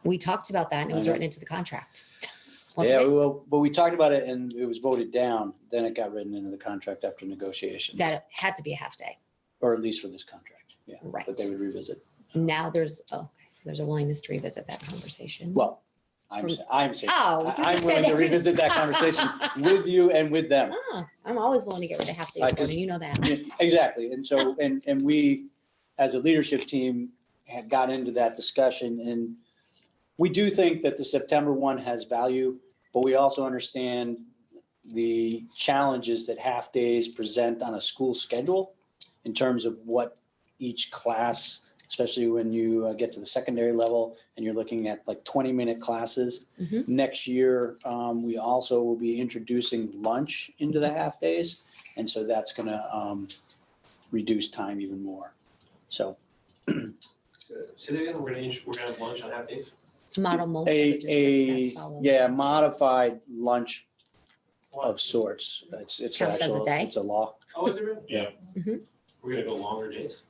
S2: We talked about that and it was
S5: I know.
S2: written into the contract. Wasn't
S5: Yeah,
S2: it?
S5: well, but we talked about it and it was voted down. Then it got written into the contract after negotiation,
S2: That it had to be a half day.
S5: or at least for this contract. Yeah.
S2: Right.
S5: But they would revisit.
S2: Now there's, so there's a willingness to revisit that conversation.
S5: Well, I'm saying,
S2: Oh, you
S5: I'm
S2: just
S5: willing
S2: said
S5: to
S2: that.
S5: revisit that conversation with you and with them.
S2: Ah, I'm always willing to get rid of half days,
S5: Just-
S2: Gordon, you know that.
S5: Exactly. And so, and we, as a leadership team, had got into that discussion. And we do think that the September one has value, but we also understand the challenges that half days present on a school schedule in terms of what each class, especially when you get to the secondary level and you're looking at like 20-minute classes.
S2: Mhm.
S5: Next year, we also will be introducing lunch into the half days. And so that's going to reduce time even more. So
S8: So then we're gonna have lunch on half days?
S2: To model most of the districts that follow.
S5: yeah, modified lunch of sorts. It's
S2: Counts as a
S5: actual,
S2: day?
S5: it's a law.
S8: Oh, is it really?
S1: Yeah.
S8: We're gonna go longer days?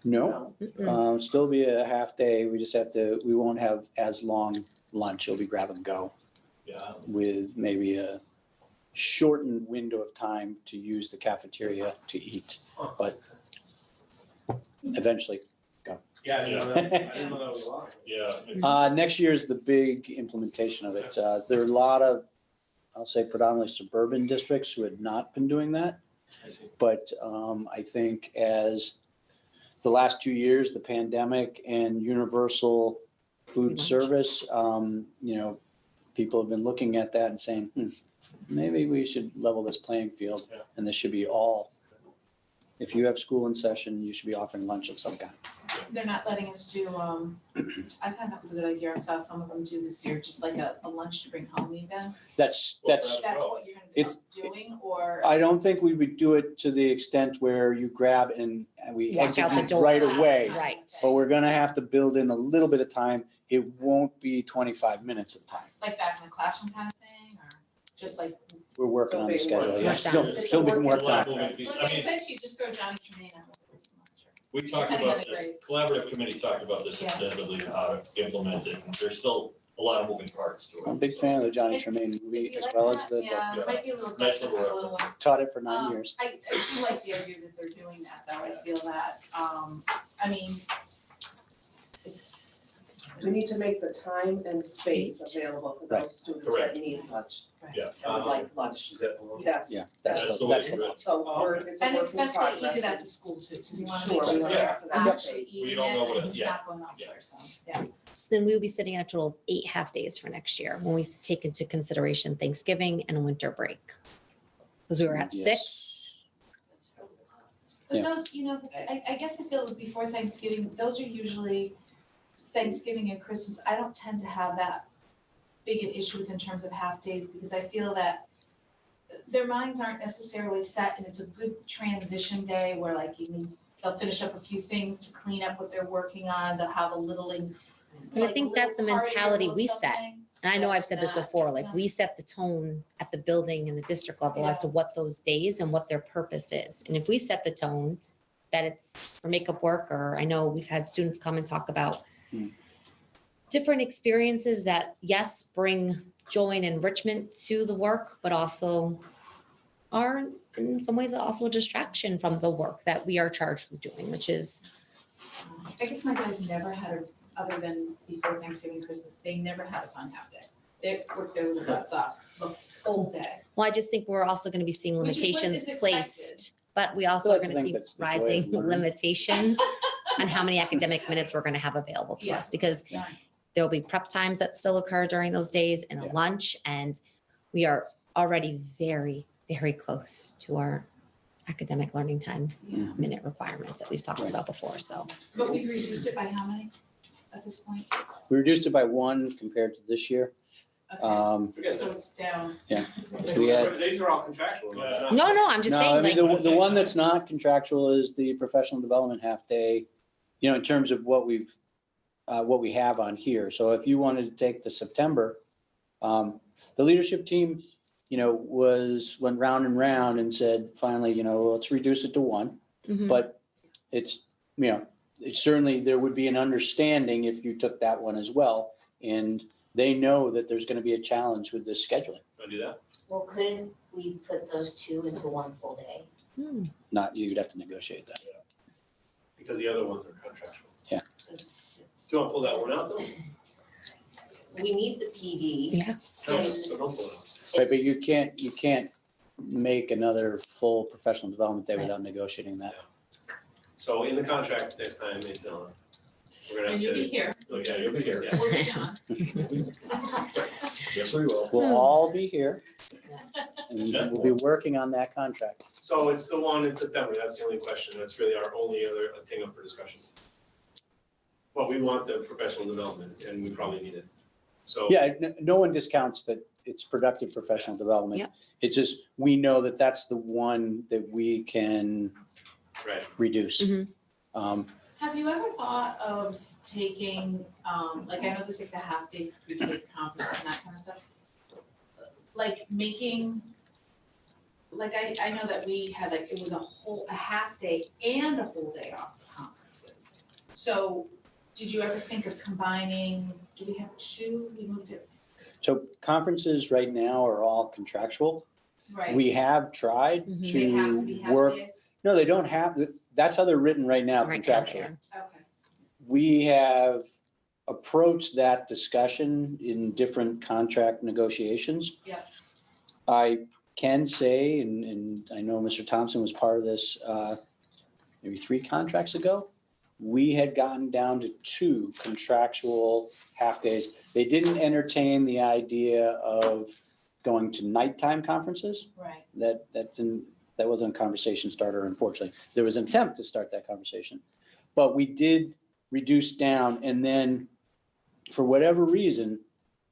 S5: No,
S2: Mm-mm.
S5: still be a half day. We just have to, we won't have as long lunch. It'll be grab and go
S1: Yeah.
S5: with maybe a shortened window of time to use the cafeteria to eat, but eventually go.
S8: Yeah, I didn't know that, I didn't know that was a lot.
S1: Yeah.
S5: Next year is the big implementation of it. There are a lot of, I'll say predominantly suburban districts who had not been doing that.
S8: I see.
S5: But I think as the last 2 years, the pandemic and universal food
S2: Lunch.
S5: service, people have been looking at that and saying, maybe we should level this playing field.
S8: Yeah.
S5: And this should be all, if you have school in session, you should be offering lunch of some kind.
S4: They're not letting us do, I thought that was a good idea. I saw some of them do this year, just like a lunch to bring home even.
S5: That's,
S4: That's what you're gonna be
S5: It's-
S4: doing, or?
S5: I don't think we would do it to the extent where you grab and we
S2: Walk
S5: exit
S2: out the
S5: you
S2: door.
S5: right away.
S2: Right.
S5: But we're gonna have to build in a little bit of time. It won't be 25 minutes of time.
S4: Like back in the classroom kind of thing, or? just like.
S5: We're working on the schedule. Yeah,
S2: Worked
S5: still,
S2: on.
S5: still being worked on.
S4: Well, essentially, just throw Johnny Tremaine out.
S1: We talked
S4: Depending on
S1: about
S4: the
S1: this,
S4: grade.
S1: collaborative committee talked about this
S4: Yeah.
S1: extensively, how to implement it, and there's still a lot of moving parts to it.
S5: I'm a big fan of the Johnny Tremaine movie as well as the book.
S4: Yeah, it might be a little
S1: Nice
S4: aggressive
S1: little
S4: for little ones.
S5: Taught it for 9 years.
S4: I do like the idea that they're doing that, though, I feel that, I mean,
S6: We need to make the time and space available for those students that need lunch.
S1: Yeah.
S6: That would like lunch.
S8: Is that the one?
S6: Yes.
S5: Yeah, that's
S1: That's
S5: the,
S1: the way
S5: that's
S1: to
S5: the
S1: do
S5: one.
S1: it.
S6: So we're, it's a
S4: and
S6: work
S4: it's
S6: in
S4: best to eat
S6: progress.
S4: it at the school too, because you wanna
S6: Sure,
S4: make
S6: we
S4: sure
S6: want
S4: they're
S6: that for that
S4: actually
S6: space.
S1: We
S4: eating
S1: don't know
S4: it
S1: what
S4: and
S1: it-
S4: it's
S1: yeah.
S4: not going elsewhere, so, yeah.
S2: So then we will be sitting at a total of 8 half-days for next year when we take into consideration Thanksgiving and a winter break. Because we were at
S5: Yes.
S2: 6.
S4: But
S5: Yeah.
S4: those, I guess I feel before Thanksgiving, those are usually Thanksgiving and Christmas. I don't tend to have that big an issue with in terms of half days because I feel that their minds aren't necessarily set and it's a good transition day where like they'll finish up a few things to clean up what they're working on. They'll have a little.
S2: But I think that's the mentality we set. And I know I've said this
S4: That's
S2: before, like we set the tone at the building and the district level as to what those days and what their purpose is. And if we set the tone that it's for makeup work, or I know we've had students come and talk about different experiences that, yes, bring joy and enrichment to the work, but also are in some ways also a distraction from the work that we are charged with doing, which is
S4: I guess my guys never had other than before Thanksgiving, Christmas, they never had a fun half day. They worked their butts off the whole day.
S2: well, I just think we're also going to be seeing
S4: Which is what
S2: limitations
S4: is
S2: placed, but we also
S5: I
S2: are
S5: like to
S2: going to
S5: think
S2: see
S5: that's the joy of
S2: rising
S5: learning.
S2: limitations on how many academic minutes we're going to have available to us because
S4: Yeah.
S2: there'll be prep times that still occur during those days and a
S5: Yeah.
S2: lunch, and we are already very, very close to our academic learning time
S4: Yeah.
S2: minute requirements that we've talked about before. So
S4: But we've reduced it by how many at this point?
S5: We reduced it by 1 compared to this year.
S4: Okay, so it's down.
S5: Yeah. We had-
S8: These are all contractual. right? It's not-
S2: no, I'm just
S5: No,
S2: saying
S5: I mean,
S2: like,
S5: the one that's not contractual is the professional development half day, in terms of what we have on here. So if you wanted to take the September, the leadership team, went round and round and said, finally, let's reduce it to 1.
S2: mhm.
S5: But it's certainly, there would be an understanding if you took that one as well. And they know that there's going to be a challenge with this scheduling.
S8: Wanna do that?
S7: Well, couldn't we put those 2 into 1 full day?
S5: Not, you'd have to negotiate that.
S8: Because the other ones are contractual.
S7: It's,
S8: Do you want to pull that one out though?
S7: we need the PD.
S2: Yeah.
S8: No, so don't pull it out.
S5: Right, but you can't make another full professional development day without negotiating that.
S8: So in the contract next time, we're gonna have to.
S4: And you'll be here.
S8: Oh, yeah, you'll be here.
S4: We'll be gone.
S1: Yes, we will.
S5: We'll all be here and we'll be working on that contract.
S8: So it's the one in September, that's the only question, that's really our only other thing up for discussion. Well, we want the professional development and we probably need it, so.
S5: Yeah, no one discounts that it's productive professional development.
S2: Yep.
S5: It's just, we know that that's the one that we can
S8: Right.
S5: reduce.
S2: Mhm.
S4: Have you ever thought of taking, like I know there's like the half day pre-K conference and that kind of stuff. Like making, like I know that we had like, it was a half day and a whole day off for conferences. So did you ever think of combining, do we have 2? We moved it,
S5: So conferences right now are all contractual.
S4: right?
S5: We have tried
S2: Mhm.
S4: They have to be
S5: to
S4: half
S5: work.
S4: days?
S5: No, they don't have, that's how they're written right now
S2: Right now they
S5: contractually.
S2: are.
S4: Okay.
S5: We have approached that discussion in different contract negotiations.
S4: Yeah.
S5: I can say, and I know Mr. Thompson was part of this maybe 3 contracts ago, we had gotten down to 2 contractual half-days. They didn't entertain the idea of going to nighttime conferences.
S4: Right.
S5: That wasn't a conversation starter, unfortunately. There was an attempt to start that conversation. But we did reduce down, and then for whatever reason,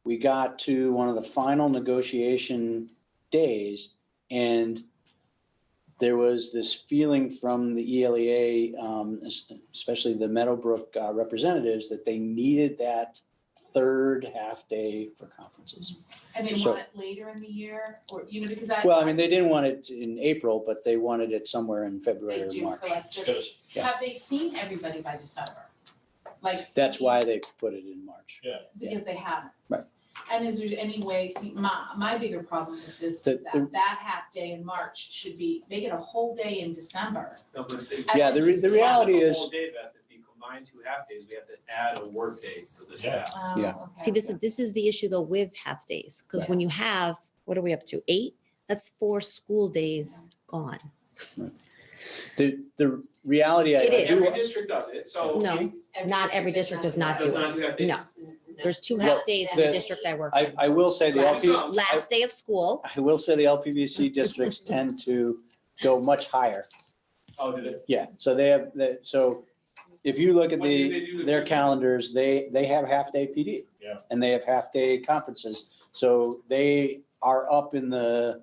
S5: we got to one of the final negotiation days, and there was this feeling from the ELEA, especially the Meadowbrook representatives, that they needed that third half day for conferences.
S4: And they
S5: So-
S4: want it later in the year, or, because
S5: Well, I mean, they didn't want it in April, but they wanted it somewhere in February
S4: They
S5: or
S4: do
S5: March.
S4: for like this,
S1: Because,
S5: Yeah.
S4: have they seen everybody by December? Like.
S5: That's why they put it in March.
S4: Because they haven't.
S5: Right.
S4: And is there any way, see, my bigger problem with this is that half day in March should be, make it a whole day in December.
S8: No, but they-
S5: Yeah, the reality
S8: The
S5: is,
S8: whole day, Beth, if you combine 2 half days, we have to add a work day for the staff.
S5: Yeah.
S2: See, this is the issue though with half days, because when you have, what are we up to, 8? That's 4 school days gone.
S5: the reality, I
S2: It is.
S8: Every
S5: do,
S8: district does it, so.
S2: No, not every district does not do
S8: Does not do
S2: it.
S8: half days?
S2: No, there's 2
S5: Well,
S2: half days in the
S5: the-
S2: district I work
S5: I
S2: in.
S5: will say the
S2: Last day of school,
S5: I will say the LPVC districts tend to go much higher.
S8: Oh, did it?
S5: Yeah, so they have, so if you look at
S8: When do they do
S5: their
S8: the-
S5: calendars, they have half-day PD.
S1: Yeah.
S5: And they have half-day conferences, so they are up in the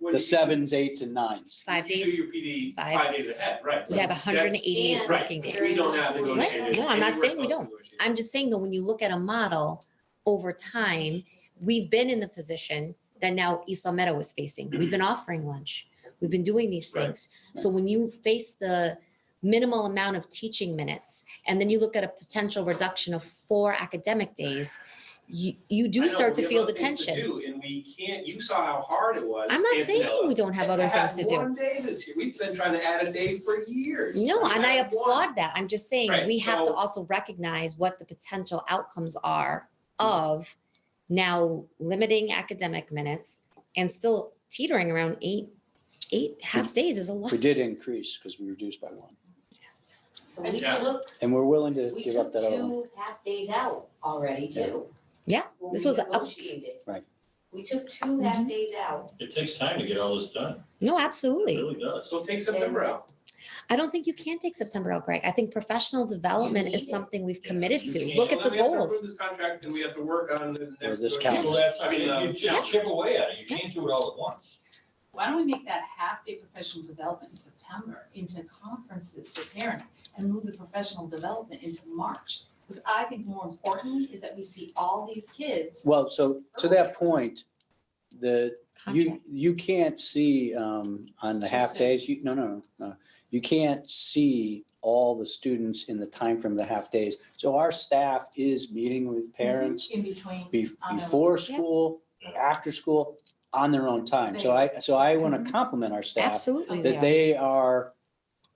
S8: When you-
S5: 7s, 8s, and 9s.
S2: 5
S8: You do
S2: days.
S8: your PD
S2: 5.
S8: 5 days ahead, right?
S2: We
S8: so
S2: have
S8: that's-
S2: 188
S7: And
S2: working
S8: Right,
S2: days.
S8: we don't have
S7: Right.
S8: negotiated.
S2: No, I'm not
S8: anywhere
S2: saying we
S8: close to
S2: don't.
S8: negotiated.
S2: I'm just saying though, when you look at a model over time, we've been in the position that now East Long Meadow is facing. We've been offering lunch. We've been doing these
S8: Right.
S2: things. So when you face the minimal amount of teaching minutes, and then you look at a potential reduction of 4 academic days, you
S8: I
S2: do
S8: know,
S2: start
S8: but
S2: to
S8: we have
S2: feel
S8: other
S2: the
S8: things to
S2: tension.
S8: do, and we can't, you saw how hard it was.
S2: I'm not saying
S8: Antonella.
S2: we don't have other things to
S8: I had
S2: do.
S8: 1 day this year. We've been trying to add a day for years.
S2: No,
S8: We
S2: and I
S8: had
S2: applaud that. I'm just saying,
S8: Right,
S2: we have to
S8: so-
S2: also recognize what the potential outcomes are of now limiting academic minutes and still teetering around eight half days is a lot.
S5: We did increase because we reduced by 1.
S7: We
S8: Yeah.
S7: took,
S5: And we're willing to
S7: we
S5: give up
S7: took
S5: that other one.
S7: 2 half days out already too.
S2: Yeah,
S7: when
S2: this
S7: we
S2: was up.
S7: negotiated.
S5: Right.
S7: We took 2 half days out.
S1: it takes time to get all this done.
S2: No,
S1: It
S2: absolutely.
S1: really does.
S8: So take September out.
S2: I don't think you can take September out, Greg. I think professional development is
S7: need it.
S2: something we've committed
S1: you
S2: to.
S1: can't.
S2: Look
S8: So
S2: at the
S8: then we have to
S2: goals.
S8: approve this contract, and we have to work on the next.
S5: this
S8: negotiation.
S1: Well, that's,
S8: I mean,
S1: you just chip away at it. You can't do it all at once.
S4: Why don't we make that half-day professional development in September into conferences for parents and move the professional development into March? Because I think more importantly is that we see all these kids.
S5: Well, so to that point,
S2: Contract.
S5: you can't see on the
S4: Too
S5: half
S4: soon.
S5: days, no. You can't see all the students in the time from the half days. So our staff is meeting with parents
S4: In between. on the-
S5: before school, after school, on their own time. So I want to compliment our staff
S2: Absolutely.
S5: that they are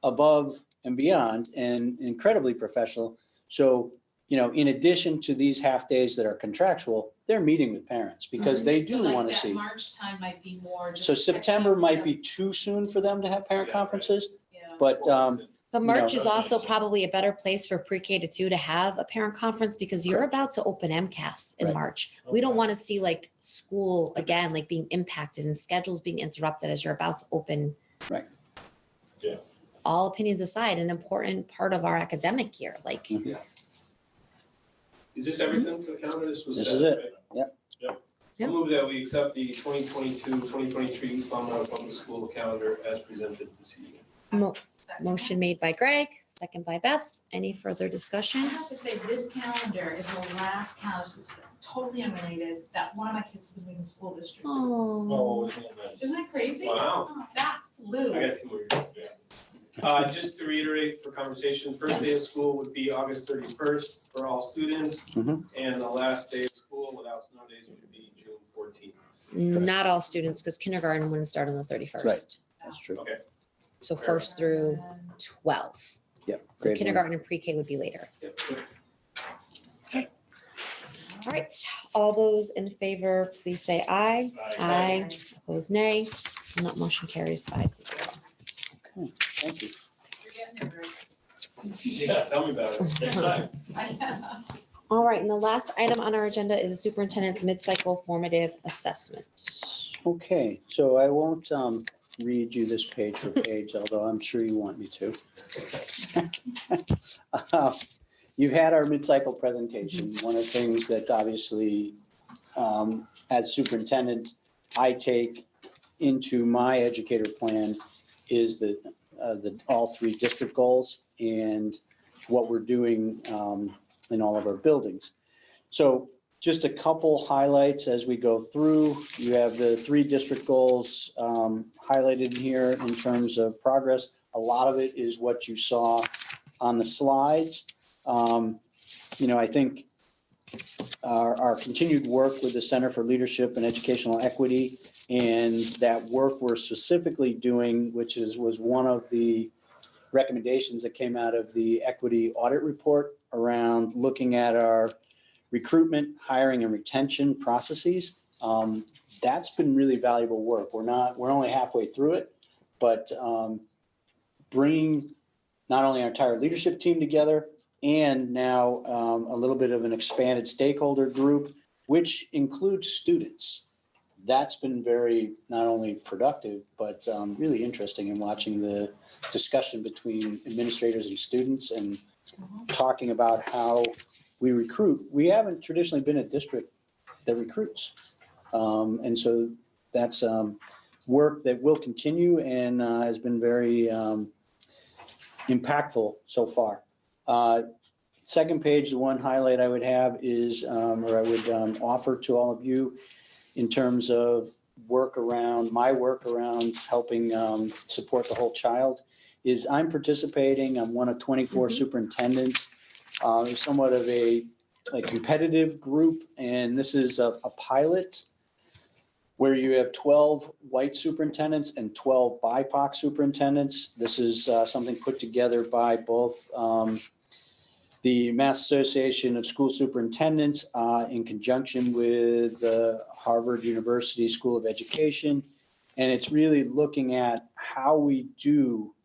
S5: above and beyond and incredibly professional. So, in addition to these half days that are contractual, they're meeting with parents because they
S4: So
S5: do
S4: like
S5: want to
S4: that
S5: see.
S4: March time might be more just.
S5: So
S4: catching
S5: September
S4: up
S5: might
S4: with
S5: be too soon for them to have parent
S8: Yeah, right.
S5: conferences,
S4: Yeah.
S5: but,
S2: But
S5: You
S2: March
S5: know-
S2: is also probably a better place for pre-K to 2 to have a parent conference because you're about to open MCAS in
S5: Right.
S2: March. We don't
S1: Okay.
S2: want to see like school again, like being impacted and schedules being interrupted as you're about to open.
S5: Right.
S1: Yeah.
S2: All opinions aside, an important part of our academic year, like.
S5: Mhm.
S8: Is this everything for the calendar? This was.
S5: This
S8: set,
S5: is it.
S8: right?
S5: Yep.
S1: Yep.
S2: Yep.
S8: I'll move that we accept the 2022-2023 East Long Meadow Public School calendar as presented this evening.
S2: Mo-
S4: Second.
S2: Motion made by Greg, second by Beth. Any further
S4: I
S2: discussion?
S4: have to say, this calendar is the last calendar, this is totally unrelated, that one of my kids is moving to school district.
S2: Oh.
S1: Oh, isn't it nice?
S4: Isn't that crazy?
S8: Wow.
S4: Oh, that flew.
S8: I got 2 more. Just to reiterate for conversation, first day of school would be August 31st for all students.
S5: Mhm.
S8: And the last day of school without snow days would be June 14th.
S2: Not all students, because kindergarten wouldn't start on the 31st.
S5: that's true.
S8: Okay.
S2: So first through 12.
S5: Yep.
S2: So
S5: grade one.
S2: kindergarten and pre-K would be later.
S8: Yep.
S2: All right, all those in favor, please say aye. Aye. Opposed, nay. And that motion carries 5-0.
S5: Okay, thank you.
S4: You're getting it, right?
S8: Yeah, tell me about it.
S1: Next time.
S2: All right, and the last item on our agenda is the superintendent's mid-cycle formative assessment.
S5: Okay, so I won't read you this page for page, although I'm sure you want me to. You've had our mid-cycle presentation. One of the things that obviously, as superintendent, I take into my educator plan is the all 3 district goals and what we're doing in all of our buildings. So just a couple highlights as we go through. You have the 3 district goals highlighted here in terms of progress. A lot of it is what you saw on the slides. I think our continued work with the Center for Leadership and Educational Equity and that work we're specifically doing, which was one of the recommendations that came out of the equity audit report around looking at our recruitment, hiring, and retention processes. That's been really valuable work. We're only halfway through it, but bringing not only our entire leadership team together and now a little bit of an expanded stakeholder group, which includes students. That's been very not only productive, but really interesting in watching the discussion between administrators and students and talking about how we recruit. We haven't traditionally been a district that recruits. And so that's work that will continue and has been very impactful so far. Second page, the one highlight I would have is, or I would offer to all of you in terms of my work around helping support the whole child is I'm participating. I'm one of 24 superintendents. Somewhat of a competitive group, and this is a pilot where you have 12 white superintendents and 12 BIPOC superintendents. This is something put together by both the Mass Association of School Superintendents in conjunction with the Harvard University School of Education. And it's really looking at how we do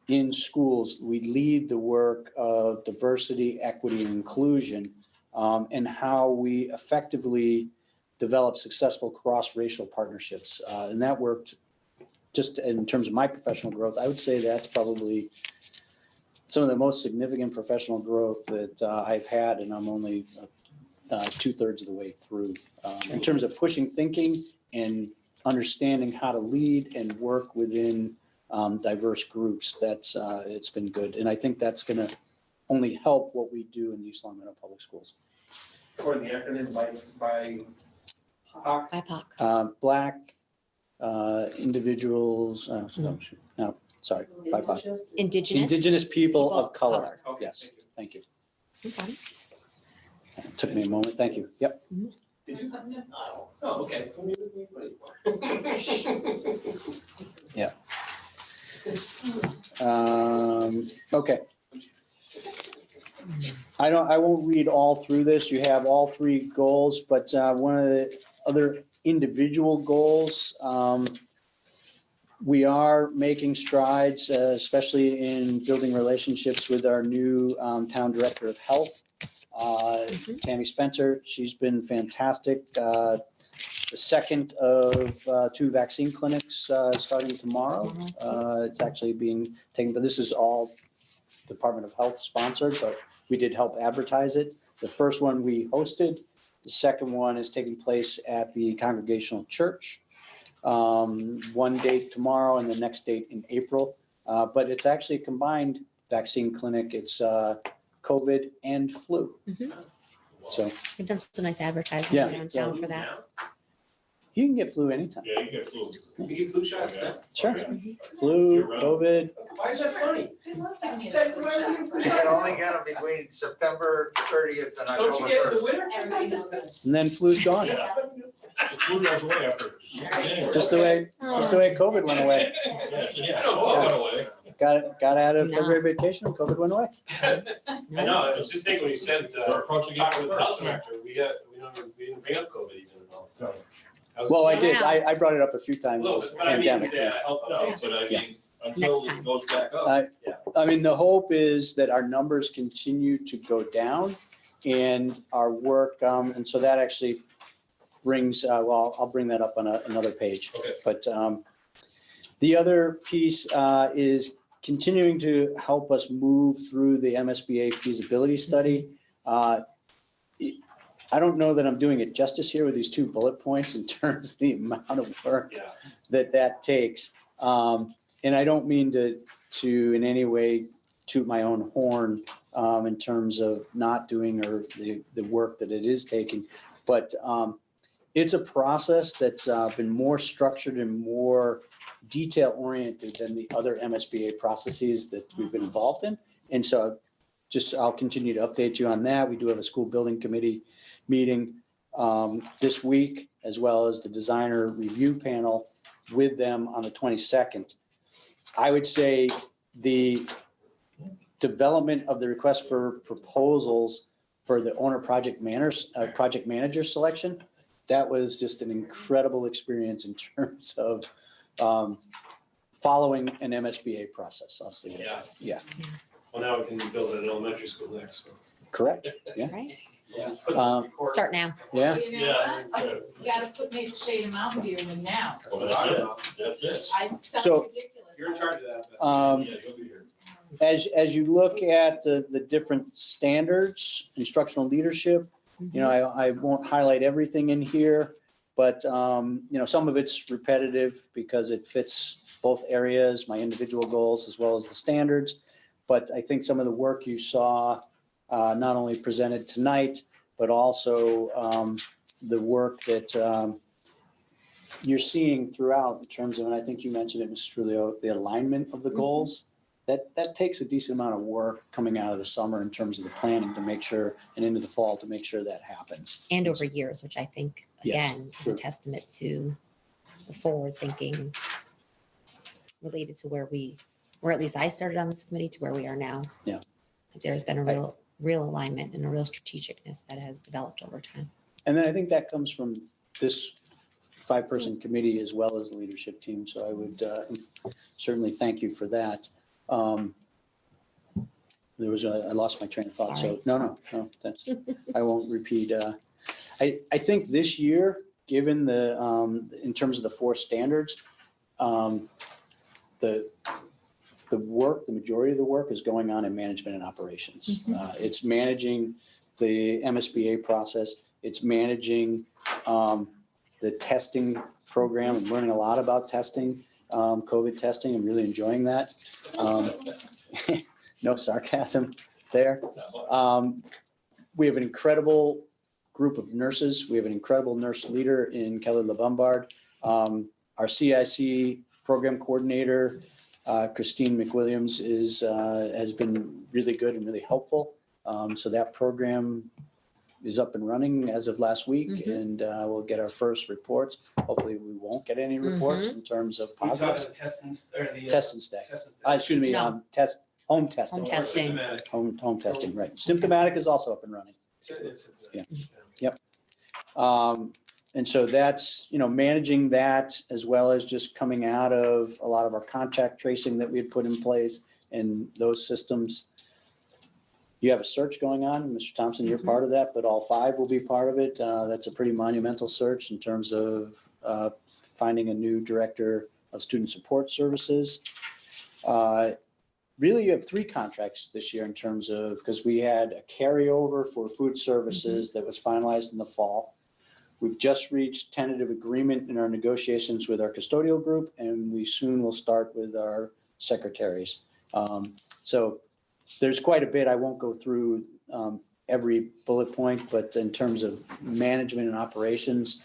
S5: in schools, we lead the work of diversity, equity, and inclusion, and how we effectively develop successful cross-racial partnerships. And that worked just in terms of my professional growth. I would say that's probably some of the most significant professional growth that I've had, and I'm only 2/3 of the way through. In terms of pushing thinking and understanding how to lead and work within diverse groups, it's been good. And I think that's going to only help what we do in the East Long Meadow Public Schools.
S8: Or the acronym by
S2: BIPOC.
S5: Black individuals, BIPOC. Indigenous people of color.
S8: Okay,
S5: Yes, thank you.
S2: Okay.
S5: It took me a moment. Thank you. Yep.
S8: Did you type that? Oh, okay.
S5: Yeah. Okay. I won't read all through this. You have all 3 goals, but one of the other individual goals, we are making strides, especially in building relationships with our new town director of health, Tammy Spencer. She's been fantastic. The second of 2 vaccine clinics starting tomorrow. It's actually being taken, but this is all Department of Health sponsored, but we did help advertise it. The first one we hosted. The second one is taking place at the Congregational Church. One date tomorrow and the next date in April. But it's actually a combined vaccine clinic. It's COVID and flu. So
S2: We've done some nice advertising around town for that.
S5: you can get flu anytime.
S1: Yeah, you get flu.
S8: You get flu shots now?
S5: Sure. Flu, COVID.
S8: Why is that funny?
S4: They love that
S9: You can only get them between September 30th and
S8: Don't you get it in
S9: October
S8: the
S9: 1st.
S8: winter?
S4: Everybody knows this.
S5: And then flu's gone.
S1: Yeah. The flu goes away after January.
S5: Just the way COVID went away.
S1: Yeah, COVID went away.
S5: Got out of February vacation and COVID went away.
S8: I know, I was just thinking when you said,
S1: They're approaching
S8: talking
S1: it
S8: with the health
S1: first.
S8: director, we didn't bring up COVID even at all, so.
S5: Well, I did. I brought it up a few times
S8: Well,
S5: this
S8: but I mean,
S5: pandemic.
S8: yeah, health
S1: No,
S8: updates.
S1: but I
S5: Yeah.
S1: mean, until
S2: time.
S1: it goes back up.
S5: I mean, the hope is that our numbers continue to go down and our work, and so that actually brings, well, I'll bring that up on another page.
S1: Okay.
S5: But the other piece is continuing to help us move through the MSBA feasibility study. I don't know that I'm doing it justice here with these 2 bullet points in terms of the amount of work that takes. And I don't mean to in any way toot my own horn in terms of not doing or the work that it is taking. But it's a process that's been more structured and more detail oriented than the other MSBA processes that we've been involved in. And so I'll continue to update you on that. We do have a school building committee meeting this week, as well as the designer review panel with them on the 22nd. I would say the development of the request for proposals for the owner project manager selection, that was just an incredible experience in terms of following an MSBA process. I'll say that. Yeah.
S8: Well, now we can build an elementary school next. So.
S5: Correct. Yeah.
S2: Right.
S8: Yeah.
S2: Start now.
S5: Yeah.
S4: You know what? You gotta put Maple Shade and Mountain View in now.
S1: Well, that's it.
S4: Sounds
S5: So-
S4: ridiculous.
S8: You're in charge of that.
S1: Yeah, you'll be here.
S5: As you look at the different standards, instructional leadership, you know, I won't highlight everything in here, but, you know, some of it's repetitive because it fits both areas, my individual goals as well as the standards. But I think some of the work you saw, not only presented tonight, but also the work that you're seeing throughout in terms of, and I think you mentioned it, Mr. Trulio, the alignment of the goals. That takes a decent amount of work coming out of the summer in terms of the planning to make sure, and into the fall to make sure that happens.
S2: And over years, which I think,
S5: Yes,
S2: again, is
S5: true.
S2: a testament to the forward thinking related to where we, or at least I started on this committee to where we are now.
S5: Yeah.
S2: There's been a real alignment and a real strategicness that has developed over time.
S5: And then I think that comes from this 5-person committee as well as the leadership team. So I would certainly thank you for that. I lost my train of thought.
S2: Sorry.
S5: So no, that's, I won't repeat. I think this year, given in terms of the 4 standards, the majority of the work is going on in management and operations. It's managing the MSBA process. It's managing the testing program and learning a lot about testing, COVID testing. I'm really enjoying that. No sarcasm there. We have an incredible group of nurses. We have an incredible nurse leader in Kelly LeBombard. Our CIC program coordinator, Christine McWilliams, has been really good and really helpful. So that program is up and running as of last week, and we'll get our first reports. Hopefully, we won't get any reports in terms of positives.
S8: Test and stay.
S5: Excuse me,
S2: No.
S5: home testing.
S2: Home testing.
S5: Home testing, right. Symptomatic is also up and running. Yeah. Yep. And so that's, you know, managing that as well as just coming out of a lot of our contact tracing that we had put in place and those systems. You have a search going on, Mr. Thompson, you're part of that, but all 5 will be part of it. That's a pretty monumental search in terms of finding a new director of student support services. Really, you have 3 contracts this year in terms of, because we had a carryover for food services that was finalized in the fall. We've just reached tentative agreement in our negotiations with our custodial group, and we soon will start with our secretaries. So there's quite a bit. I won't go through every bullet point, but in terms of management and operations,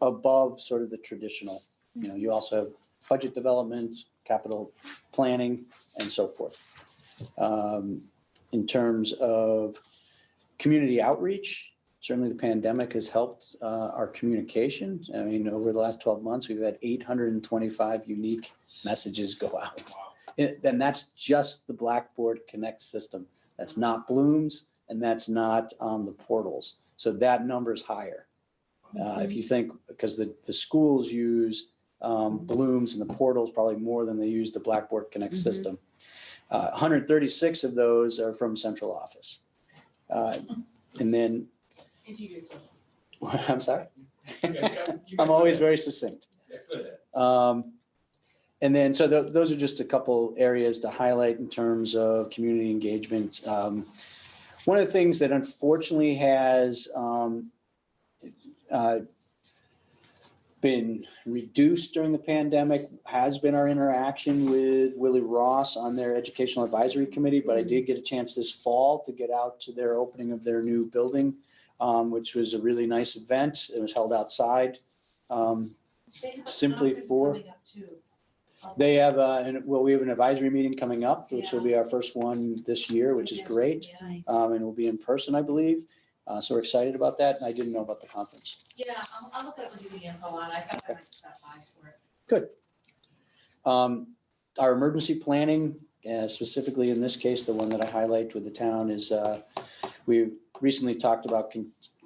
S5: above sort of the traditional, you know, you also have budget development, capital planning, and so forth. In terms of community outreach, certainly the pandemic has helped our communication. I mean, over the last 12 months, we've had 825 unique messages go out. And that's just the Blackboard Connect system. That's not Bloom's, and that's not the portals. So that number is higher. If you think, because the schools use Bloom's and the portals probably more than they use the Blackboard Connect system. 136 of those are from central office. And then, I'm sorry? I'm always very succinct. And then, so those are just a couple areas to highlight in terms of community engagement. One of the things that unfortunately has been reduced during the pandemic has been our interaction with Willie Ross on their Educational Advisory Committee, but I did get a chance this fall to get out to their opening of their new building, which was a really nice event. It was held outside. Simply for, they have, we have an advisory meeting coming up, which will be our first one this year, which is great. And we'll be in person, I believe. So we're excited about that. And I didn't know about the conference.
S4: Yeah, I'll look up and do the info on it. I thought I might stop by for it.
S5: Good. Our emergency planning, specifically in this case, the one that I highlight with the town is we recently talked about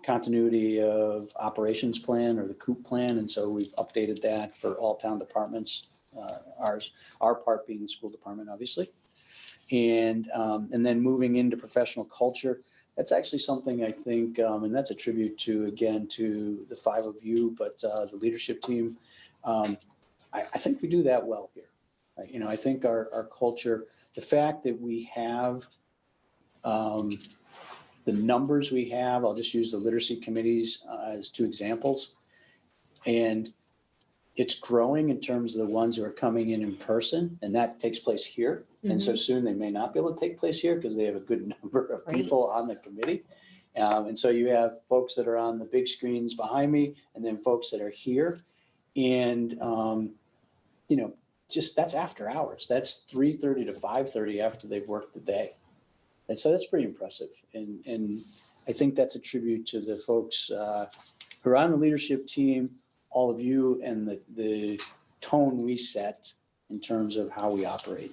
S5: continuity of operations plan or the COOP plan. And so we've updated that for all town departments, our part being the school department, obviously. And then moving into professional culture, that's actually something I think, and that's a tribute to, again, to the 5 of you, but the leadership team. I think we do that well here. I think our culture, the fact that we have the numbers we have, I'll just use the literacy committees as 2 examples. And it's growing in terms of the ones who are coming in person, and that takes place here. And so soon they may not be able to take place here because they have a good number of people on the committee. And so you have folks that are on the big screens behind me and then folks that are here. And, just that's after hours. That's 3:30 to 5:30 after they've worked the day. And so that's pretty impressive. And I think that's a tribute to the folks who are on the leadership team, all of you, and the tone we set in terms of how we operate.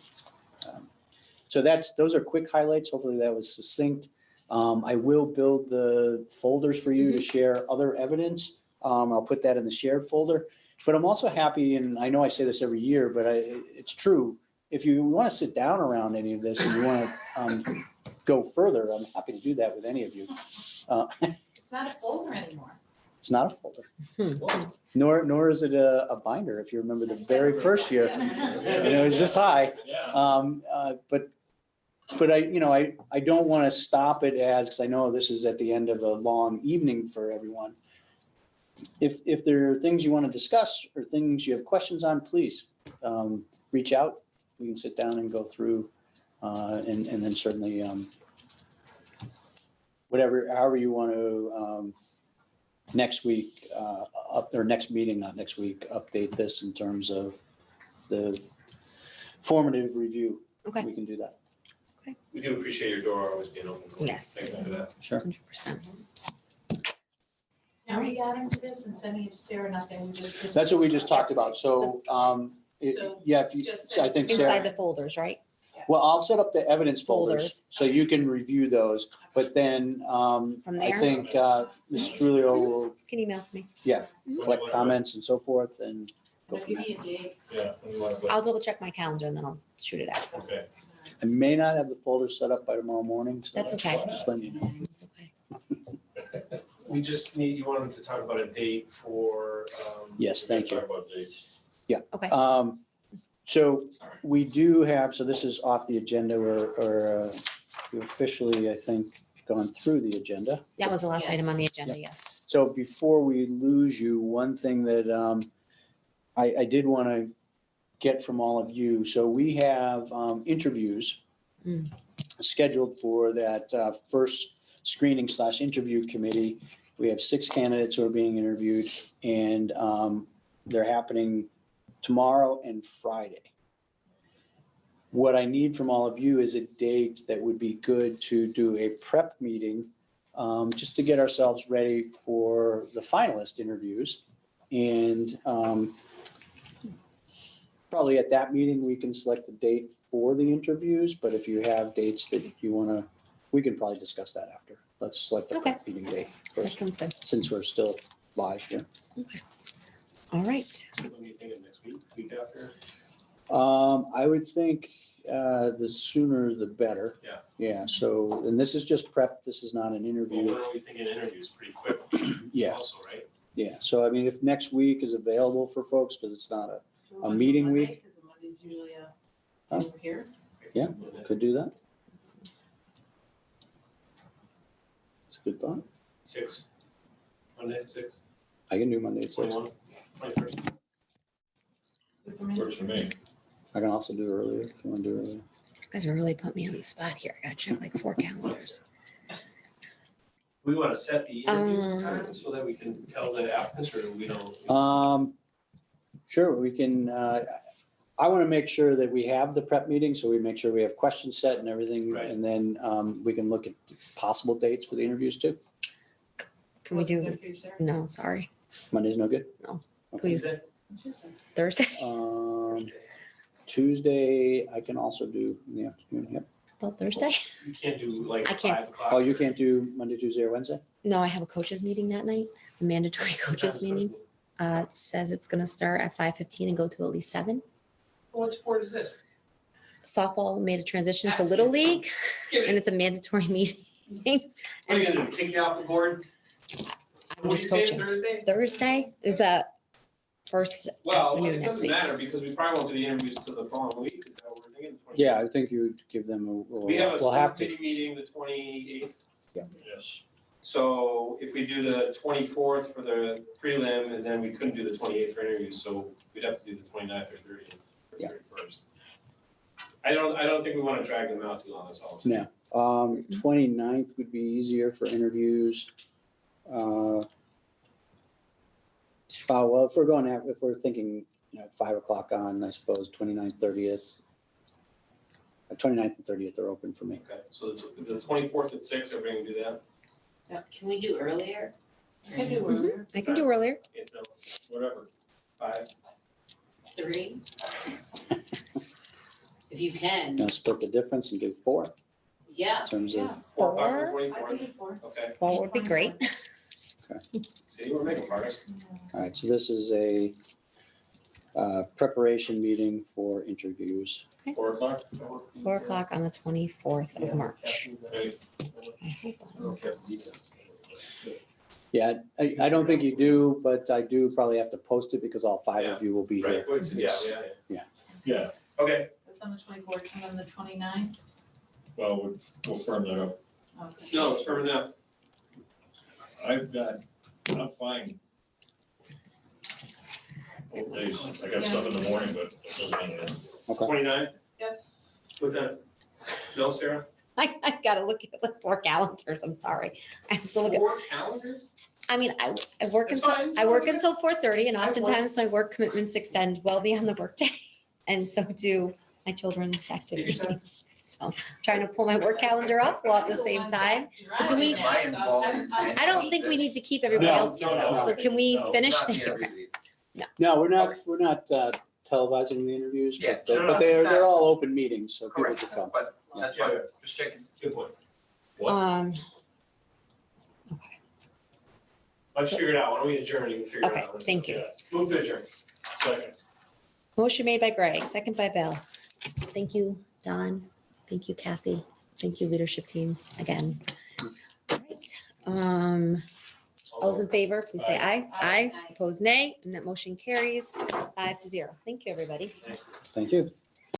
S5: So those are quick highlights. Hopefully that was succinct. I will build the folders for you to share other evidence. I'll put that in the shared folder. But I'm also happy, and I know I say this every year, but it's true. If you want to sit down around any of this and you want to go further, I'm happy to do that with any of you.
S4: It's not a folder anymore.
S5: It's not a folder. Nor is it a binder, if you remember the very first year. And it was this high. But I don't want to stop it because I know this is at the end of a long evening for everyone. If there are things you want to discuss or things you have questions on, please reach out. We can sit down and go through and then certainly however you want to next week or next meeting, not next week, update this in terms of the formative review.
S2: Okay.
S5: We can do that.
S8: We do appreciate your door always being open.
S2: Yes.
S8: Thank you for that.
S5: Sure.
S2: 100%.
S4: Now, we adding to this and sending it to Sarah, nothing, we just.
S5: That's what we just talked about. So, if you, I think Sarah.
S2: Inside the folders, right?
S5: Well, I'll set up the evidence folders
S2: Folders.
S5: so you can review those, but then
S2: From
S5: I
S2: there?
S5: think Ms. Trulio will,
S2: Can email it to me.
S5: collect comments and so forth and go from
S4: Give
S5: there.
S4: me a date.
S1: Yeah. when you wanna go.
S2: I'll double check my calendar and then I'll shoot it out.
S1: Okay.
S5: I may not have the folder set up by tomorrow morning, so
S2: That's okay.
S5: just letting you know.
S2: It's okay.
S8: We just you wanted to talk about a date for.
S5: Yes, thank you.
S1: Talk about dates.
S2: Okay.
S5: So we do have, so this is off the agenda or we officially, I think, gone through the agenda.
S2: That was the last item on the agenda, yes.
S5: So before we lose you, one thing that I did want to get from all of you. So we have interviews scheduled for that first screening / interview committee. We have 6 candidates who are being interviewed, and they're happening tomorrow and Friday. What I need from all of you is a date that would be good to do a prep meeting, just to get ourselves ready for the finalist interviews. And probably at that meeting, we can select the date for the interviews, but if you have dates that you want to, we can probably discuss that after. Let's select the prep meeting date
S2: That
S5: first,
S2: sounds good.
S5: since we're still live here.
S2: Okay. All right.
S8: When do you think of next week after?
S5: I would think the sooner the better.
S8: Yeah.
S5: Yeah, so, and this is just prep, this is not an
S8: Well,
S5: interview.
S8: when are we thinking interviews? Pretty quick.
S5: Yeah.
S8: Also, right?
S5: Yeah, so I mean, if next week is available for folks, because it's not a meeting week.
S4: Because Monday's usually
S5: Huh?
S4: over here.
S5: Yeah, could do that. It's a good thought.
S8: 6. Monday, 6.
S5: I can do Monday at 6.
S8: 21. 21st.
S1: Works for me.
S5: I can also do earlier if you want to do earlier.
S2: You guys are really putting me on the spot here. I gotta check like 4 calendars.
S8: We want to set the interview time so that we can tell the applicants, or we don't?
S5: Sure, we can, I want to make sure that we have the prep meeting, so we make sure we have questions set and everything.
S8: Right.
S5: And then we can look at possible dates for the interviews too.
S2: Can we do, no, sorry.
S5: Monday's no good?
S2: No.
S5: Okay.
S8: Tuesday?
S2: Thursday?
S5: Tuesday, I can also do in the afternoon, yep.
S2: About Thursday?
S8: You can't do like
S2: I can't.
S8: 5 o'clock?
S5: Oh, you can't do Monday, Tuesday, or Wednesday?
S2: No, I have a coaches meeting that night. It's a mandatory coaches meeting. It says it's gonna start at 5:15 and go to at least 7.
S8: What sport is this?
S2: Softball made a transition to Little League and it's a mandatory meeting.
S8: What are you gonna do, take you off the board?
S2: I'm
S8: What
S2: just
S8: are you saying,
S2: coaching.
S8: Thursday?
S2: Thursday is that first
S8: Well,
S2: afternoon
S8: it
S2: next
S8: doesn't
S2: week.
S8: matter because we probably won't do the interviews till the following week, is that what we're thinking?
S5: Yeah, I think you would give them
S8: We have a
S5: we'll
S8: school
S5: have to.
S8: committee meeting the 28th.
S1: Yes.
S8: So if we do the 24th for the prelim, and then we couldn't do the 28th for interviews, so we'd have to do the 29th or 30th or
S5: Yeah.
S8: 31st. I don't think we want to drag them out too long, that's all. I'm saying.
S5: No, 29th would be easier for interviews. Well, if we're thinking, 5 o'clock on, I suppose, 29th, 30th. 29th and 30th are open for me.
S8: Okay, so the 24th at 6, everybody can do that?
S7: Can we do earlier?
S4: You can do earlier.
S2: I can do earlier.
S8: Yeah, no, whatever, 5.
S7: 3? If you can,
S5: Split the difference and do 4
S7: yeah.
S5: in terms of,
S8: 4 o'clock on the
S2: 4?
S8: 24th? Okay,
S2: 4 would be great.
S8: see, we're making progress.
S5: all right, so this is a preparation meeting for interviews.
S8: 4 o'clock?
S2: 4 o'clock on the 24th of March.
S8: Right.
S2: I hope
S5: Yeah, I don't think you do, but I do probably have to post it because all 5 of you will be here.
S8: Right, wait, yeah.
S1: Yeah,
S8: Okay,
S4: That's on the 24th and then the 29th.
S1: well, we'll firm that up.
S4: Okay.
S8: no, it's for now.
S1: I'm fine. Both days, I got stuff in the morning, but it doesn't mean that.
S5: Okay.
S8: 29th?
S4: Yep.
S8: What's that? No, Sarah?
S2: I gotta look at like 4 calendars. I'm sorry. I have to look at,
S8: 4 calendars?
S2: I mean, I work
S8: That's
S2: until,
S8: fine.
S2: I work until 4:30 and
S8: I work.
S2: oftentimes my work commitments extend well beyond the workday. And so do my children's activities. So I'm trying to pull my work calendar up while at the same time. Do we-
S3: Am I involved in
S2: I don't think we need to keep everybody
S5: No,
S2: else here
S8: no,
S2: though.
S8: no,
S2: So can we
S1: no,
S2: finish?
S3: Not
S2: Thank
S3: the
S2: you.
S3: interview.
S5: No, we're not televising the interviews,
S3: Yeah,
S5: but
S3: no, no,
S5: they're all open meetings, so people
S3: Correct,
S5: can come.
S3: but that's
S8: Yeah,
S3: fine, just checking.
S8: Good point.
S2: Um,
S8: Let's figure it out. Why don't we adjourn and you can figure it
S2: okay,
S8: out?
S2: thank you.
S1: Yeah.
S8: Move to adjourn.
S1: Second.
S2: Motion made by Greg, second by Bill. Thank you, Don. Thank you, Kathy. Thank you, leadership team, again. All right. All those in favor, please say aye. Aye. Opposed, nay. And that motion carries 5-0. Thank you, everybody.
S5: Thank you.